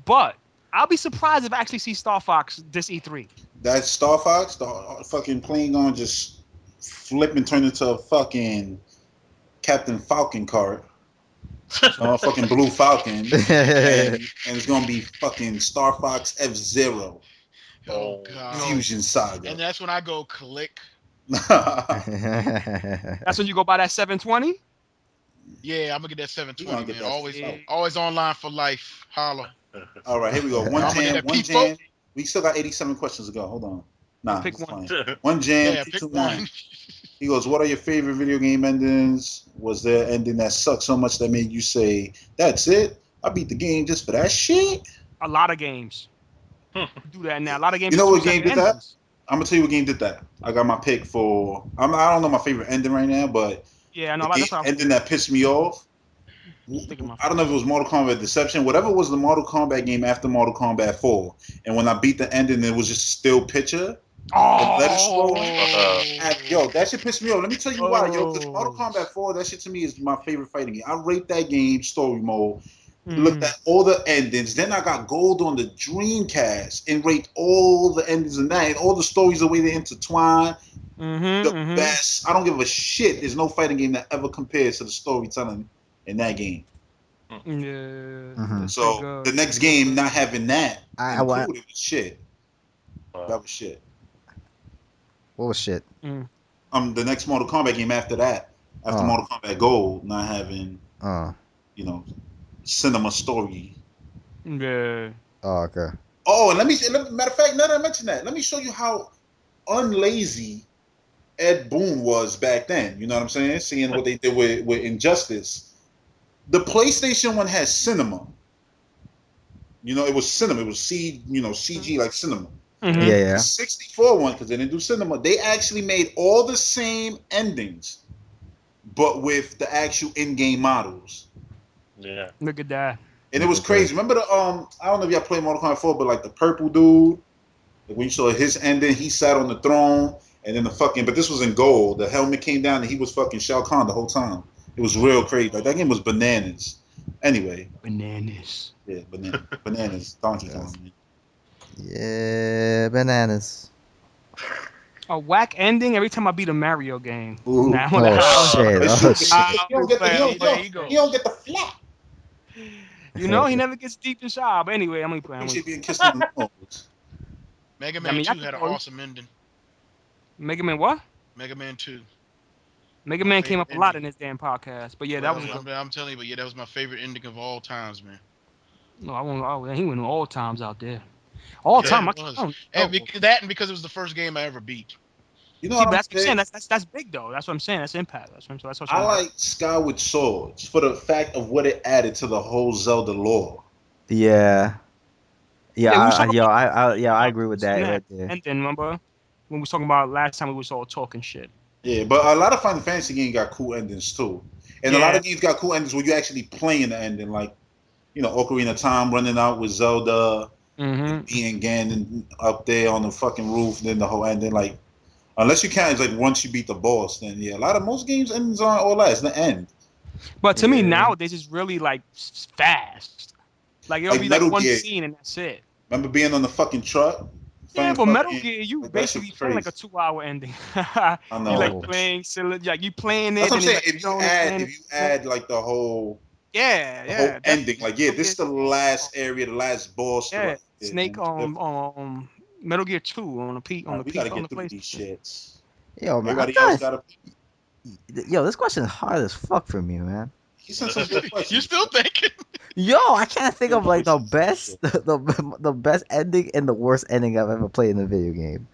but I'll be surprised if I actually see Star Fox this E3. That Star Fox, the fucking Klingon just flip and turn into a fucking Captain Falcon card. Fucking Blue Falcon. and it's gonna be fucking Star Fox F-Zero. Oh god. Fusion Saga. And that's when I go click. That's when you go buy that 720? Yeah, I'm gonna get that 720, man. That always online for life. Holla. All right, here we go. One jam. We still got 87 questions to go. Hold on. Nah, pick one. One jam. Yeah, pick one. He goes, what are your favorite video game endings? Was there an ending that sucked so much that made you say, that's it? I beat the game just for that shit? A lot of games do that now. A lot of games. You know what game did endings. that? I'm gonna tell you what game did that. I got my pick for. I don't know my favorite ending right now, but yeah, no, the ending that pissed me off. I don't know if it was Mortal Kombat Deception, whatever was the Mortal Kombat game after Mortal Kombat 4. And when I beat the ending, it was just a still picture. Yo, that shit pissed me off. Let me tell you why, yo. Because Mortal Kombat 4, that shit to me is my favorite fighting game. I rate that game story mode. Looked at all the endings. Then I got gold on the Dreamcast and rate all the endings in that and all the stories the way they intertwine. The best. I don't give a shit. There's no fighting game that ever compares to the storytelling in that game. Yeah. So the next game not having that included was shit. That was shit. What was shit? The next Mortal Kombat game after that, after Mortal Kombat Gold, not having cinema story. Yeah. Oh, okay. Oh, and matter of fact, now that I mention that, let me show you how unlazy Ed Boon was back then. You know what I'm saying? Seeing what they did with Injustice. The PlayStation one has cinema. It was cinema. It was CG like cinema. Yeah. The 64 one, because they didn't do cinema, they actually made all the same endings, but with the actual in-game models. Yeah. Look at that. And it was crazy. Remember the I don't know if y'all played Mortal Kombat 4, but like the purple dude, like when you saw his ending, he sat on the throne, and then but this was in gold. The helmet came down, and he was fucking Shao Kahn the whole time. It was real crazy. Like that game was bananas. Anyway. Bananas. Yeah, bananas. Donkey Kong. Man. Yeah, bananas. A whack ending every time I beat a Mario game. Ooh. Nah, Shit. He don't get the flat. He never gets deep inside. But anyway, I'm gonna play. He should be kissed on the nose. Mega Man 2 had an awesome ending. Mega Man what? Mega Man 2. Mega Man came up a lot in this damn podcast, but yeah, that was. I'm telling you, but yeah, that was my favorite ending of all times, man. No, I won't. He went all times out there. All time. And because it was the first game I ever beat. You know, that's what I'm saying. That's big though. That's what I'm saying. That's impact. That's what I like Skyward Swords for the fact of what it added to the whole Zelda lore. Yeah. I agree with that right there. And then remember when we was talking about last time we was all talking shit. Yeah, but a lot of Final Fantasy games got cool endings too, and a lot of games got cool endings where you actually playing the ending, like Ocarina of Time running out with Zelda, being Ganon up there on the fucking roof, then the whole ending. Like, unless you count, it's like once you beat the boss, then most games endings aren't all that. It's the end. But to me nowadays, it's really like fast. Like it'll be like one scene and that's it. Remember being on the fucking truck? Yeah, but Metal Gear, you basically playing like a 2-hour ending. I know. You like playing silly, like you playing it. That's what I'm saying. Like, if you add like the whole whole ending, like this is the last area, the last boss. Yeah, Snake on Metal Gear 2 on the we gotta get through these shits. Yo, man, Yo, this question is hard as fuck for me, man. He sent some good questions. You still thinking? Yo, I can't think of like the Choices, best, the best ending and the worst ending I've ever played in a video game.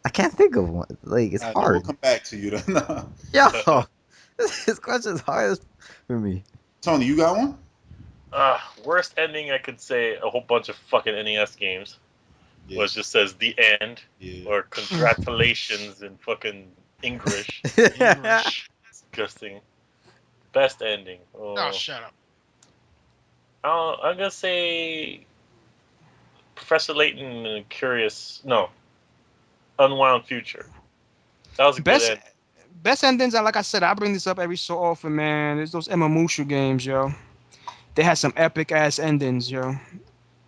I can't think of one. Like it's We'll hard. come back to you then. Yo, this question is hard as for me. Tony, you got one? Worst ending, I could say a whole bunch of fucking NES games. Yeah. Where it just says the end or congratulations in fucking English. Disgusting. Best ending. Oh, shut up. I'm gonna say Professor Layton and Unwound Future. That was a good end. Best endings, like I said, I bring this up every so often, man. There's those Mushu games, yo. They had some epic ass endings, yo.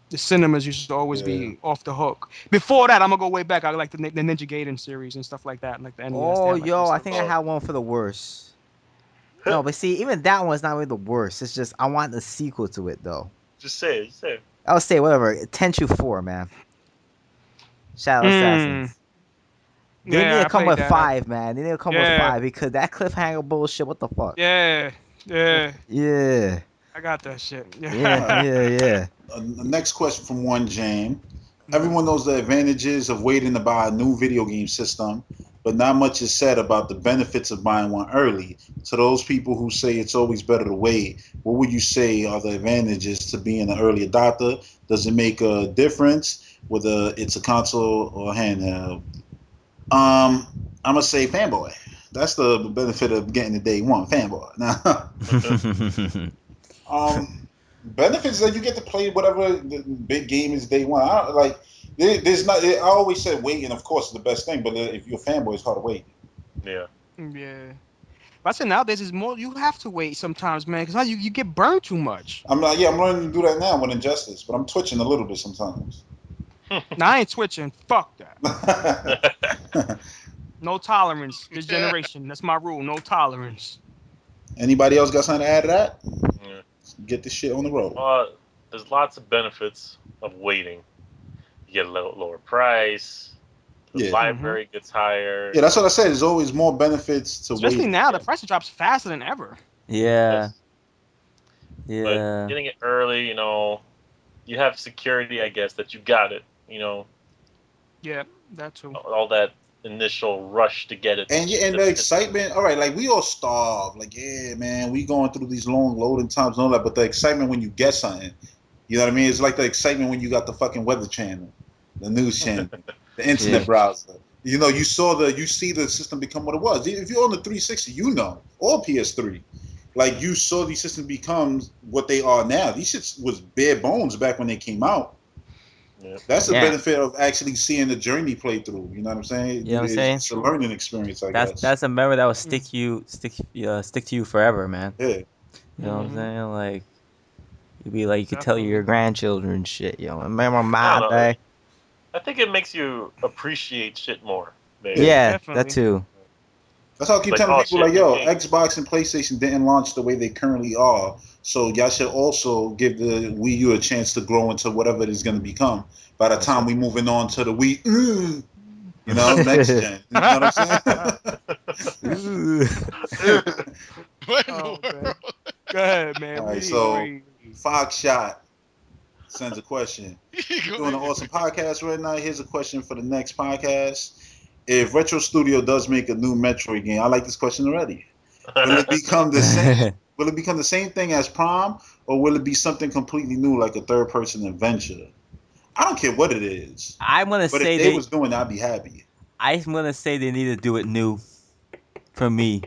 The cinemas used to always be off the hook. Before that, I'm gonna go way back. I like the Ninja Gaiden series and stuff like that, like the NES. Oh, yo, I think I had one for the worst. No, but see, even that one's not really the worst. It's just I want the sequel to it, though. Just say it. Just say it. I'll say whatever. Tenchu 4, man. Shadow Assassins. They need to come with 5, man. They need to come with 5 because that cliffhanger bullshit. What the fuck? Yeah. I got that shit. Yeah. The next question from one Jane. Everyone knows the advantages of waiting to buy a new video game system, but not much is said about the benefits of buying one early. To those people who say it's always better to wait, what would you say are the advantages to being an early adopter? Does it make a difference whether it's a console or a handheld? I'm gonna say fanboy. That's the benefit of getting the day one fanboy. Now, benefits that you get to play whatever the big game is day one. There's not. I always said waiting, of course, is the best thing. But if you're a fanboy, it's hard to wait. Yeah. But I said nowadays is more. You have to wait sometimes, man, because you get burned too much. I'm learning to do that now with Injustice, but I'm twitching a little bit sometimes. Nah, I ain't twitching. Fuck that. No tolerance. This generation. That's my rule. No tolerance. Anybody else got something to add to that? Yeah. Get this shit on the road. There's lots of benefits of waiting. You get a lower price. The library gets higher. Yeah, that's what I said. There's always more benefits to Especially now, the price drops faster than ever. Yeah. But getting it early, you have security, I guess, that you got it, Yeah, that too. All that initial rush to get it. And the excitement, all right, like we all starve. Like, yeah, man, we going through these long loading times and all that, but the excitement when you get something, you know what I mean? It's like the excitement when you got the fucking weather channel, the news channel, the internet browser. You see the system become what it was. If you're on the 360, or PS3, like you saw these systems become what they are now. These shits was bare bones back when they came out. Yeah. That's the benefit of actually seeing the journey play through. You know what I'm saying? You know what I'm saying? It's a learning experience, I guess. That's a memory that will stick to you forever, man. Yeah. You know what I'm saying? Like you'd be like, you could tell your grandchildren and shit. Remember my day? I think it makes you appreciate shit more. Maybe. Yeah, that too. That's how I keep telling people, Xbox and PlayStation didn't launch the way they currently are. So y'all should also give the Wii U a chance to grow into whatever it is going to become. By the time we moving on to the Wii, next gen. You know what I'm saying? Go ahead, man. All right, so Foxshot sends a question. We're doing an awesome podcast right now. Here's a question for the next podcast. If Retro Studio does make a new Metroid game, I like this question already. Will it become the same? Will it become the same thing as Prime, or will it be something completely new, like a third-person adventure? I don't care what it is. I'm gonna say if they was doing, I'd be happy. I'm gonna say they need to do it new, for me,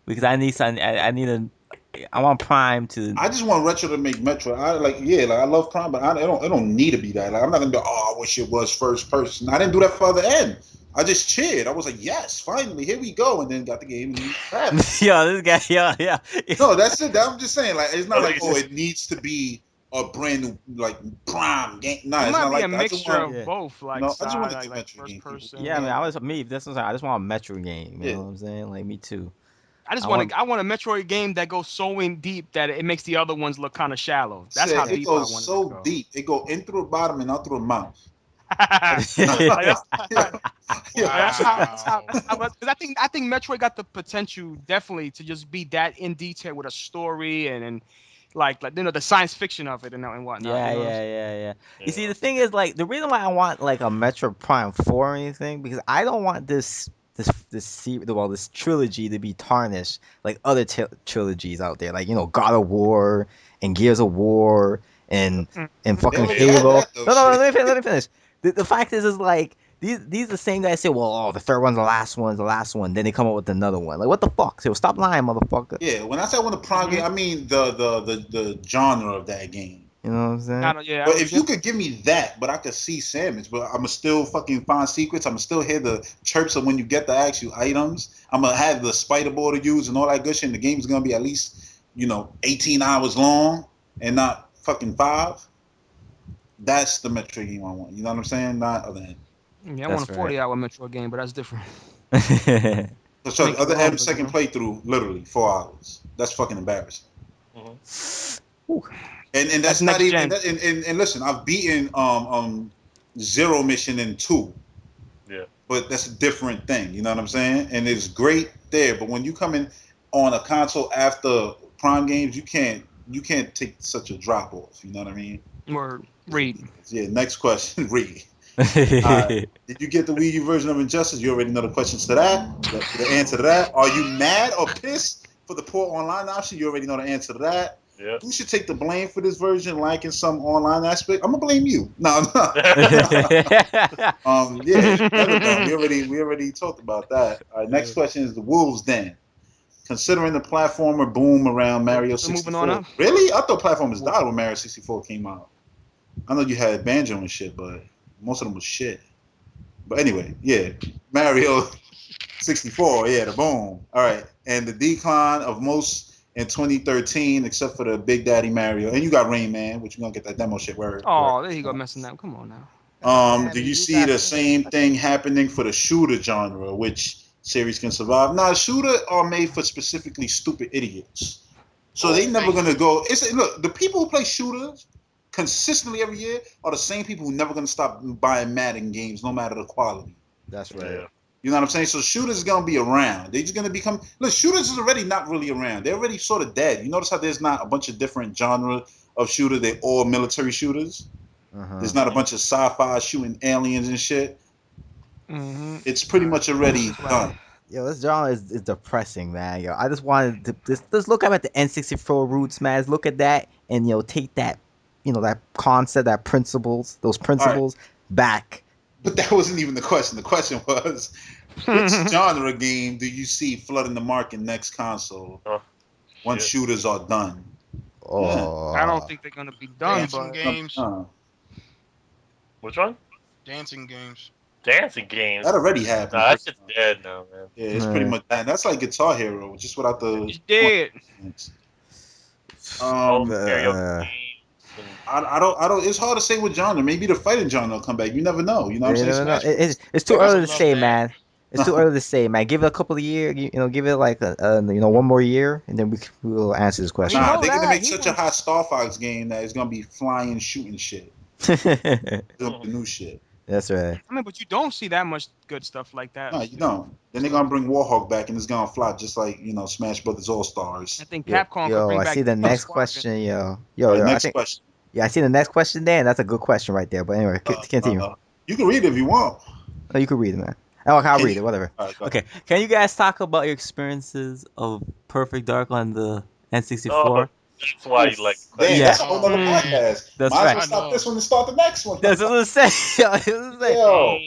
because I need something. I want Prime to. I just want Retro to make Metroid. I love Prime, but it don't need to be that. Like, I'm not gonna be. I wish it was first person. I didn't do that for the end. I just cheered. I was like, yes, finally, here we go. And then got the game. And Yo, this guy, yeah. No, that's it. I'm just saying, like, it's not it needs to be a brand new, like, Prime game. No, it's not like a mixture of both. Like, I just want to like first person. Yeah, I mean, I just want a Metro game. You know what I'm saying? Like, me too. I want a Metroid game that goes so in deep that it makes the other ones look kind of shallow. That's how deep I want it to go. It goes so deep. It go in through the bottom and out through the mouth. Because I think Metroid got the potential definitely to just be that in detail with a story and like the science fiction of it and whatnot. Yeah, yeah. You see, the thing is, like, the reason why I want like a Metro Prime 4 or anything, because I don't want this trilogy to be tarnished like other trilogies out there, like God of War and Gears of War and fucking Halo. No, let me finish. The fact is like these the same guys say, well, the third one's the last one. Then they come up with another one. Like, what the fuck? So stop lying, motherfucker. Yeah, when I say I want a Prime game, I mean the genre of that game. You know what I'm saying? But if you could give me that, but I could see Samus, but I'ma still fucking find secrets. I'ma still hear the chirps of when you get the actual items. I'ma have the spider ball to use and all that good shit. And the game's gonna be at least 18 hours long and not fucking 5. That's the Metroid game I want. You know what I'm saying? Not other than. Yeah, I want a 40-hour Metroid game, but that's different. So the other M second playthrough, literally 4 hours. That's fucking embarrassing. And that's not even. And listen, I've beaten Zero Mission in 2. Yeah. But that's a different thing. You know what I'm saying? And it's great there. But when you come in on a console after Prime games, you can't take such a drop off. You know what I mean? Or read. Yeah. Next question. Read. Did you get the Wii U version of Injustice? You already know the questions to that. The answer to that. Are you mad or pissed for the poor online option? You already know the answer to that. Yeah. Who should take the blame for this version, like in some online aspect? I'm gonna blame you. No. Yeah. We already talked about that. All right. Next question is the Wolves Den. Considering the platformer boom around Mario 64. Really? I thought platformers died when Mario 64 came out. I know you had Banjo and shit, but most of them was shit. But anyway, yeah, Mario 64, yeah, the boom. All right, and the decline of most in 2013, except for the Big Daddy Mario, and you got Rain Man, which you gonna get that demo shit. Where? There you go, messing up. Come on now. Do you see the same thing happening for the shooter genre, which series can survive? Nah, shooter are made for specifically stupid idiots, so they never gonna go. Look, the people who play shooters consistently every year are the same people who never gonna stop buying Madden games, no matter the quality. That's right. Yeah. You know what I'm saying? So shooters is gonna be around. They're just gonna become. Look, shooters is already not really around. They're already sort of dead. You notice how there's not a bunch of different genre of shooter. They're all military shooters. There's not a bunch of sci-fi shooting aliens and shit. It's pretty much already done. Yo, this genre is depressing, man. Yo, I just wanted to just look up at the N64 roots, man. Just look at that and take that, that concept, those principles back. But that wasn't even the question. The question was, which genre game do you see flooding the market next console once shooters are done? Oh, I don't think they're gonna be done. Dancing games. Which one? Dancing games. Dancing games. That already happened. Nah, that shit's dead now, man. Yeah, it's pretty much that. That's like Guitar Hero, just without the. It's dead. I don't. It's hard to say what genre. Maybe the fighting genre will come back. You never know. You know what I'm saying? It's too early to say, man. It's too early to say, man. Give it a couple of years. Give it like one more year, and then we will answer this question. Nah, they're gonna make such a hot Star Fox game that it's gonna be flying, shooting shit. The new shit. That's right. I mean, but you don't see that much good stuff like that. No, you don't. Then they're gonna bring Warhawk back, and it's gonna flop just like Smash Brothers All Stars. I think Capcom. I see the next question. Next question. Yeah, I see the next question there, and that's a good question right there. But anyway, continue. You can read it if you want. No, you can read it, man. Oh, I'll read it. Whatever. Right, okay. Can you guys talk about your experiences of Perfect Dark on the N64? That's why you like. That's a whole other podcast. That's Might right. as well stop this one and start the next one. That's what I'm saying. Yo,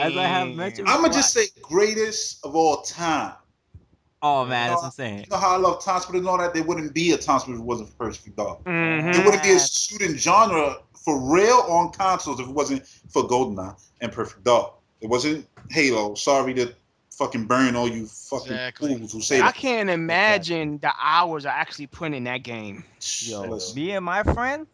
as I have mentioned, I'm gonna just say greatest of all time. Oh man, that's what I'm saying. You know how I love Time Splitters and all that? There wouldn't be a Time Splitters if it wasn't for Perfect Dark. There wouldn't be a shooting genre for real on consoles if it wasn't for GoldenEye and Perfect Dark. It wasn't Halo. Sorry to fucking burn all you fucking fools who say that. I can't imagine the hours I actually put in that game. Yo, me and my friend,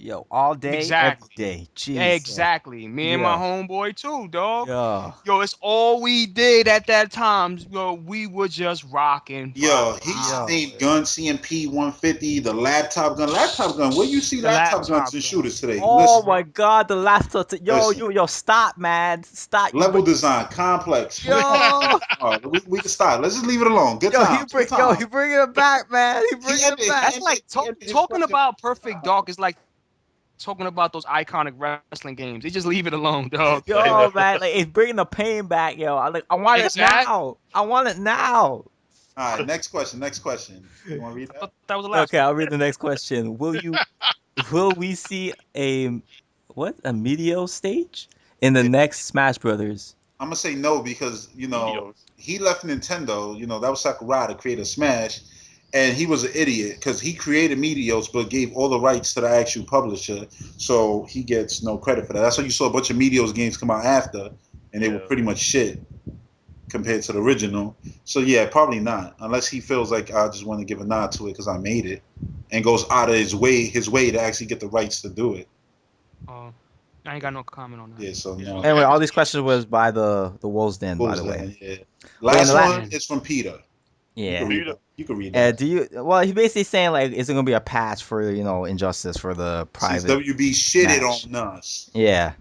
Yo, all day, Exactly. every day. Yeah, Jesus. exactly. Me and my homeboy too, dog. Yeah. Yo, it's all we did at that time. Yo, we were just rocking. Yo, he named gun CMP 150, the laptop gun. Laptop gun. Where you see The laptop guns laptop and gun. shooters today? Oh Listen, my God, the laptop. Yo, Listen. yo, stop, man. Stop. level design, complex. Yo. All right, we can stop. Let's just leave it alone. Good times. Good times. He bringing it back, man. He bringing it back. That's like talking about Perfect Dark is like talking about those iconic wrestling games. They just leave it alone, dog. Yo, man, like it's bringing the pain back, yo. I want it now. I want it now. All right, next question. Next question. You want to read I that? thought that was the last Okay, one. I'll read the next question. Will we see a Meteor stage in the next Smash Brothers? I'm gonna say no because Videos. he left Nintendo. That was Sakurai to create a Smash, and he was an idiot because he created Meteos but gave all the rights to the actual publisher, so he gets no credit for that. That's why you saw a bunch of Meteos games come out after, and they were pretty much shit compared to the original. So yeah, probably not, unless he feels like I just want to give a nod to it because I made it, and goes out of his way to actually get the rights to do it. I ain't got no comment on that. Yeah, so no. Anyway, all these questions was by the Wolves Den, by the Wolves way. Den, yeah. Last one is from Peter. Yeah. You can read that. Well, he's basically saying like, is it gonna be a patch for Injustice for the private? Since WB shitted match. on us. Yeah.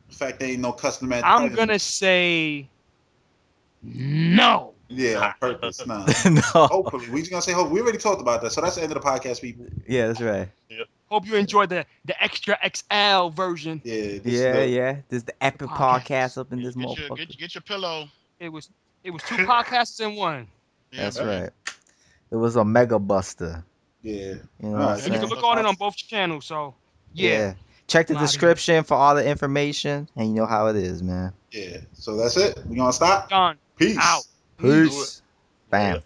The fact there ain't no custom match. I'm gonna say no. Yeah, on purpose. Nah. No. Hopefully, we just gonna say hope. We already talked about that, so that's the end of the podcast, people. Yeah, that's right. Yep. Hope you enjoyed the extra XL version. Yeah. This is the epic podcast up in this motherfucker. Get your pillow. It was 2 podcasts in one. Yeah, that's right. It was a mega buster. Yeah. You know what I'm And saying? you can look on it on both channels. So yeah. Check the description for all the information, and you know how it is, man. Yeah. So that's it. We gonna stop. Done. Peace. Out. Peace. Bam.